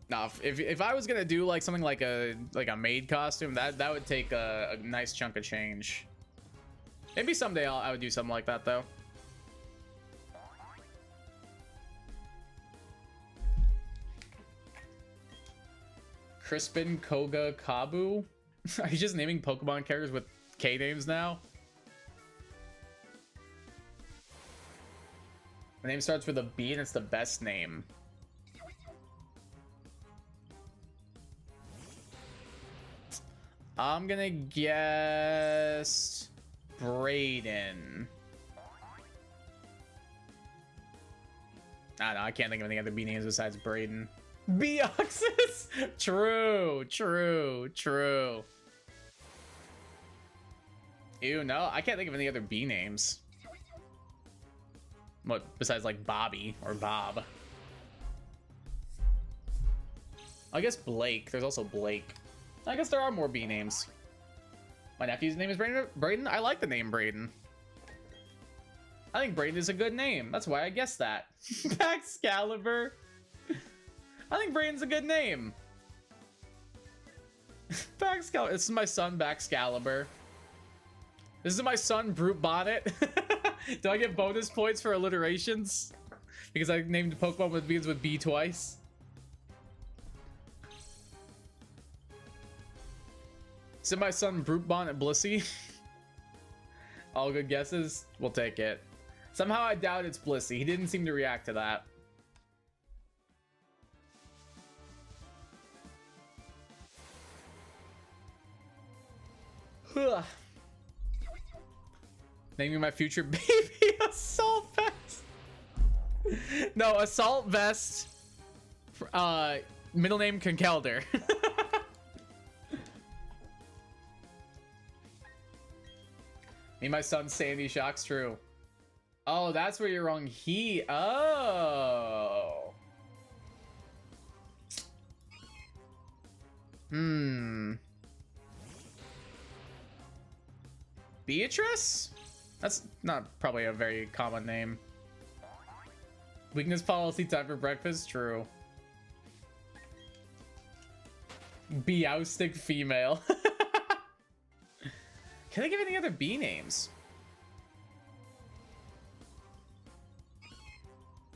Nah, if I was gonna do like something like a maid costume, that would take a nice chunk of change. Maybe someday I would do something like that though. Crispin, Koga, Kabu? Are you just naming Pokemon characters with K names now? The name starts with a B and it's the best name. I'm gonna guess Brayden. I don't know, I can't think of any other B names besides Brayden. Beoxys? True. Ew, no, I can't think of any other B names. What, besides like Bobby or Bob? I guess Blake. There's also Blake. I guess there are more B names. My nephew's name is Brayden. I like the name Brayden. I think Brayden is a good name. That's why I guessed that. Baxcalibur. I think Brayden's a good name. Baxcalibur. This is my son, Baxcalibur. This is my son, Brute Bonnet. Do I get bonus points for alliterations? Because I named Pokemon with begins with B twice. Is it my son Brute Bonnet Blissey? All good guesses? We'll take it. Somehow I doubt it's Blissey. He didn't seem to react to that. Naming my future baby Assault Vest. No, Assault Vest. Middle name Conkelder. Name my son Sandy Shock's true. Oh, that's where you're wrong. Oh. Beatrice? That's not probably a very common name. Weakness policy, time for breakfast? True. Beoustic female. Can I give any other B names?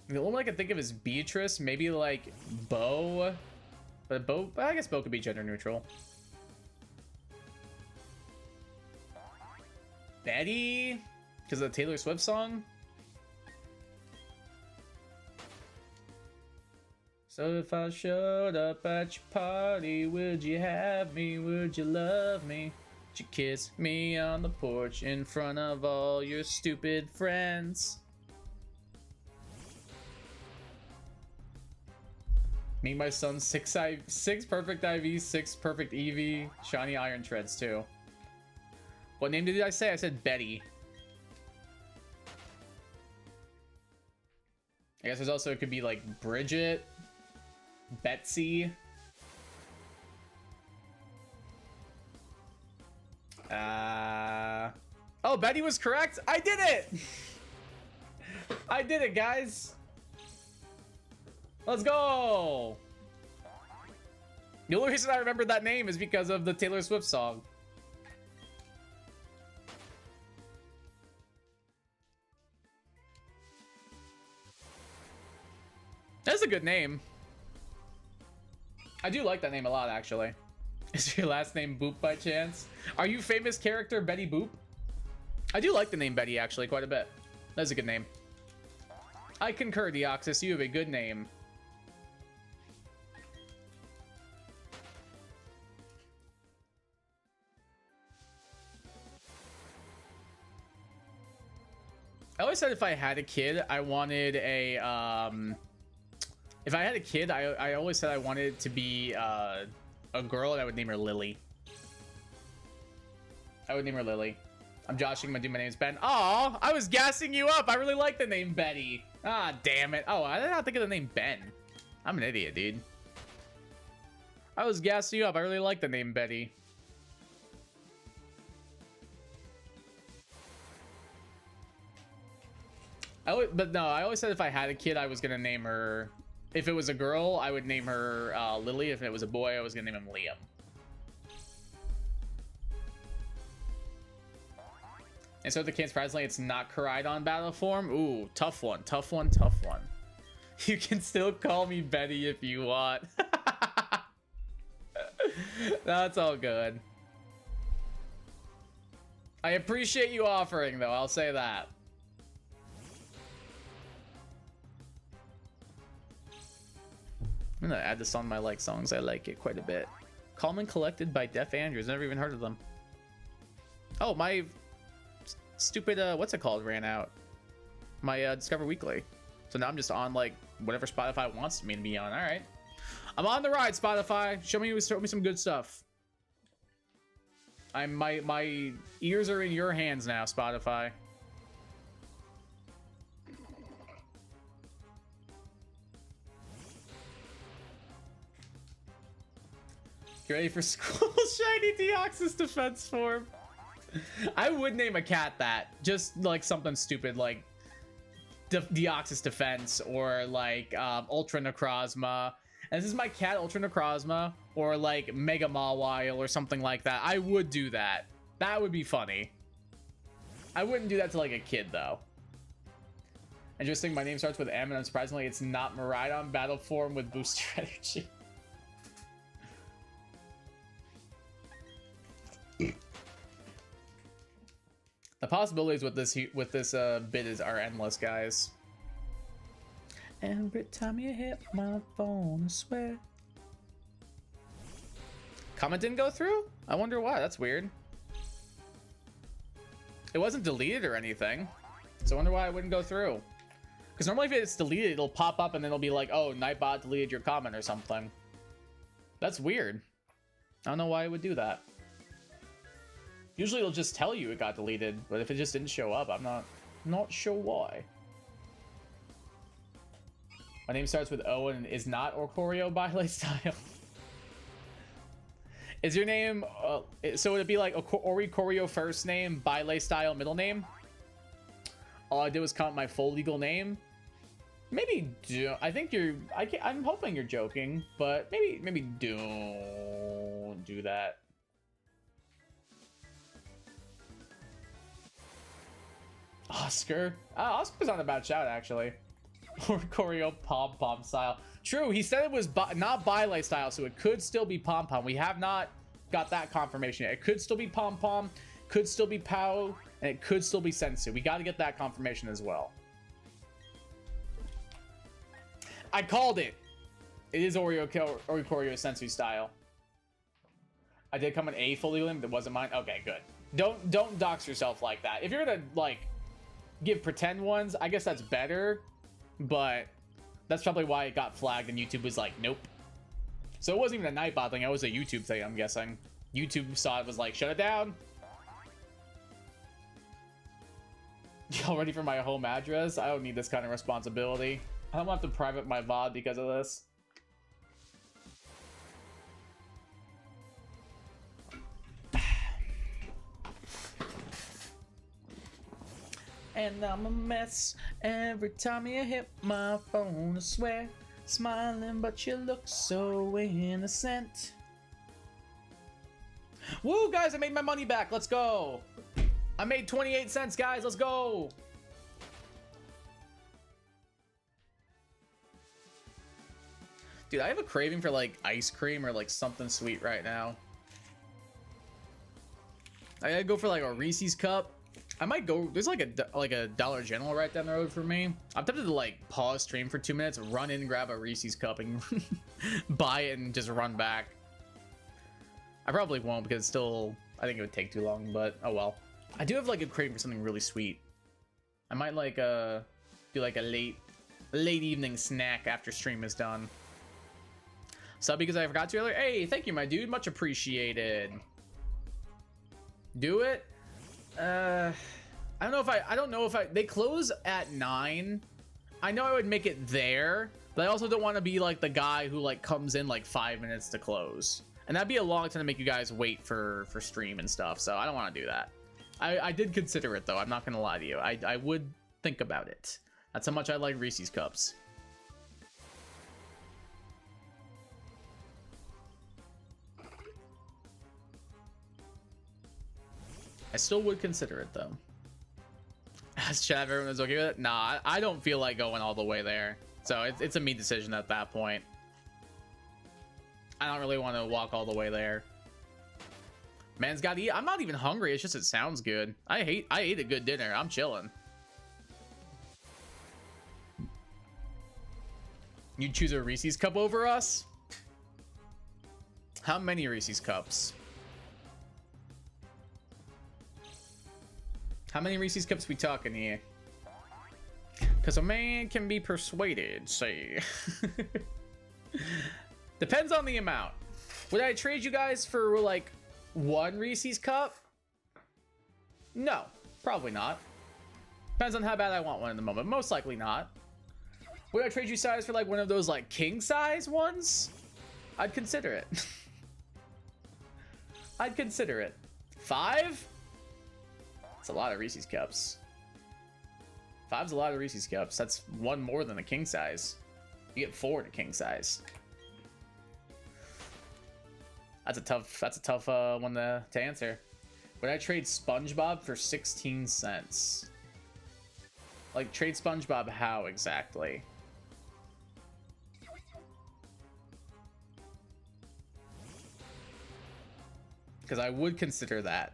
The only one I can think of is Beatrice, maybe like Bo. But Bo, I guess Bo could be gender neutral. Betty? Because of the Taylor Swift song? So if I showed up at your party, would you have me? Would you love me? Would you kiss me on the porch in front of all your stupid friends? Me and my son, 6 perfect IV, 6 perfect EV, shiny iron treads too. What name did I say? I said Betty. I guess there's also, it could be like Bridget, Betsy. Oh, Betty was correct. I did it. I did it, guys. Let's go. The only reason I remember that name is because of the Taylor Swift song. That's a good name. I do like that name a lot, actually. Is your last name Boop by chance? Are you famous character Betty Boop? I do like the name Betty, actually, quite a bit. That's a good name. I concur, Deoxys. You have a good name. I always said if I had a kid, I wanted a, if I had a kid, I always said I wanted it to be a girl, and I would name her Lily. I would name her Lily. I'm joshing my dude, my name's Ben. Aw, I was gassing you up. I really like the name Betty. Ah, damn it. Oh, I did not think of the name Ben. I'm an idiot, dude. I was gassing you up. I really like the name Betty. But no, I always said if I had a kid, I was gonna name her. If it was a girl, I would name her Lily. If it was a boy, I was gonna name him Liam. And so the kid, surprisingly, it's not Koraidon battle form. Ooh, tough one, tough one, tough one. You can still call me Betty if you want. That's all good. I appreciate you offering, though. I'll say that. I'm gonna add this on my like songs. I like it quite a bit. Calm and Collected by Def Andrews. Never even heard of them. Oh, my stupid what's it called ran out. My Discover Weekly. So now I'm just on like whatever Spotify wants me to be on. All right, I'm on the ride, Spotify. Show me some good stuff. My ears are in your hands now, Spotify. You ready for school? Shiny Deoxys defense form. I would name a cat that. Just like something stupid like Deoxys defense or like Ultra Necrozma. And this is my cat, Ultra Necrozma, or like Mega Mawile or something like that. I would do that. That would be funny. I wouldn't do that to like a kid though. Interesting, my name starts with M and unsurprisingly it's not Miraidon battle form with booster energy. The possibilities with this bit are endless, guys. Every time you hit my phone, I swear. Comment didn't go through? I wonder why. That's weird. It wasn't deleted or anything, so I wonder why it wouldn't go through. Because normally if it's deleted, it'll pop up and then it'll be like, oh, Nightbot deleted your comment or something. That's weird. I don't know why it would do that. Usually it'll just tell you it got deleted, but if it just didn't show up, I'm not sure why. My name starts with O and is not Orcorio by lifestyle. Is your name, so would it be like Oricorio first name, Baile style middle name? All I did was comment my full legal name. Maybe I think I'm hoping you're joking, but maybe don't do that. Oscar? Oscar's not a bad shout, actually. Oricorio pom-pom style. True, he said it was not Baile style, so it could still be pom-pom. We have not got that confirmation yet. It could still be pom-pom, could still be Pao, and it could still be Sensu. We got to get that confirmation as well. I called it. It is Oricorio Sensu style. I did come in a fully limb. That wasn't mine. Okay, good. Don't dox yourself like that. If you're gonna like give pretend ones, I guess that's better. But that's probably why it got flagged and YouTube was like, nope. So it wasn't even a Nightbot thing. It was a YouTube thing, I'm guessing. YouTube saw it, was like, shut it down. Y'all ready for my home address? I don't need this kind of responsibility. I don't have to private my VOD because of this. And I'm a mess every time you hit my phone, I swear. Smiling, but you look so innocent. Woo, guys, I made my money back. Let's go. I made 28 cents, guys. Let's go. Dude, I have a craving for like ice cream or like something sweet right now. I gotta go for like a Reese's cup. I might go, there's like a Dollar General right down the road for me. I'm tempted to like pause stream for 2 minutes, run in, grab a Reese's cup and buy it and just run back. I probably won't because it's still, I think it would take too long, but oh well. I do have like a craving for something really sweet. I might like do like a late evening snack after stream is done. Sub because I forgot to earlier. Hey, thank you, my dude. Much appreciated. Do it. I don't know if they close at 9. I know I would make it there, but I also don't want to be like the guy who like comes in like 5 minutes to close, and that'd be a long time to make you guys wait for stream and stuff. So I don't want to do that. I did consider it though. I'm not gonna lie to you. I would think about it. That's how much I like Reese's cups. I still would consider it though. As chat, everyone is okay with it? Nah, I don't feel like going all the way there. So it's a me decision at that point. I don't really want to walk all the way there. Man's gotta eat. I'm not even hungry. It's just it sounds good. I ate a good dinner. I'm chilling. You'd choose a Reese's cup over us? How many Reese's cups? How many Reese's cups we talking here? Because a man can be persuaded, say. Depends on the amount. Would I trade you guys for like one Reese's cup? No, probably not. Depends on how bad I want one in the moment. Most likely not. Would I trade you size for like one of those like king size ones? I'd consider it. I'd consider it. 5? That's a lot of Reese's cups. 5's a lot of Reese's cups. That's one more than a king size. You get 4 to king size. That's a tough one to answer. Would I trade SpongeBob for 16 cents? Like trade SpongeBob how exactly? Because I would consider that.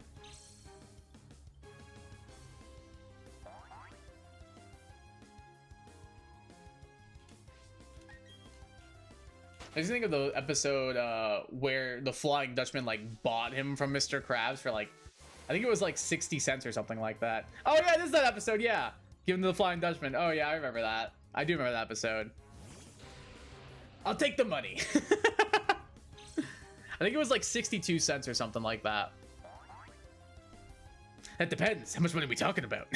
I just think of the episode where the Flying Dutchman like bought him from Mr. Krabs for like, I think it was like 60 cents or something like that. Oh yeah, this is that episode, yeah. Give him to the Flying Dutchman. Oh yeah, I remember that. I do remember that episode. I'll take the money. I think it was like 62 cents or something like that. That depends. How much money are we talking about?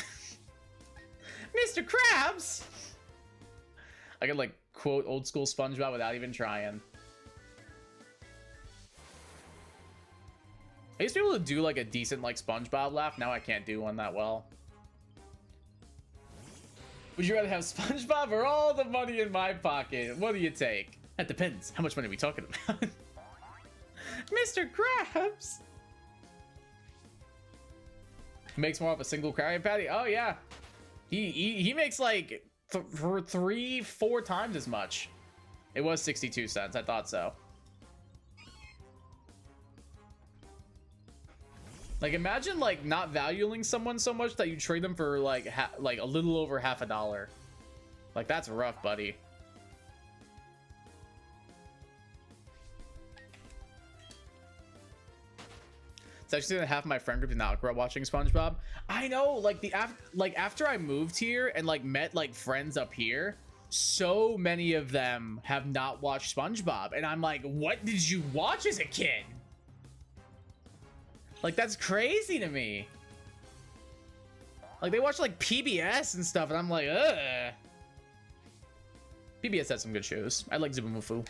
Mr. Krabs! I could like quote old school SpongeBob without even trying. I used to be able to do like a decent like SpongeBob laugh. Now I can't do one that well. Would you rather have SpongeBob or all the money in my pocket? What do you take? That depends. How much money are we talking about? Mr. Krabs! He makes more of a single Krabby Patty? Oh yeah. He makes like 3-4 times as much. It was 62 cents. I thought so. Like imagine like not valuing someone so much that you trade them for like a little over $50. Like that's rough, buddy. It's actually that half of my friend group did not grow up watching SpongeBob. I know, like after I moved here and like met like friends up here, so many of them have not watched SpongeBob, and I'm like, what did you watch as a kid? Like that's crazy to me. Like they watch like PBS and stuff, and I'm like, ugh. PBS had some good shows. I like Zubumafu.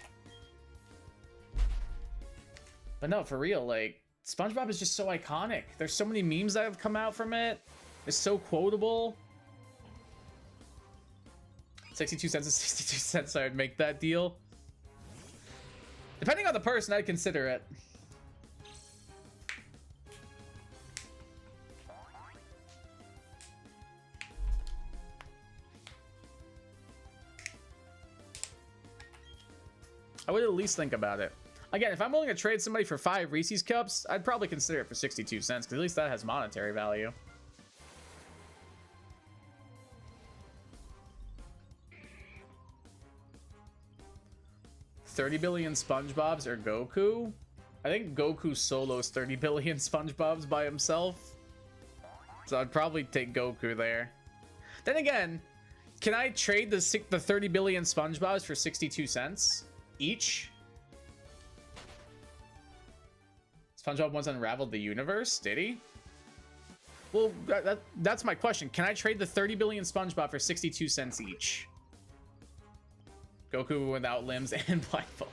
But no, for real, like SpongeBob is just so iconic. There's so many memes that have come out from it. It's so quotable. 62 cents is 62 cents. I would make that deal. Depending on the person, I'd consider it. I would at least think about it. Again, if I'm willing to trade somebody for 5 Reese's Cups, I'd probably consider it for 62 cents, because at least that has monetary value. $30 billion SpongeBobs or Goku? I think Goku solos 30 billion SpongeBobs by himself. So I'd probably take Goku there. Then again, can I trade the 30 billion SpongeBobs for 62 cents each? SpongeBob once unraveled the universe, did he? Well, that's my question. Can I trade the 30 billion SpongeBob for 62 cents each? Goku without limbs and blindfold.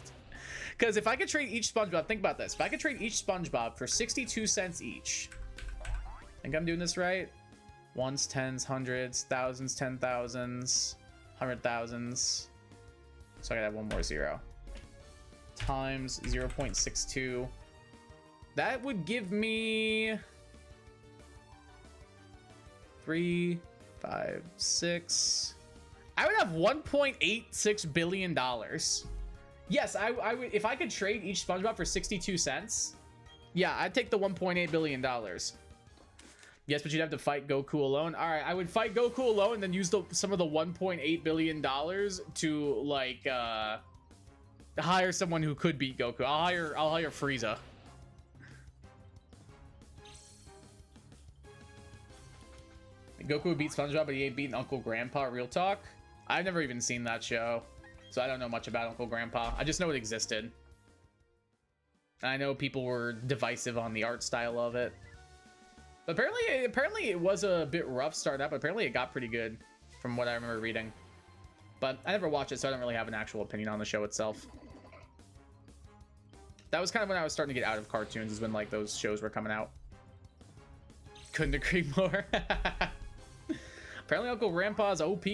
Because if I could trade each SpongeBob, think about this. If I could trade each SpongeBob for 62 cents each, I think I'm doing this right. Ones, tens, hundreds, thousands, 10,000s, 100,000s. So I gotta have one more zero. Times 0.62. That would give me 3, 5, 6. I would have $1.86 billion. Yes, I would. If I could trade each SpongeBob for 62 cents, yeah, I'd take the $1.8 billion. Yes, but you'd have to fight Goku alone. All right, I would fight Goku alone and then use some of the $1.8 billion to like hire someone who could beat Goku. I'll hire Frieza. Goku would beat SpongeBob, but he ain't beating Uncle Grandpa. Real talk. I've never even seen that show, so I don't know much about Uncle Grandpa. I just know it existed. I know people were divisive on the art style of it. But apparently it was a bit rough start up. Apparently it got pretty good from what I remember reading. But I never watched it, so I don't really have an actual opinion on the show itself. That was kind of when I was starting to get out of cartoons, is when like those shows were coming out. Couldn't agree more. Apparently Uncle Grandpa's OP.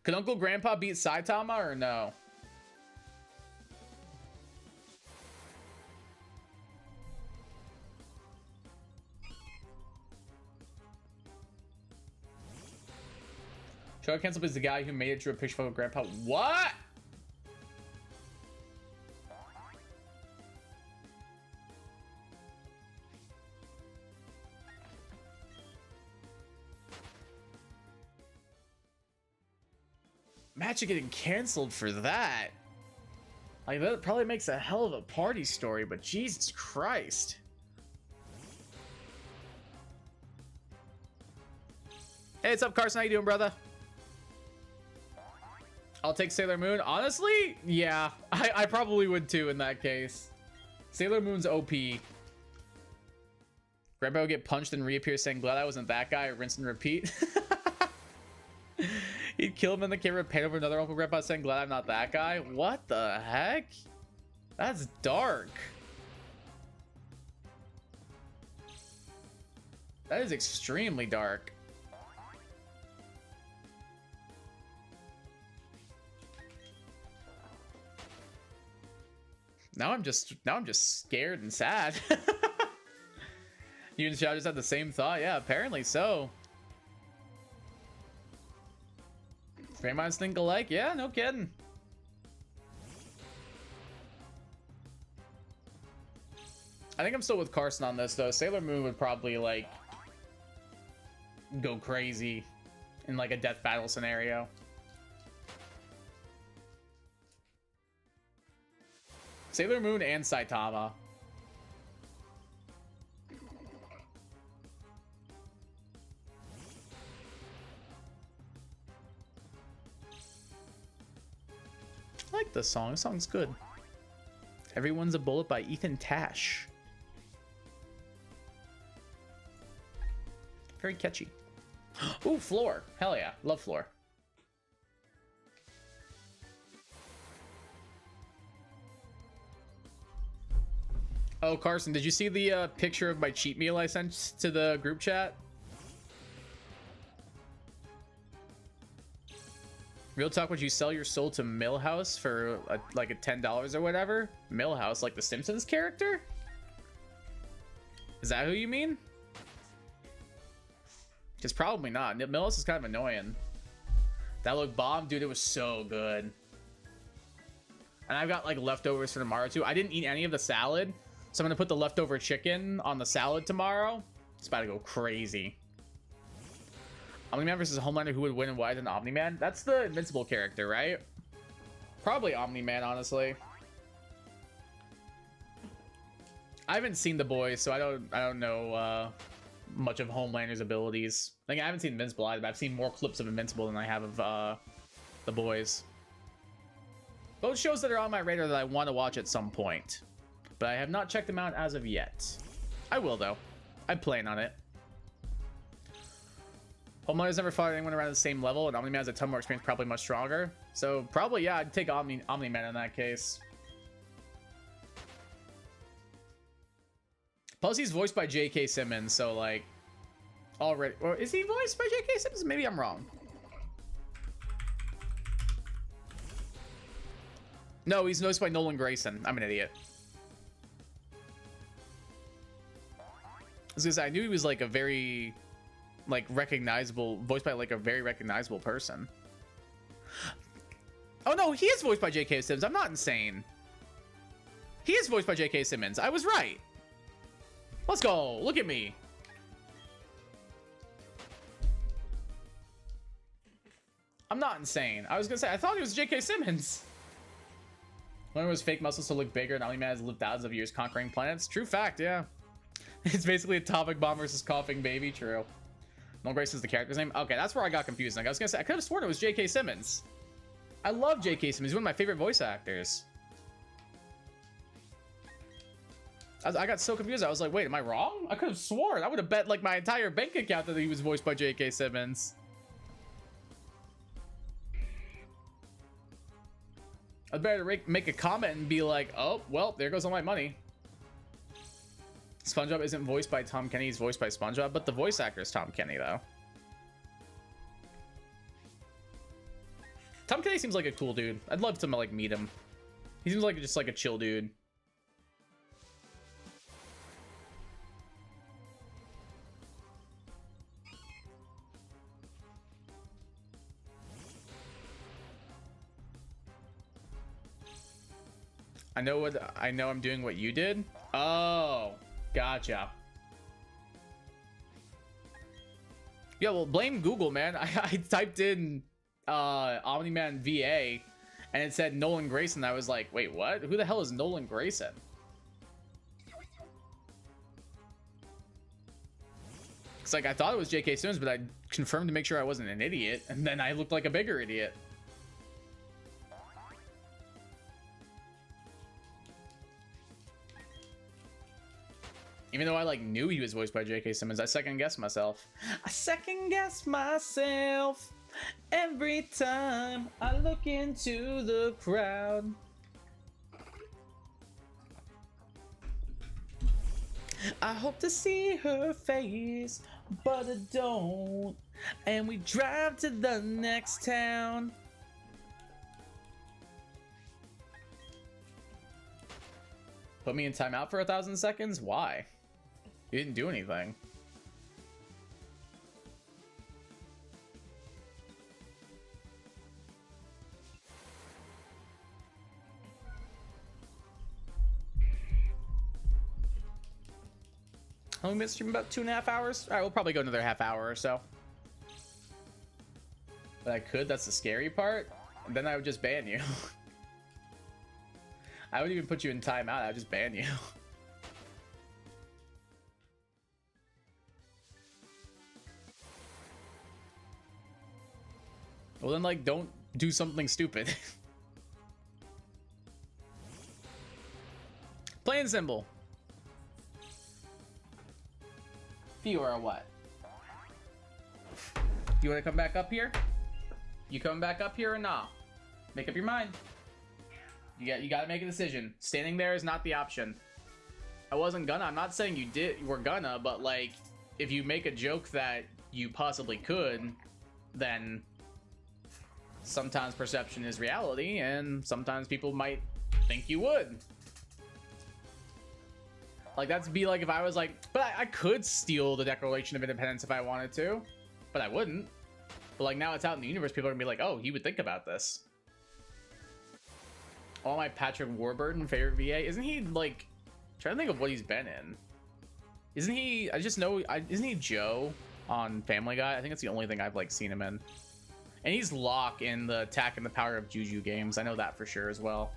Could Uncle Grandpa beat Saitama or no? Show Cancel is the guy who made it to a picture of Grandpa. What? Imagine getting canceled for that. Like, that probably makes a hell of a party story, but Jesus Christ. Hey, what's up, Carson? How you doing, brother? I'll take Sailor Moon. Honestly, yeah, I probably would too in that case. Sailor Moon's OP. Grandpa would get punched and reappear saying, glad I wasn't that guy. Rinse and repeat. He'd kill him in the camera, paint over another Uncle Grandpa saying, glad I'm not that guy. What the heck? That's dark. That is extremely dark. Now I'm just scared and sad. You and Xiao just had the same thought. Yeah, apparently so. Great minds think alike. Yeah, no kidding. I think I'm still with Carson on this though. Sailor Moon would probably like go crazy in like a death battle scenario. Sailor Moon and Saitama. I like this song. This song's good. Everyone's a Bullet by Ethan Tash. Very catchy. Ooh, Floor. Hell yeah. Love Floor. Oh, Carson, did you see the picture of my cheat meal I sent to the group chat? Real talk, would you sell your soul to Millhouse for like a $10 or whatever? Millhouse, like the Simpsons character? Is that who you mean? Because probably not. Millhouse is kind of annoying. That looked bomb, dude. It was so good. And I've got like leftovers for tomorrow too. I didn't eat any of the salad, so I'm gonna put the leftover chicken on the salad tomorrow. It's about to go crazy. Omni-Man versus Homelander, who would win and why than Omni-Man? That's the Invincible character, right? Probably Omni-Man, honestly. I haven't seen The Boys, so I don't know much of Homelander's abilities. Like, I haven't seen Invincible either, but I've seen more clips of Invincible than I have of The Boys. Both shows that are on my radar that I want to watch at some point, but I have not checked them out as of yet. I will though. I plan on it. Homelander's never fought anyone around the same level, and Omni-Man has a ton more experience, probably much stronger. So probably, yeah, I'd take Omni-Man in that case. Plus, he's voiced by J.K. Simmons, so like, already, or is he voiced by J.K. Simmons? Maybe I'm wrong. No, he's voiced by Nolan Grayson. I'm an idiot. I was gonna say, I knew he was like a very, like, recognizable, voiced by like a very recognizable person. Oh no, he is voiced by J.K. Simmons. I'm not insane. He is voiced by J.K. Simmons. I was right. Let's go. Look at me. I'm not insane. I was gonna say, I thought he was J.K. Simmons. When it was fake muscles to look bigger, and Omni-Man has lived thousands of years conquering planets. True fact, yeah. It's basically Atomic Bomb versus Coughing Baby. True. Nolan Grace is the character's name. Okay, that's where I got confused. Like, I was gonna say, I could have sworn it was J.K. Simmons. I love J.K. Simmons. He's one of my favorite voice actors. I got so confused. I was like, wait, am I wrong? I could have sworn. I would have bet like my entire bank account that he was voiced by J.K. Simmons. I'd better make a comment and be like, oh, well, there goes all my money. SpongeBob isn't voiced by Tom Kenny. He's voiced by SpongeBob, but the voice actor is Tom Kenny, though. Tom Kenny seems like a cool dude. I'd love to like meet him. He seems like just like a chill dude. I know I'm doing what you did. Oh, gotcha. Yeah, well, blame Google, man. I typed in Omni-Man VA, and it said Nolan Grayson. I was like, wait, what? Who the hell is Nolan Grayson? It's like I thought it was J.K. Simmons, but I confirmed to make sure I wasn't an idiot, and then I looked like a bigger idiot. Even though I like knew he was voiced by J.K. Simmons, I second guessed myself. I second guess myself every time I look into the crowd. I hope to see her face, but I don't. And we drive to the next town. Put me in timeout for 1,000 seconds? Why? You didn't do anything. I only missed stream about 2.5 hours. All right, we'll probably go another half hour or so. But I could. That's the scary part. And then I would just ban you. I wouldn't even put you in timeout. I would just ban you. Well, then, like, don't do something stupid. Playing symbol. Fiora, what? You want to come back up here? You coming back up here or not? Make up your mind. You got to make a decision. Standing there is not the option. I wasn't gonna. I'm not saying you were gonna, but like, if you make a joke that you possibly could, then sometimes perception is reality, and sometimes people might think you would. Like, that'd be like if I was like, but I could steal the Declaration of Independence if I wanted to, but I wouldn't. But like, now it's out in the universe, people are gonna be like, oh, he would think about this. All my Patrick Warburton favorite VA. Isn't he like, trying to think of what he's been in. Isn't he, I just know, isn't he Joe on Family Guy? I think that's the only thing I've like seen him in. And he's Locke in the Attack and the Power of Juju games. I know that for sure as well.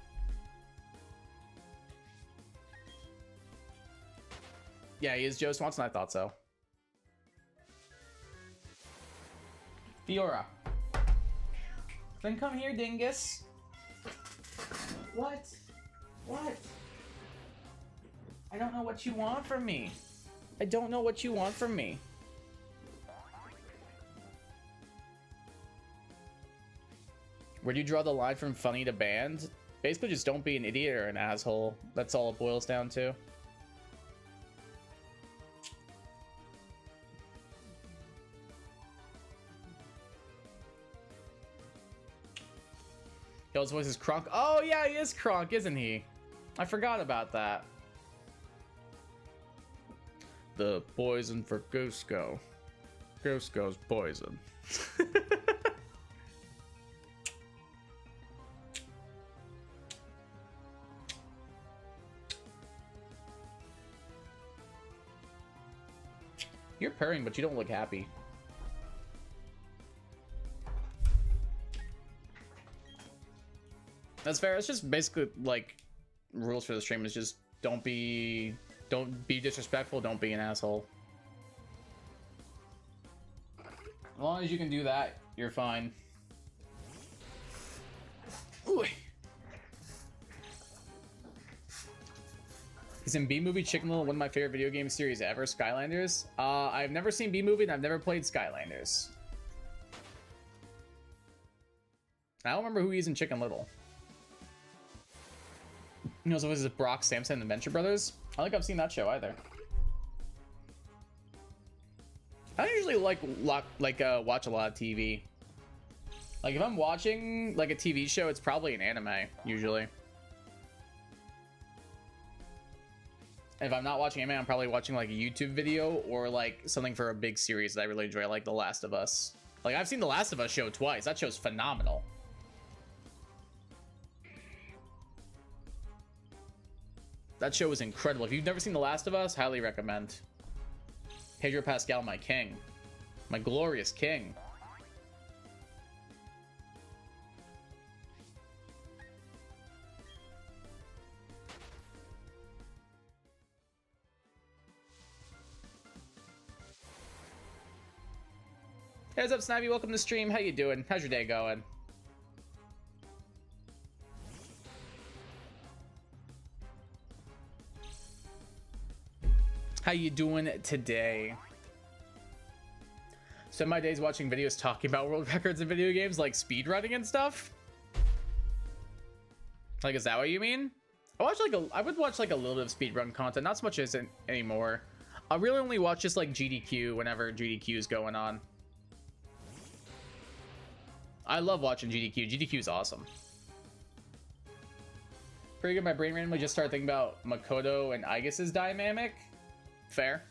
Yeah, he is Joe Swanson. I thought so. Fiora. Then come here, dingus. What? What? I don't know what you want from me. I don't know what you want from me. Where do you draw the line from funny to banned? Basically, just don't be an idiot or an asshole. That's all it boils down to. Hill's voice is Kronk. Oh yeah, he is Kronk, isn't he? I forgot about that. The poison for Goose Go. Goose Go's poison. You're purring, but you don't look happy. That's fair. It's just basically like rules for the stream is just don't be disrespectful, don't be an asshole. As long as you can do that, you're fine. Ooh. Is in B-Movie Chicken Little one of my favorite video game series ever, Skylanders? I've never seen B-Movie and I've never played Skylanders. I don't remember who he's in Chicken Little. You know, so this is Brock Samson and the Venture Brothers. I don't think I've seen that show either. I don't usually watch a lot of TV. Like if I'm watching like a TV show, it's probably an anime usually. And if I'm not watching anime, I'm probably watching like a YouTube video or like something for a big series that I really enjoy, like The Last of Us. Like I've seen The Last of Us show twice. That show's phenomenal. That show was incredible. If you've never seen The Last of Us, highly recommend. Pedro Pascal, my king. My glorious king. Hey, what's up, Snivy? Welcome to the stream. How you doing? How's your day going? How you doing today? Spend my days watching videos talking about world records in video games, like speedrunning and stuff. Like, is that what you mean? I would watch like a little bit of speedrun content, not so much as anymore. I really only watch just like GDQ whenever GDQ is going on. I love watching GDQ. GDQ is awesome. Pretty good. My brain randomly just started thinking about Makoto and Aegis's dynamic. Fair.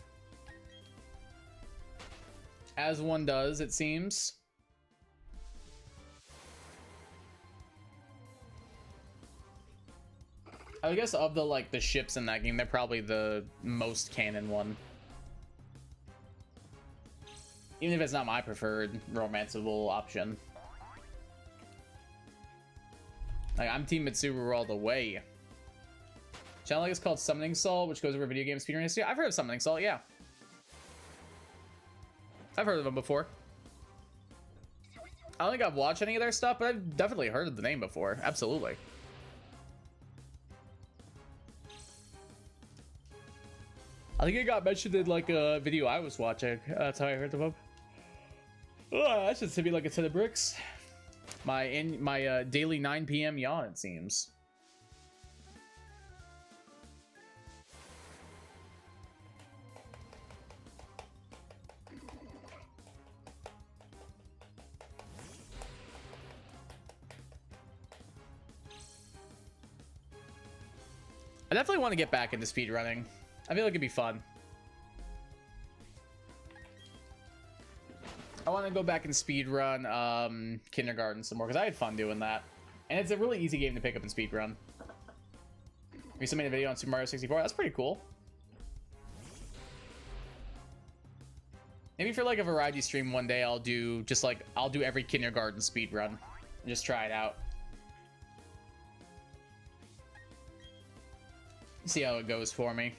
As one does, it seems. I guess of the ships in that game, they're probably the most canon one. Even if it's not my preferred romanceable option. Like, I'm Team Mitsuru all the way. Channel like it's called Summoning Salt, which goes over video game speedrun history. I've heard of Summoning Salt, yeah. I've heard of them before. I don't think I've watched any of their stuff, but I've definitely heard of the name before. Absolutely. I think it got mentioned in like a video I was watching. That's how I heard of them. Oh, that should send me like a ton of bricks. My daily 9 p.m. yawn, it seems. I definitely want to get back into speedrunning. I feel like it'd be fun. I want to go back and speedrun Kindergarten some more, because I had fun doing that. And it's a really easy game to pick up and speedrun. Recently made a video on Super Mario 64. That's pretty cool. Maybe for like a variety stream one day, I'll do every Kindergarten speedrun and just try it out. See how it goes for me.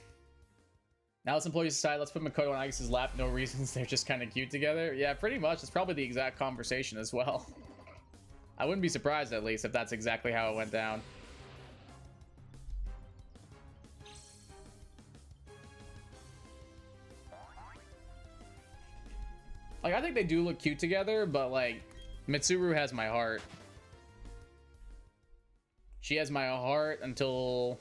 Now let's employees decide, let's put Makoto on Aegis's lap. No reasons, they're just kind of cute together. Yeah, pretty much. It's probably the exact conversation as well. I wouldn't be surprised, at least, if that's exactly how it went down. Like, I think they do look cute together, but like, Mitsuru has my heart. She has my heart until...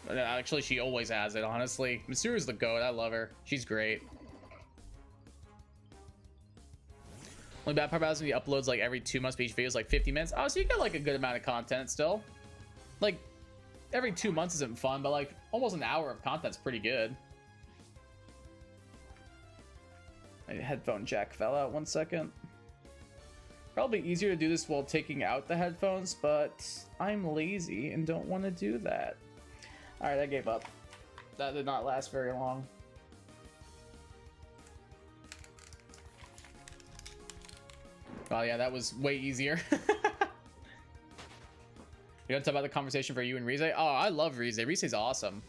Actually, she always has it, honestly. Mitsuru's the GOAT. I love her. She's great. Only bad part about it is when he uploads like every 2 months, but each video is like 50 minutes. Oh, so you get like a good amount of content still. Like, every 2 months isn't fun, but like almost an hour of content's pretty good. My headphone jack fell out. 1 second. Probably easier to do this while taking out the headphones, but I'm lazy and don't want to do that. Alright, I gave up. That did not last very long. Oh yeah, that was way easier. You want to talk about the conversation for you and Rize? Oh, I love Rize. Rize's awesome.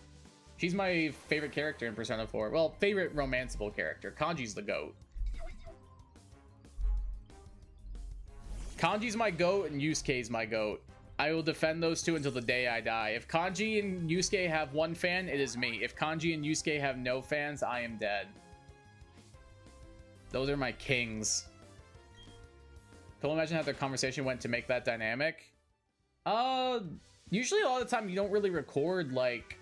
She's my favorite character in Persona 4. Well, favorite romanceable character. Kanji's the GOAT. Kanji's my GOAT and Yusuke's my GOAT. I will defend those two until the day I die. If Kanji and Yusuke have one fan, it is me. If Kanji and Yusuke have no fans, I am dead. Those are my kings. Can you imagine how their conversation went to make that dynamic? Usually a lot of the time you don't really record, like...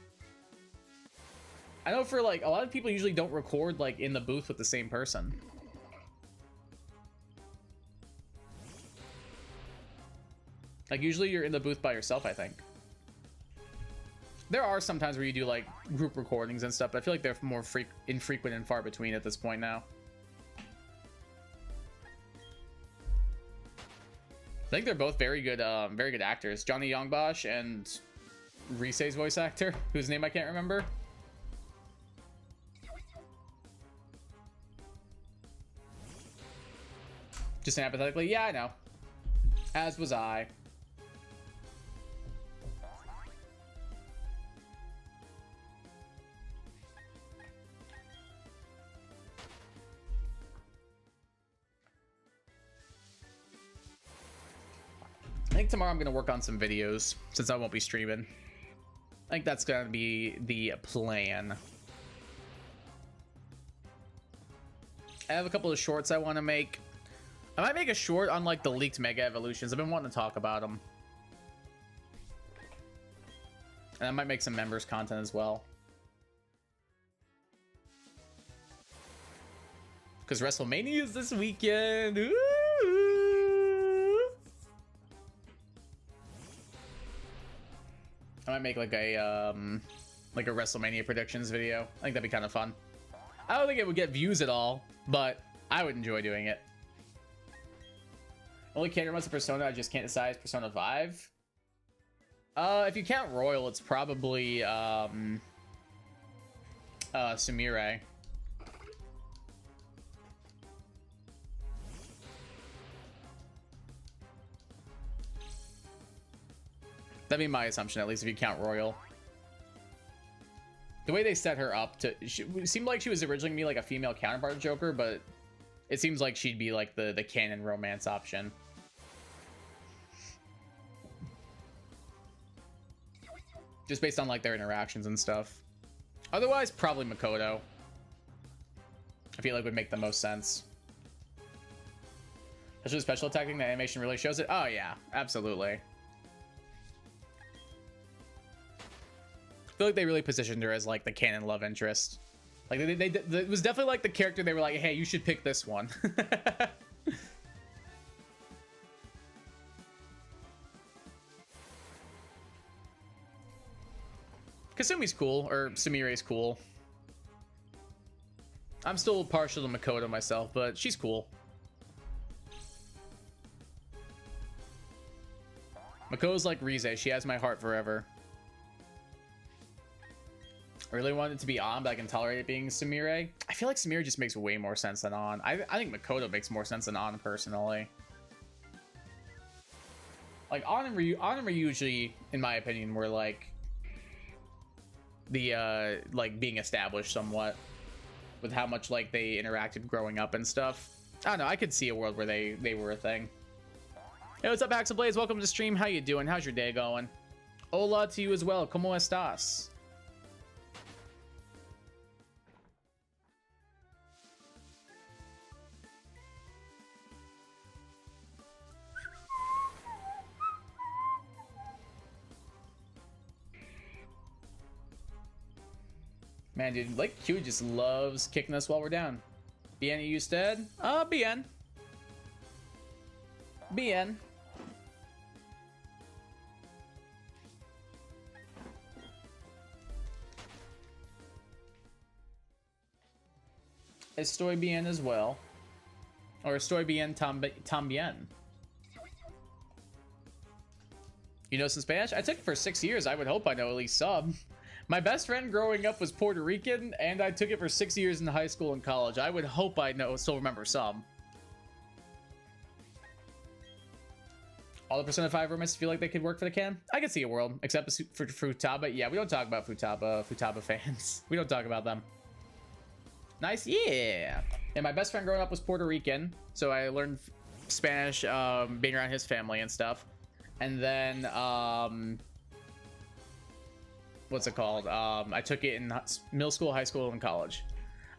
I know for, like, a lot of people usually don't record, like, in the booth with the same person. Like, usually you're in the booth by yourself, I think. There are some times where you do, like, group recordings and stuff, but I feel like they're more infrequent and far between at this point now. I think they're both very good actors. Johnny Yongbosh and Rise's voice actor, whose name I can't remember. Just apathetically, yeah, I know. As was I. think tomorrow I'm gonna work on some videos since I won't be streaming. I think that's gonna be the plan. I have a couple of shorts I want to make. I might make a short on like the leaked Mega Evolutions. I've been wanting to talk about them. And I might make some members content as well. Because WrestleMania is this weekend. Ooh. I might make like a WrestleMania predictions video. I think that'd be kind of fun. I don't think it would get views at all, but I would enjoy doing it. Only character modes of Persona I just can't decide is Persona 5. If you count Royal, it's probably Sumire. That'd be my assumption, at least if you count Royal. The way they set her up to, it seemed like she was originally gonna be like a female counterpart of Joker, but it seems like she'd be like the canon romance option. Just based on like their interactions and stuff. Otherwise, probably Makoto. I feel like would make the most sense. Especially the special attacking, the animation really shows it. Oh yeah, absolutely. I feel like they really positioned her as like the canon love interest. Like it was definitely like the character they were like, hey, you should pick this one. Kasumi's cool, or Sumire's cool. I'm still partial to Makoto myself, but she's cool. Makoto's like Rize, she has my heart forever. I really wanted it to be On, but I can tolerate it being Sumire. I feel like Sumire just makes way more sense than On. I think Makoto makes more sense than On, personally. Like, On and Ryu usually, in my opinion, were like the like being established somewhat with how much like they interacted growing up and stuff. I don't know, I could see a world where they were a thing. Hey, what's up, Axel Blaze? Welcome to the stream. How you doing? How's your day going? Hola to you as well. ¿Cómo estás? Man, dude, like Q just loves kicking us while we're down. Bien, you usted? Bien. Bien. Estoy bien as well. Or estoy bien también. You know some Spanish? I took it for 6 years. I would hope I know at least some. My best friend growing up was Puerto Rican, and I took it for 6 years in high school and college. I would hope I still remember some. All the Persona 5 roommates feel like they could work for the can? I could see a world, except for Futaba. Yeah, we don't talk about Futaba fans. We don't talk about them. Nice, yeah. And my best friend growing up was Puerto Rican, so I learned Spanish being around his family and stuff. And then, what's it called? I took it in middle school, high school, and college.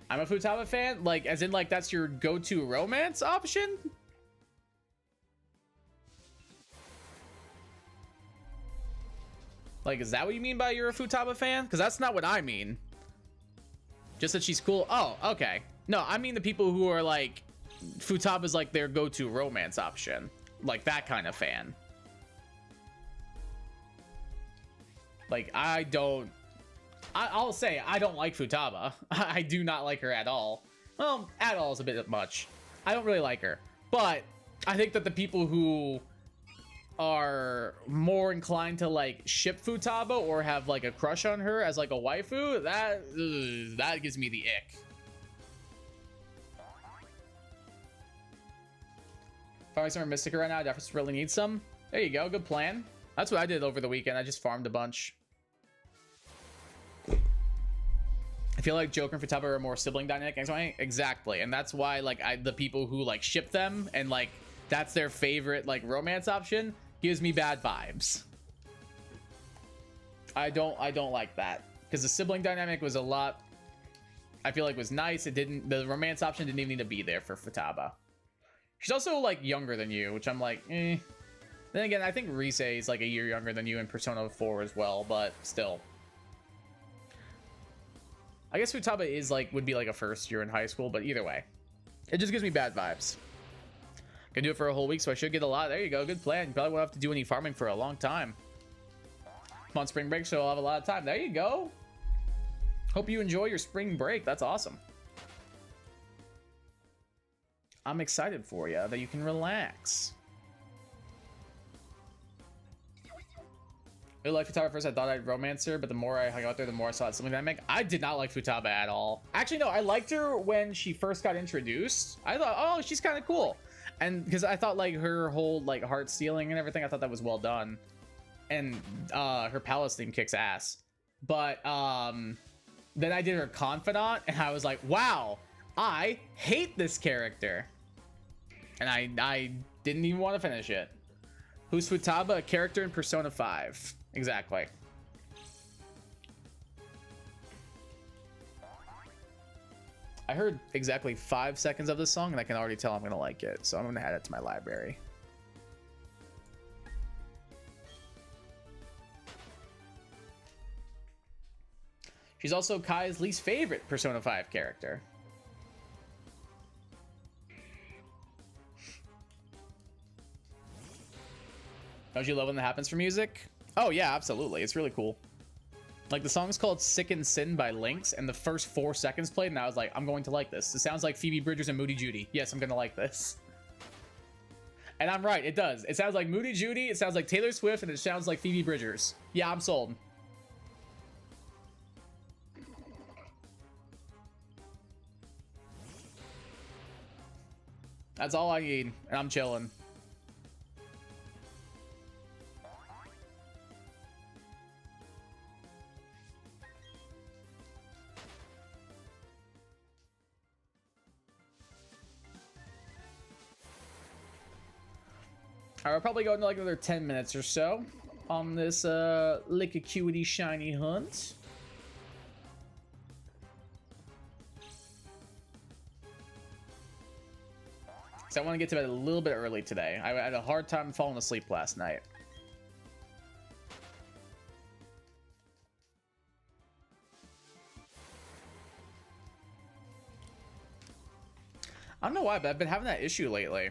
I'm a Futaba fan, like, as in, like, that's your go-to romance option? Like, is that what you mean by you're a Futaba fan? Because that's not what I mean. Just that she's cool. Oh, okay. No, I mean the people who are, like, Futaba's, like, their go-to romance option. Like, that kind of fan. Like, I'll say I don't like Futaba. I do not like her at all. Well, at all is a bit much. I don't really like her. But I think that the people who are more inclined to like ship Futaba or have like a crush on her as like a waifu, that gives me the ick. Farming some Mystica right now. Definitely really need some. There you go. Good plan. That's what I did over the weekend. I just farmed a bunch. I feel like Joker and Futaba are more sibling dynamic. Exactly. And that's why like the people who like ship them and like that's their favorite like romance option gives me bad vibes. I don't like that, because the sibling dynamic was a lot, I feel like, was nice. It didn't, the romance option didn't even need to be there for Futaba. She's also like younger than you, which I'm like, eh. Then again, I think Rise is like a year younger than you in Persona 4 as well, but still. I guess Futaba is like, would be like a first year in high school, but either way, it just gives me bad vibes. Gonna do it for a whole week, so I should get a lot. There you go, good plan. You probably won't have to do any farming for a long time. I'm on spring break, so I'll have a lot of time. There you go. Hope you enjoy your spring break. That's awesome. I'm excited for you that you can relax. I like Futaba first. I thought I'd romance her, but the more I hung out there, the more I saw it something dynamic. I did not like Futaba at all. Actually, no, I liked her when she first got introduced. I thought, oh, she's kind of cool. And because I thought like her whole like heart stealing and everything, I thought that was well done. And her palace theme kicks ass. But then I did her confidant, and I was like, wow, I hate this character. And I didn't even want to finish it. Who's Futaba? A character in Persona 5. Exactly. I heard exactly 5 seconds of this song, and I can already tell I'm gonna like it, so I'm gonna add it to my library. She's also Kai's least favorite Persona 5 character. Don't you love when that happens for music? Oh yeah, absolutely. It's really cool. Like, the song's called Sick and Sin by Lynx, and the first 4 seconds played, and I was like, I'm going to like this. It sounds like Phoebe Bridgers and Moody Judy. Yes, I'm gonna like this. And I'm right, it does. It sounds like Moody Judy, it sounds like Taylor Swift, and it sounds like Phoebe Bridgers. Yeah, I'm sold. That's all I need, and I'm chilling. All right, we'll probably go into like another 10 minutes or so on this Lick Acuity shiny hunt. So I want to get to bed a little bit early today. I had a hard time falling asleep last night. I don't know why, but I've been having that issue lately.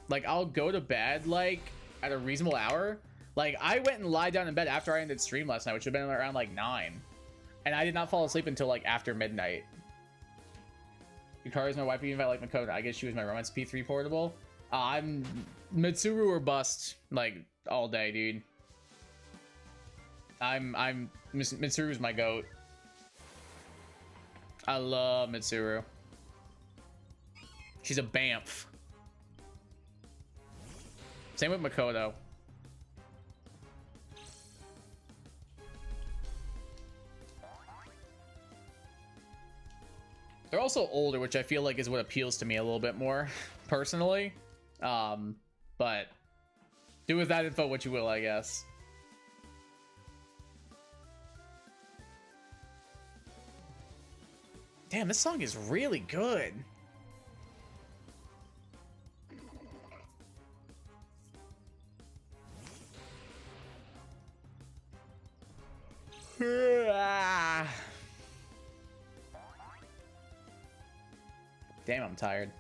Like, I'll go to bed, like, at a reasonable hour. Like, I went and lied down in bed after I ended stream last night, which would have been around, like, 9. And I did not fall asleep until, like, after midnight. Yukari's my wife, even if I like Makoto. I guess she was my romance P3 portable. I'm Mitsuru or bust, like, all day, dude. Mitsuru's my goat. I love Mitsuru. She's a bamf. Same with Makoto. They're also older, which I feel like is what appeals to me a little bit more, personally. But do with that info what you will, I guess. Damn, this song is really good. Damn, I'm tired.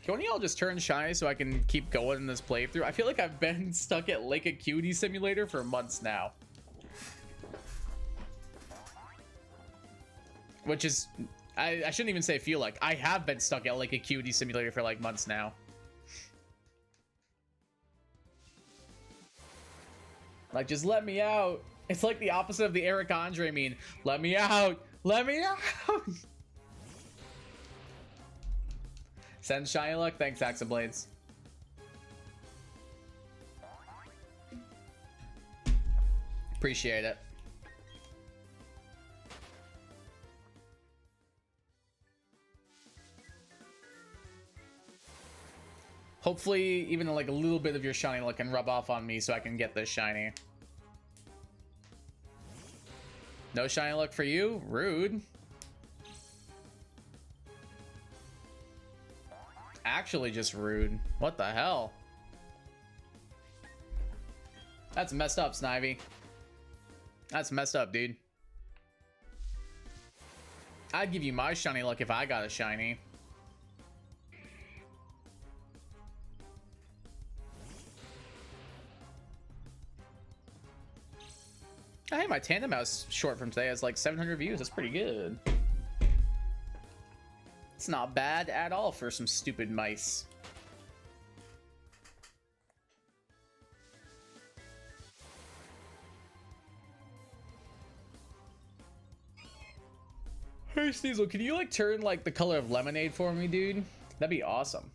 Can one of y'all just turn shiny so I can keep going in this playthrough? I feel like I've been stuck at Lake Acuity Simulator for months now. Which is, I shouldn't even say feel like. I have been stuck at Lake Acuity Simulator for like months now. Like, just let me out. It's like the opposite of the Eric Andre meme. Let me out. Let me out. Send shiny luck. Thanks, Axablades. Appreciate it. Hopefully, even like a little bit of your shiny luck can rub off on me so I can get this shiny. No shiny luck for you? Rude. Actually just rude. What the hell? That's messed up, Snivy. That's messed up, dude. I'd give you my shiny luck if I got a shiny. Hey, my Tandem Mouse short from today has like 700 views. That's pretty good. It's not bad at all for some stupid mice. Hey, Sneasel, can you like turn like the color of lemonade for me, dude? That'd be awesome.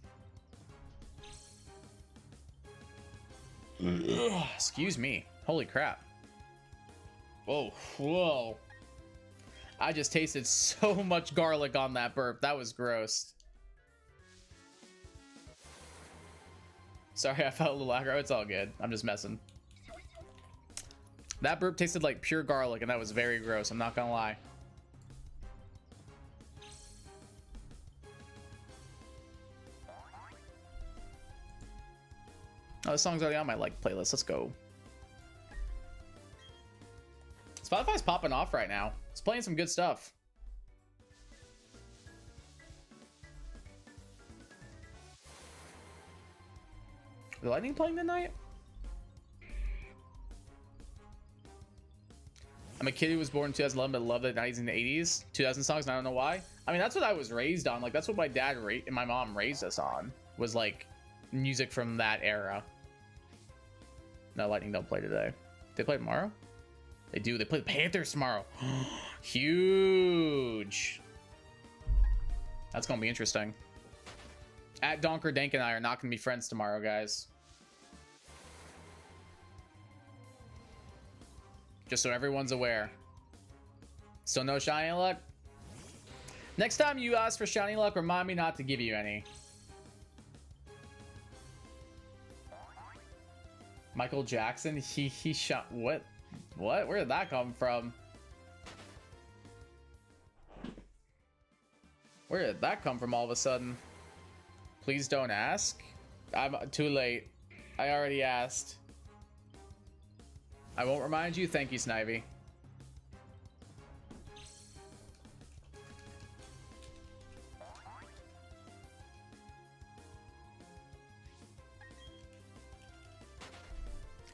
Excuse me. Holy crap. Whoa, whoa. I just tasted so much garlic on that burp. That was gross. Sorry, I felt a little aggro. It's all good. I'm just messing. That burp tasted like pure garlic, and that was very gross. I'm not gonna lie. Oh, this song's already on my like playlist. Let's go. Spotify's popping off right now. It's playing some good stuff. Is Lightning playing tonight? I'm a kid who was born in 2011 but loved the 90s and the 80s. 2000 songs, and I don't know why. I mean, that's what I was raised on. Like, that's what my dad and my mom raised us on. Was like music from that era. No, Lightning don't play today. They play tomorrow? They do. They play the Panthers tomorrow. Huge. That's going to be interesting. At Donker Dank and I are not going to be friends tomorrow, guys. Just so everyone's aware. Still no shiny luck? Next time you ask for shiny luck, remind me not to give you any. Michael Jackson? He shot... What? What? Where did that come from? Where did that come from all of a sudden? Please don't ask. I'm too late. I already asked. I won't remind you. Thank you, Snivy.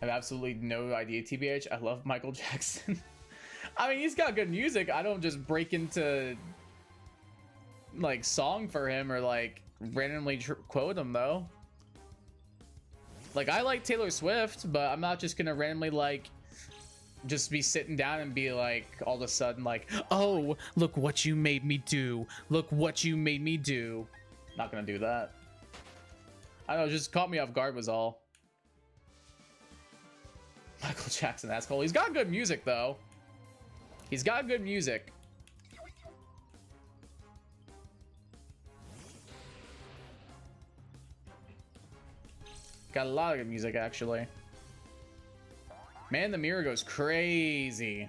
I have absolutely no idea, TBH. I love Michael Jackson. I mean, he's got good music. I don't just break into like song for him or like randomly quote him though. Like, I like Taylor Swift, but I'm not just gonna randomly like just be sitting down and be like all of a sudden like, oh, look what you made me do. Look what you made me do. Not gonna do that. I don't know, just caught me off guard was all. Michael Jackson, that's cool. He's got good music though. He's got good music. Got a lot of good music actually. Man, the Mirror goes crazy.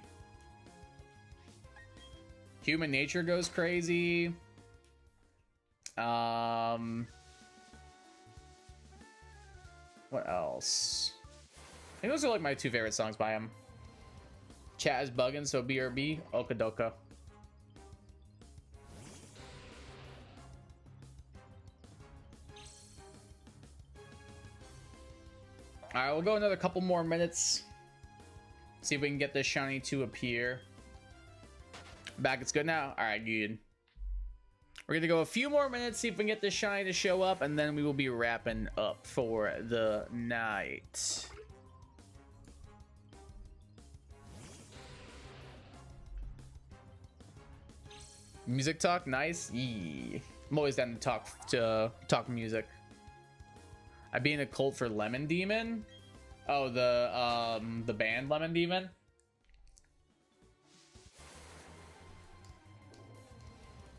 Human Nature goes crazy. What else? I think those are like my two favorite songs by him. Chat is bugging, so BRB, Okadoka. Alright, we'll go another couple more minutes. See if we can get this shiny to appear. Back, it's good now? Alright, good. We're gonna go a few more minutes, see if we can get this shiny to show up, and then we will be wrapping up for the night. Music talk, nice. Yee. I'm always down to talk music. I'd be in a cult for Lemon Demon. Oh, the band Lemon Demon.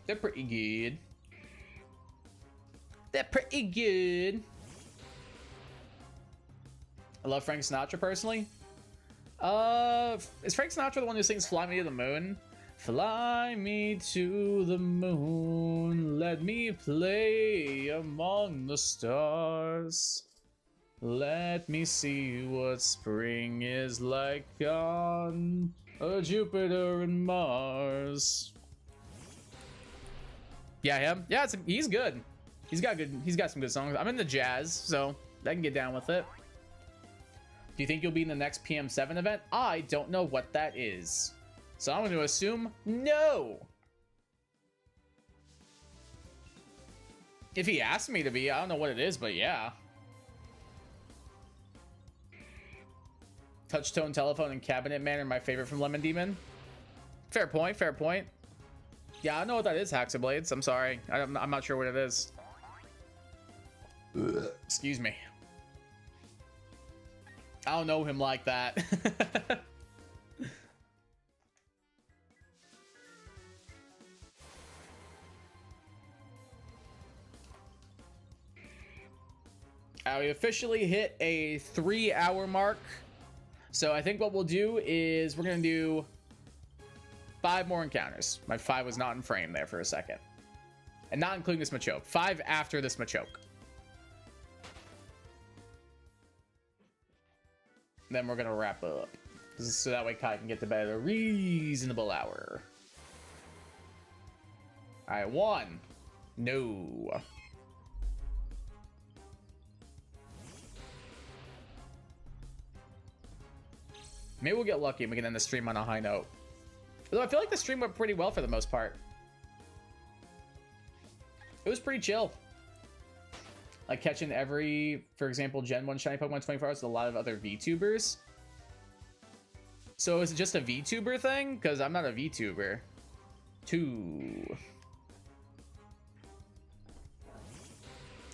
They're pretty good. They're pretty good. I love Frank Sinatra personally. Is Frank Sinatra the one who sings "Fly Me to the Moon"? Fly me to the moon, let me play among the stars. Let me see what spring is like on Jupiter and Mars. Yeah, him. Yeah, he's good. He's got some good songs. I'm into jazz, so I can get down with it. Do you think you'll be in the next PM7 event? I don't know what that is, so I'm going to assume no. If he asked me to be, I don't know what it is, but yeah. Touchtone telephone and cabinet man are my favorite from Lemon Demon. Fair point, fair point. Yeah, I don't know what that is, Haxablades. I'm sorry. I'm not sure what it is. Excuse me. I don't know him like that. We officially hit a 3-hour mark. So I think what we'll do is we're going to do 5 more encounters. My 5 was not in frame there for a second. And not including this Machoke. 5 after this Machoke. Then we're going to wrap up. So that way Kai can get to bed at a reasonable hour. Alright, 1. No. Maybe we'll get lucky and we can end the stream on a high note. Although I feel like the stream went pretty well for the most part. It was pretty chill. Like catching every, for example, Gen 1 shiny Pokemon 24 hours with a lot of other VTubers. So is it just a VTuber thing? Because I'm not a VTuber. 2.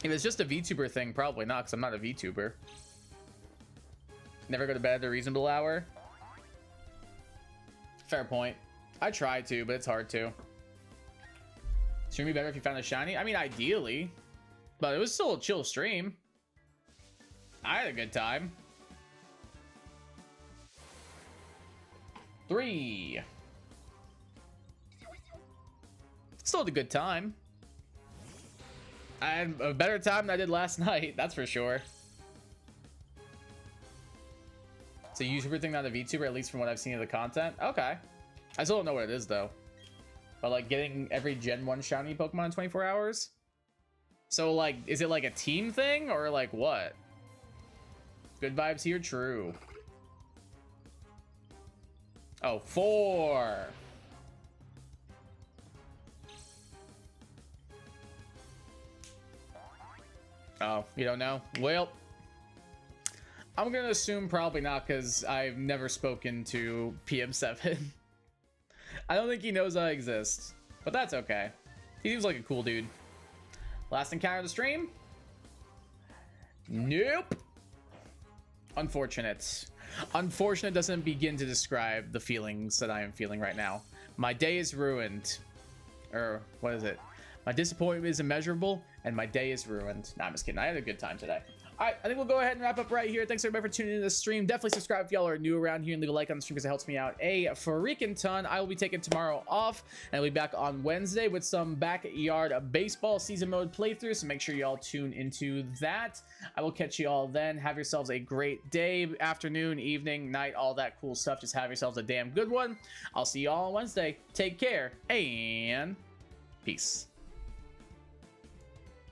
If it's just a VTuber thing, probably not, because I'm not a VTuber. Never go to bed at a reasonable hour. Fair point. I try to, but it's hard to. Stream be better if you found a shiny? I mean, ideally. But it was still a chill stream. I had a good time. 3. Still had a good time. I had a better time than I did last night, that's for sure. It's a YouTuber thing, not a VTuber, at least from what I've seen of the content. Okay. I still don't know what it is, though. But, like, getting every Gen 1 shiny Pokemon in 24 hours? So, like, is it like a team thing, or, like, what? Good vibes here? True. Oh, 4. Oh, you don't know? Well, I'm gonna assume probably not, because I've never spoken to PM7. I don't think he knows I exist, but that's okay. He seems like a cool dude. Last encounter of the stream? Nope. Unfortunate. Unfortunate doesn't begin to describe the feelings that I am feeling right now. My day is ruined. Or, what is it? My disappointment is immeasurable, and my day is ruined. Nah, I'm just kidding. I had a good time today. All right, I think we'll go ahead and wrap up right here. Thanks everybody for tuning into the stream. Definitely subscribe if y'all are new around here and leave a like on the stream because it helps me out a freaking ton. I will be taking tomorrow off and I'll be back on Wednesday with some backyard baseball season mode playthrough. So make sure y'all tune into that. I will catch you all then. Have yourselves a great day, afternoon, evening, night, all that cool stuff. Just have yourselves a damn good one. I'll see you all on Wednesday. Take care and peace.